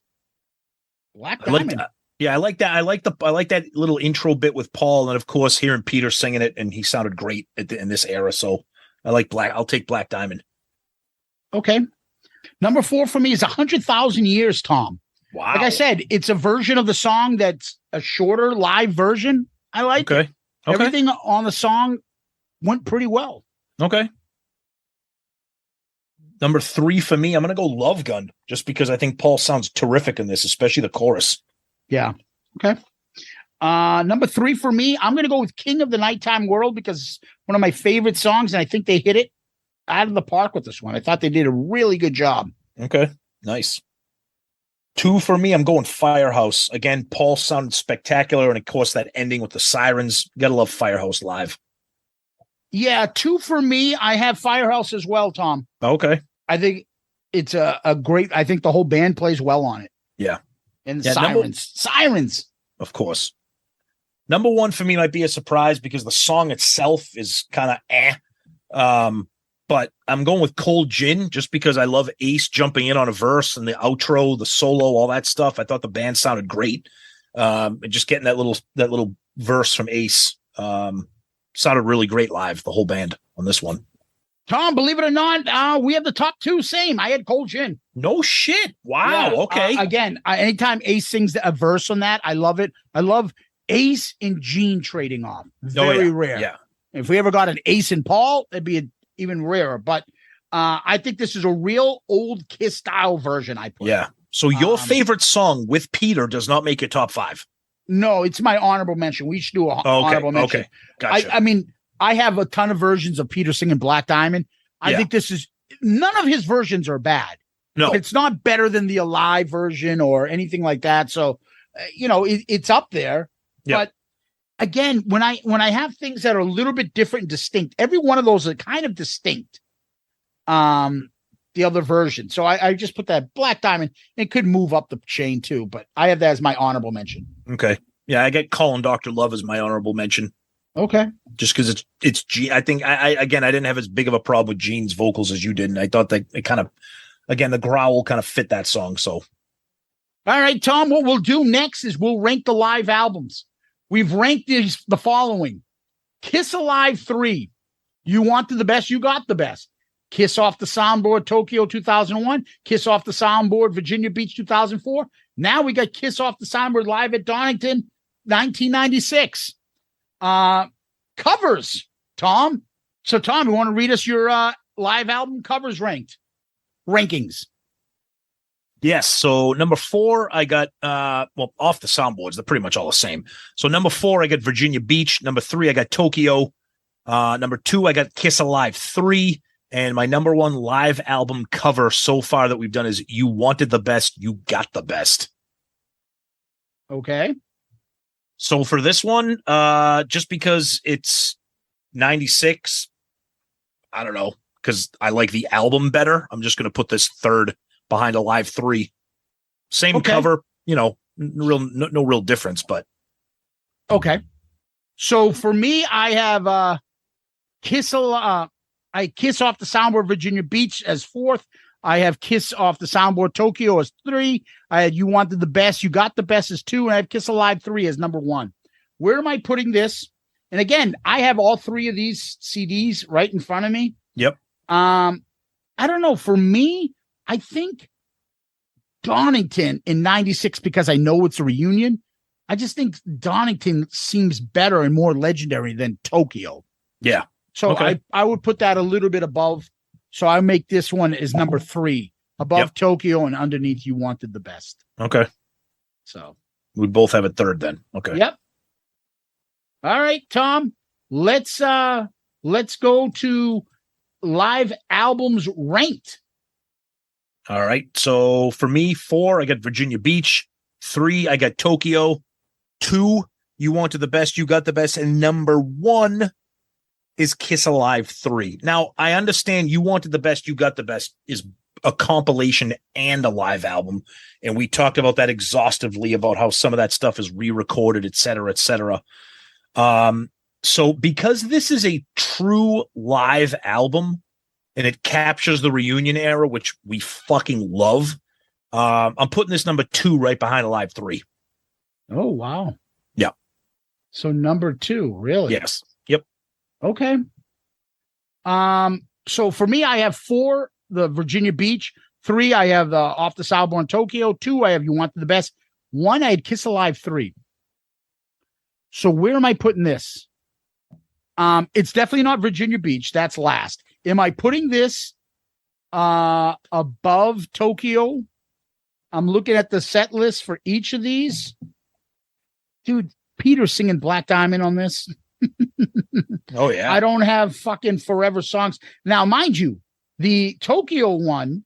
Black Diamond. I like that. I like that little intro bit with Paul, and of course hearing Peter singing it, and he sounded great in this era. So I like Black. I'll take Black Diamond. Okay. Number 4 for me is 100,000 Years, Tom. Wow. Like I said, it's a version of the song that's a shorter live version. I like it. Okay. Everything on the song went pretty well. Okay. Number 3 for me, I'm going to go Love Gun, just because I think Paul sounds terrific in this, especially the chorus. Yeah. Okay. Number 3 for me, I'm going to go with King of the Nighttime World, because it's one of my favorite songs, and I think they hit it out of the park with this one. I thought they did a really good job. Okay. Nice. 2 for me, I'm going Firehouse. Again, Paul sounded spectacular, and of course that ending with the sirens. You gotta love Firehouse live. Yeah, 2 for me, I have Firehouse as well, Tom. Okay. I think it's a great, I think the whole band plays well on it. Yeah. And the Yeah, sirens. Of course. Number 1 for me might be a surprise because the song itself is kind of but I'm going with Cold Gin just because I love Ace jumping in on a verse and the outro, the solo, all that stuff. I thought the band sounded great. And just getting that little verse from Ace sounded really great live, the whole band on this one. Tom, believe it or not, we have the top 2 same. I had Cold Gin. No shit. Wow. Yeah, Okay. Again, anytime Ace sings a verse on that, I love it. I love Ace and Gene trading off. Very rare. Yeah. If we ever got an Ace and Paul, it'd be even rarer. But I think this is a real old KISS style version. I put. Yeah. So your favorite song with Peter does not make your top 5. No, it's my honorable mention. We should do a honorable mention. Okay. Gotcha. I mean, I have a ton of versions of Peter singing Black Diamond. I think this is none of his versions are bad. No, but it's not better than the Alive version or anything like that. So, it's up there. Yep. But again, when I have things that are a little bit different and distinct, every one of those are kind of distinct. The other version. So I just put that Black Diamond. It could move up the chain too, but I have that as my honorable mention. Okay. Yeah, I get Calling Dr. Love as my honorable mention. Okay. Just because it's Gene. I think I didn't have as big of a problem with Gene's vocals as you did, and I thought that it kind of, again, the growl kind of fit that song. So, all right, Tom. What we'll do next is we'll rank the live albums. We've ranked the following: KISS Alive 3. You wanted the best, you got the best. KISS Off the Soundboard Tokyo 2001. KISS Off the Soundboard Virginia Beach 2004. Now we got KISS Off the Soundboard live at Donington 1996. Covers, Tom. So, Tom, you want to read us your live album covers rankings? Yes. So number 4, I got Off the Soundboards. They're pretty much all the same. So number 4, I got Virginia Beach. Number 3, I got Tokyo. Number 2, I got KISS Alive 3. And my number 1 live album cover so far that we've done is You Wanted the Best, You Got the Best. Okay. So for this one, just because it's 96, I don't know, because I like the album better, I'm just going to put this third behind Alive 3. Same cover, no real difference, but. Okay. So for me, I have KISS Off the Soundboard Virginia Beach as 4th. I have KISS Off the Soundboard Tokyo as 3. I had You Wanted the Best, You Got the Best as 2. And I have KISS Alive 3 as number 1. Where am I putting this? And again, I have all 3 of these CDs right in front of me. Yep. I don't know. For me, I think Donington in 96, because I know it's a reunion. I just think Donington seems better and more legendary than Tokyo. Yeah. So I would put that a little bit above. So I make this one as number 3, above Tokyo and underneath You Wanted the Best. Okay. So we both have a third then. Okay. Yep. All right, Tom. Let's go to live albums ranked. All right. So for me, 4, I got Virginia Beach. 3, I got Tokyo. 2, You Wanted the Best, You Got the Best. And number 1 is KISS Alive 3. Now, I understand You Wanted the Best, You Got the Best is a compilation and a live album. And we talked about that exhaustively about how some of that stuff is re-recorded, et cetera, et cetera. So because this is a true live album and it captures the reunion era, which we fucking love, I'm putting this number 2 right behind Alive 3. Oh, wow. Yeah. So number 2, really? Yes. Yep. Okay. So for me, I have 4, the Virginia Beach. 3, I have the Off the Soundboard Tokyo. 2, I have You Want the Best. 1, I had Kiss Alive 3. So where am I putting this? It's definitely not Virginia Beach. That's last. Am I putting this above Tokyo? I'm looking at the set list for each of these. Dude, Peter's singing Black Diamond on this. Oh, yeah. I don't have fucking forever songs. Now, mind you, the Tokyo one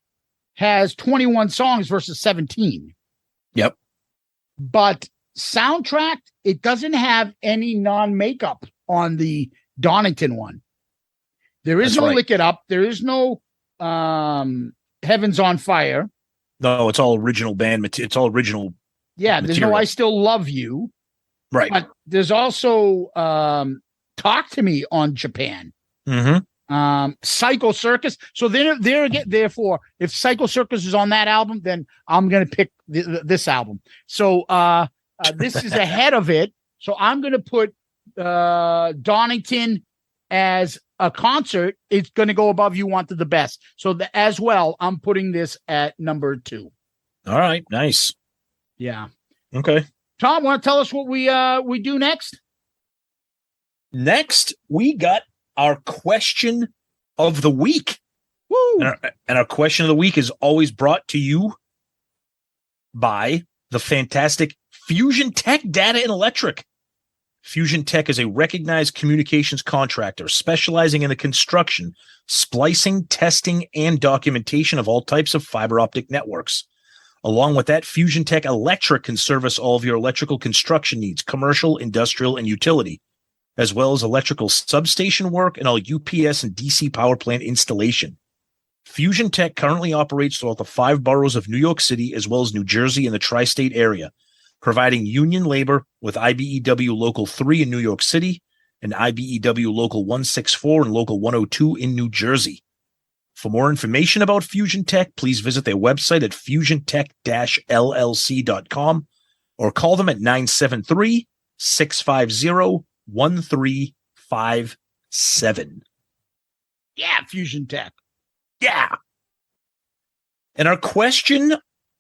has 21 songs versus 17. Yep. But soundtrack, it doesn't have any non-makeup on the Donington one. There is no Lick It Up. There is no Heaven's on Fire. No, it's all original band material. It's all original. Yeah, there's no I Still Love You. Right. But there's also Talk to Me on Japan. Mm-hmm. Psycho Circus. So therefore, if Psycho Circus is on that album, then I'm going to pick this album. So this is ahead of it. So I'm going to put Donington as a concert. It's going to go above You Want the Best. So as well, I'm putting this at number 2. All right. Nice. Yeah. Okay. Tom, want to tell us what we do next? Next, we got our question of the week. Woo! And our question of the week is always brought to you by the fantastic Fusion Tech Data and Electric. Fusion Tech is a recognized communications contractor specializing in the construction, splicing, testing, and documentation of all types of fiber optic networks. Along with that, Fusion Tech Electric can service all of your electrical construction needs, commercial, industrial, and utility, as well as electrical substation work and all UPS and DC power plant installation. Fusion Tech currently operates throughout the 5 boroughs of New York City, as well as New Jersey and the tri-state area, providing union labor with IBEW Local 3 in New York City and IBEW Local 164 and Local 102 in New Jersey. For more information about Fusion Tech, please visit their website at fusiontech-llc.com or call them at 973-650-1357. Yeah, Fusion Tech. Yeah. And our question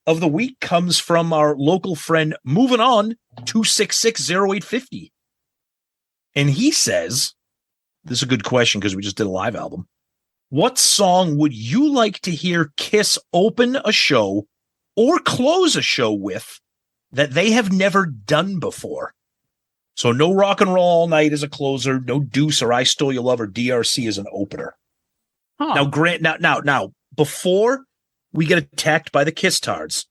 of the week comes from our local friend, Moving On, 2660850. And he says, this is a good question because we just did a live album. What song would you like to hear KISS open a show or close a show with that they have never done before? So no Rock and Roll All Night as a closer, no Deuce or I Stole Your Love or DRC as an opener. Huh. Now, Grant, now, before we get attacked by the KISS tards,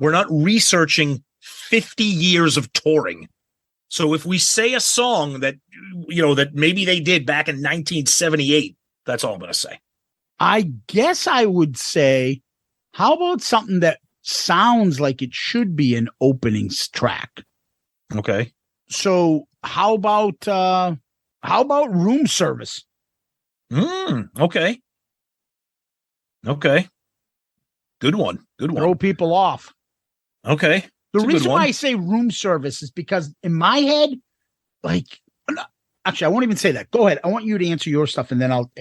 we're not researching 50 years of touring. So if we say a song that, that maybe they did back in 1978, that's all I'm going to say. I guess I would say, how about something that sounds like it should be an opening track? Okay. So how about Room Service? Okay. Okay. Good one. Throw people off. Okay. The reason why I say Room Service is because in my head, actually, I won't even say that. Go ahead. I want you to answer your stuff, and then I'll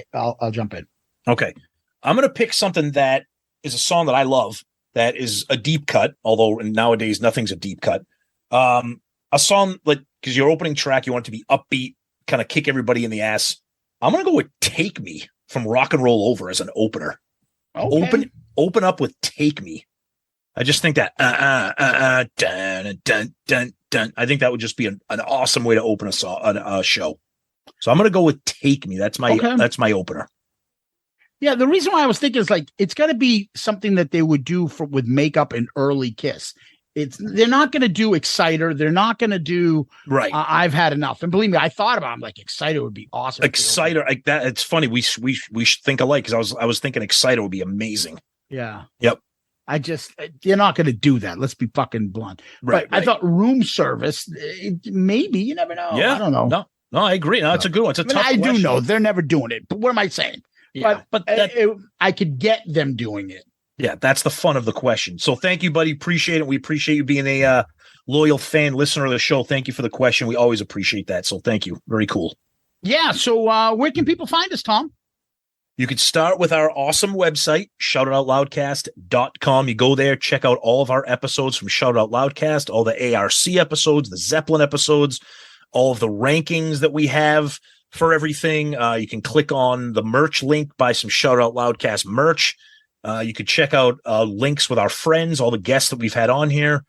jump in. Okay. I'm going to pick something that is a song that I love that is a deep cut, although nowadays nothing's a deep cut. A song, because your opening track, you want it to be upbeat, kind of kick everybody in the ass. I'm going to go with Take Me from Rock and Roll Over as an opener. Okay. Open up with Take Me. I just think that dun, dun, dun, dun. I think that would just be an awesome way to open a show. So I'm going to go with Take Me. That's my opener. Yeah, the reason why I was thinking is it's got to be something that they would do with makeup and early KISS. They're not going to do Exciter. They're not going to do right. I've Had Enough. And believe me, I thought about it. I'm like, Exciter would be awesome. Exciter, like that. It's funny. We should think alike because I was thinking Exciter would be amazing. Yeah. Yep. They're not going to do that. Let's be fucking blunt. Right. But I thought Room Service, maybe, you never know. Yeah. I don't know. No, I agree. No, it's a good one. It's a tough question. I do know they're never doing it. But what am I saying? Yeah, but I could get them doing it. Yeah, that's the fun of the question. So thank you, buddy. Appreciate it. We appreciate you being a loyal fan, listener of the show. Thank you for the question. We always appreciate that. So thank you. Very cool. Yeah. So where can people find us, Tom? You could start with our awesome website, shoutitoutloudcast.com. You go there, check out all of our episodes from Shout Out Loudcast, all the ARC episodes, the Zeppelin episodes, all of the rankings that we have for everything. You can click on the merch link, buy some Shout Out Loudcast merch. You could check out links with our friends, all the guests that we've had on here.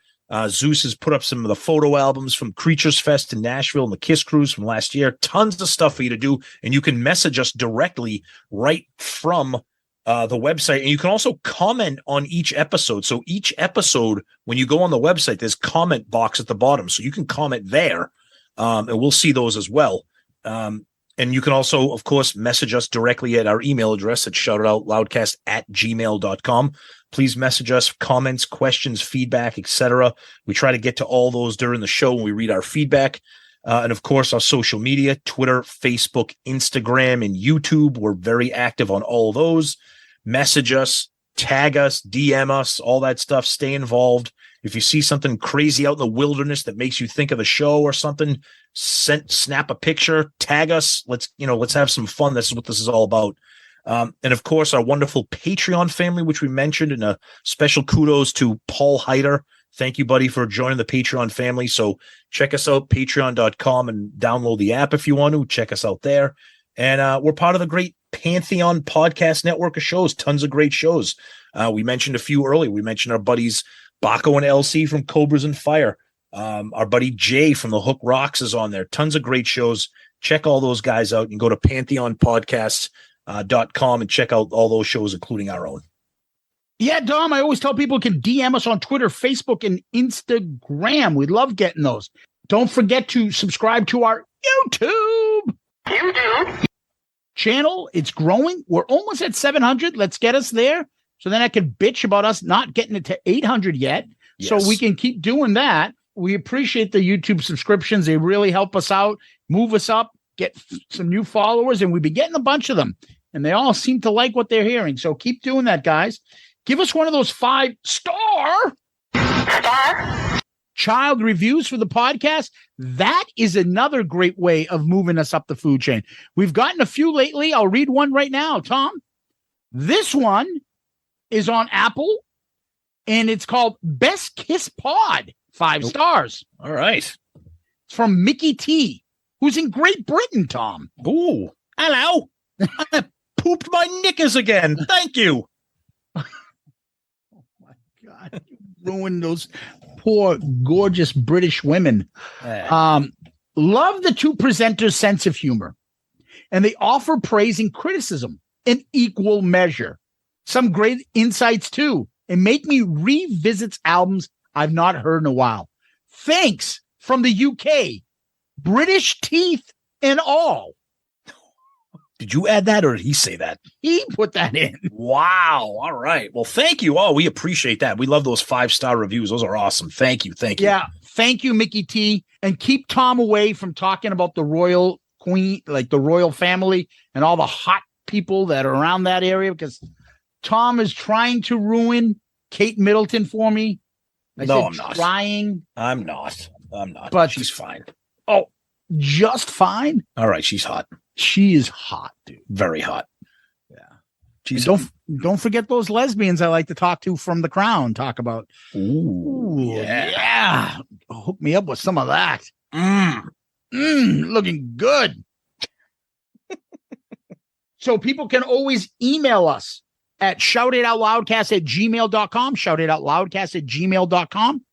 Zeus has put up some of the photo albums from Creatures Fest in Nashville and the KISS Cruise from last year. Tons of stuff for you to do, and you can message us directly right from the website. And you can also comment on each episode. So each episode, when you go on the website, there's comment box at the bottom. So you can comment there, and we'll see those as well. And you can also, of course, message us directly at our email address at shoutitoutloudcast@gmail.com. Please message us comments, questions, feedback, etc. We try to get to all those during the show when we read our feedback. And of course, our social media, Twitter, Facebook, Instagram, and YouTube. We're very active on all those. Message us, tag us, DM us, all that stuff. Stay involved. If you see something crazy out in the wilderness that makes you think of the show or something, snap a picture, tag us. Let's have some fun. This is what this is all about. And of course, our wonderful Patreon family, which we mentioned, and a special kudos to Paul Heider. Thank you, buddy, for joining the Patreon family. So check us out, patreon.com, and download the app if you want to. Check us out there. And we're part of the great Pantheon podcast network of shows. Tons of great shows. We mentioned a few earlier. We mentioned our buddies Baco and LC from Cobras and Fire. Our buddy Jay from the Hook Rocks is on there. Tons of great shows. Check all those guys out. You can go to pantheonpodcasts.com and check out all those shows, including our own. Yeah, Dom, I always tell people can DM us on Twitter, Facebook, and Instagram. We love getting those. Don't forget to subscribe to our YouTube channel. It's growing. We're almost at 700. Let's get us there. So then I can bitch about us not getting it to 800 yet. Yes. So we can keep doing that. We appreciate the YouTube subscriptions. They really help us out, move us up, get some new followers, and we've been getting a bunch of them. And they all seem to like what they're hearing. So keep doing that, guys. Give us one of those 5-star child reviews for the podcast. That is another great way of moving us up the food chain. We've gotten a few lately. I'll read one right now, Tom. This one is on Apple, and it's called Best Kiss Pod, 5 stars. All right. It's from Mickey T, who's in Great Britain, Tom. Ooh, hello. I pooped my knickers again. Thank you. Oh, my God. You ruined those poor, gorgeous British women. Love the two presenters' sense of humor, and they offer praise and criticism in equal measure. Some great insights, too, and make me revisit albums I've not heard in a while. Thanks from the UK. British teeth and all. Did you add that, or did he say that? He put that in. Wow. All right. Well, thank you. Oh, we appreciate that. We love those 5-star reviews. Those are awesome. Thank you. Thank you. Yeah. Thank you, Mickey T. And keep Tom away from talking about the royal queen, like the royal family and all the hot people that are around that area, because Tom is trying to ruin Kate Middleton for me. I'm not. Trying. I'm not. But she's fine. Oh, just fine? All right. She's hot. She is hot, dude. Very hot. Yeah. Don't forget those lesbians I like to talk to from The Crown. Talk about. Ooh, yeah. Hook me up with some of that. Looking good. So people can always email us at shoutitoutloudcast@gmail.com, shoutitoutloudcast@gmail.com.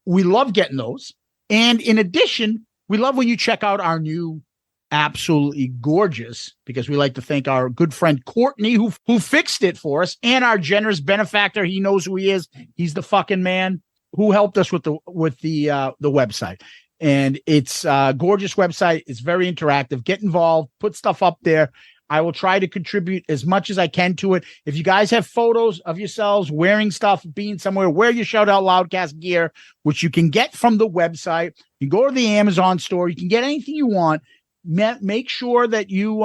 We love getting those. And in addition, we love when you check out our new absolutely gorgeous, because we like to thank our good friend Courtney who fixed it for us, and our generous benefactor. He knows who he is. He's the fucking man who helped us with the website. And it's a gorgeous website. It's very interactive. Get involved, put stuff up there. I will try to contribute as much as I can to it. If you guys have photos of yourselves wearing stuff, being somewhere, wear your Shout Out Loudcast gear, which you can get from the website. You go to the Amazon store. You can get anything you want. Make sure that you,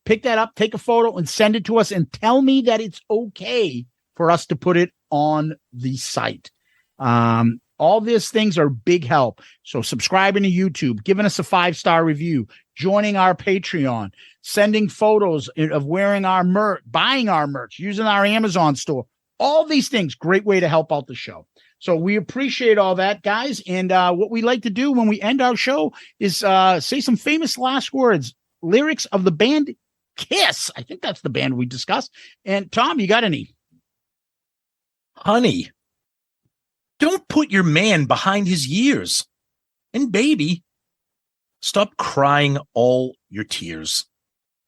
pick that up, take a photo, and send it to us, and tell me that it's okay for us to put it on the site. All these things are big help. So subscribing to YouTube, giving us a 5-star review, joining our Patreon, sending photos of wearing our merch, buying our merch, using our Amazon store. All these things, great way to help out the show. So we appreciate all that, guys. And what we like to do when we end our show is say some famous last words, lyrics of the band KISS. I think that's the band we discussed. And Tom, you got any? Honey, don't put your man behind his years. And baby, stop crying all your tears.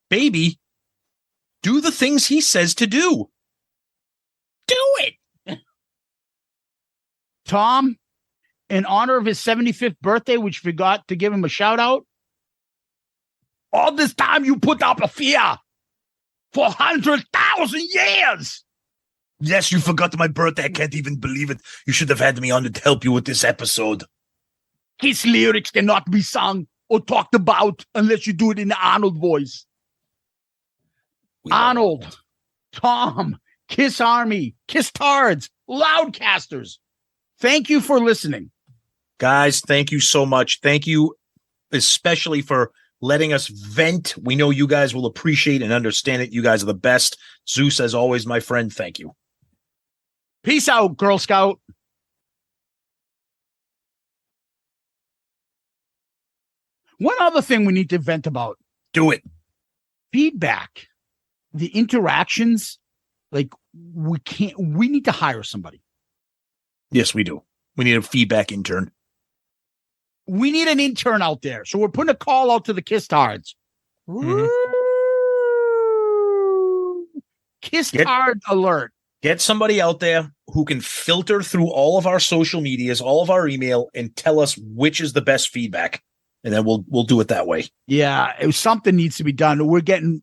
Baby, do the things he says to do. Do it. Tom, in honor of his 75th birthday, which forgot to give him a shout out. All this time you put up a fear for 100,000 years. Yes, you forgot my birthday. I can't even believe it. You should have had me on to help you with this episode. Kiss lyrics cannot be sung or talked about unless you do it in the Arnold voice. Arnold, Tom, Kiss Army, Kiss Tards, Loudcasters. Thank you for listening. Guys, thank you so much. Thank you especially for letting us vent. We know you guys will appreciate and understand it. You guys are the best. Zeus, as always, my friend, thank you. Peace out, Girl Scout. One other thing we need to vent about. Do it. Feedback. The interactions, like we need to hire somebody. Yes, we do. We need a feedback intern. We need an intern out there. So we're putting a call out to the Kiss Tards. Mm-hmm. Kiss Tard alert. Get somebody out there who can filter through all of our social medias, all of our email, and tell us which is the best feedback. And then we'll do it that way. Yeah, something needs to be done. We're getting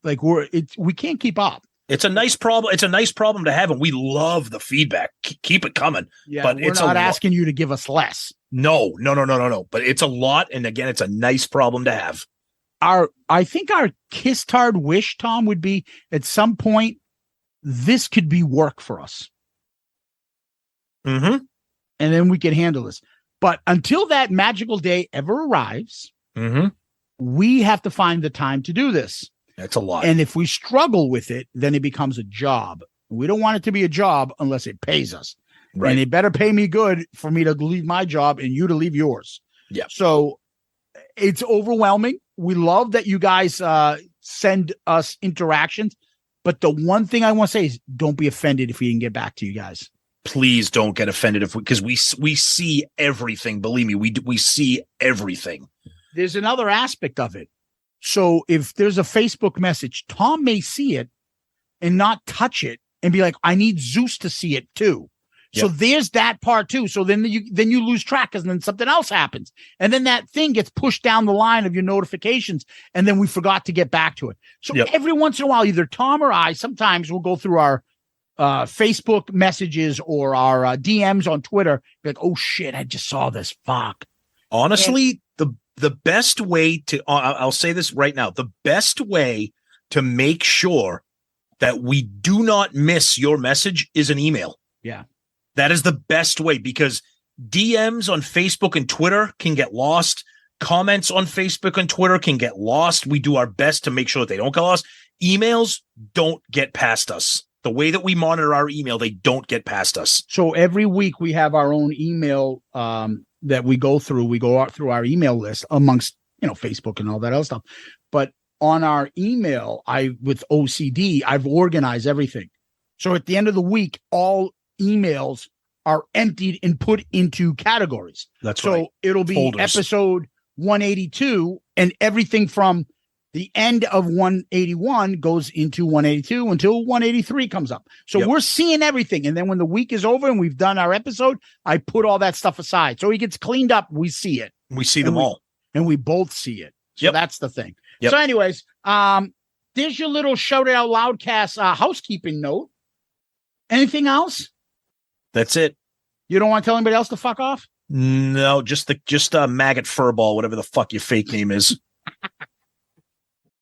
we can't keep up. It's a nice problem. It's a nice problem to have, and we love the feedback. Keep it coming. Yeah, but we're not asking you to give us less. No. But it's a lot, and again, it's a nice problem to have. I think our Kiss Tard wish, Tom, would be at some point this could be work for us. Mm-hmm. And then we can handle this. But until that magical day ever arrives, we have to find the time to do this. That's a lot. And if we struggle with it, then it becomes a job. We don't want it to be a job unless it pays us. Right. And it better pay me good for me to leave my job and you to leave yours. Yeah. So it's overwhelming. We love that you guys send us interactions. But the one thing I want to say is don't be offended if we didn't get back to you guys. Please don't get offended because we see everything. Believe me, we see everything. There's another aspect of it. So if there's a Facebook message, Tom may see it and not touch it and be like, I need Zeus to see it too. Yep. So there's that part too. So then you lose track because then something else happens. And then that thing gets pushed down the line of your notifications. And then we forgot to get back to it. So every once in a while, either Tom or I, sometimes we'll go through our Facebook messages or our DMs on Twitter. Be like, oh shit, I just saw this. Fuck. Honestly, the best way to, I'll say this right now, the best way to make sure that we do not miss your message is an email. Yeah. That is the best way because DMs on Facebook and Twitter can get lost. Comments on Facebook and Twitter can get lost. We do our best to make sure that they don't get lost. Emails don't get past us. The way that we monitor our email, they don't get past us. So every week we have our own email that we go through. We go out through our email list amongst, Facebook and all that other stuff. But on our email, with OCD, I've organized everything. So at the end of the week, all emails are emptied and put into categories. That's right. So it'll be folders. Episode 182 and everything from the end of 181 goes into 182 until 183 comes up. So we're seeing everything. And then when the week is over and we've done our episode, I put all that stuff aside. So he gets cleaned up. We see it. We see them all. And we both see it. So that's the thing. So anyways, there's your little Shout It Out Loudcast housekeeping note. Anything else? That's it. You don't want to tell anybody else to fuck off? No, just maggot furball, whatever the fuck your fake name is.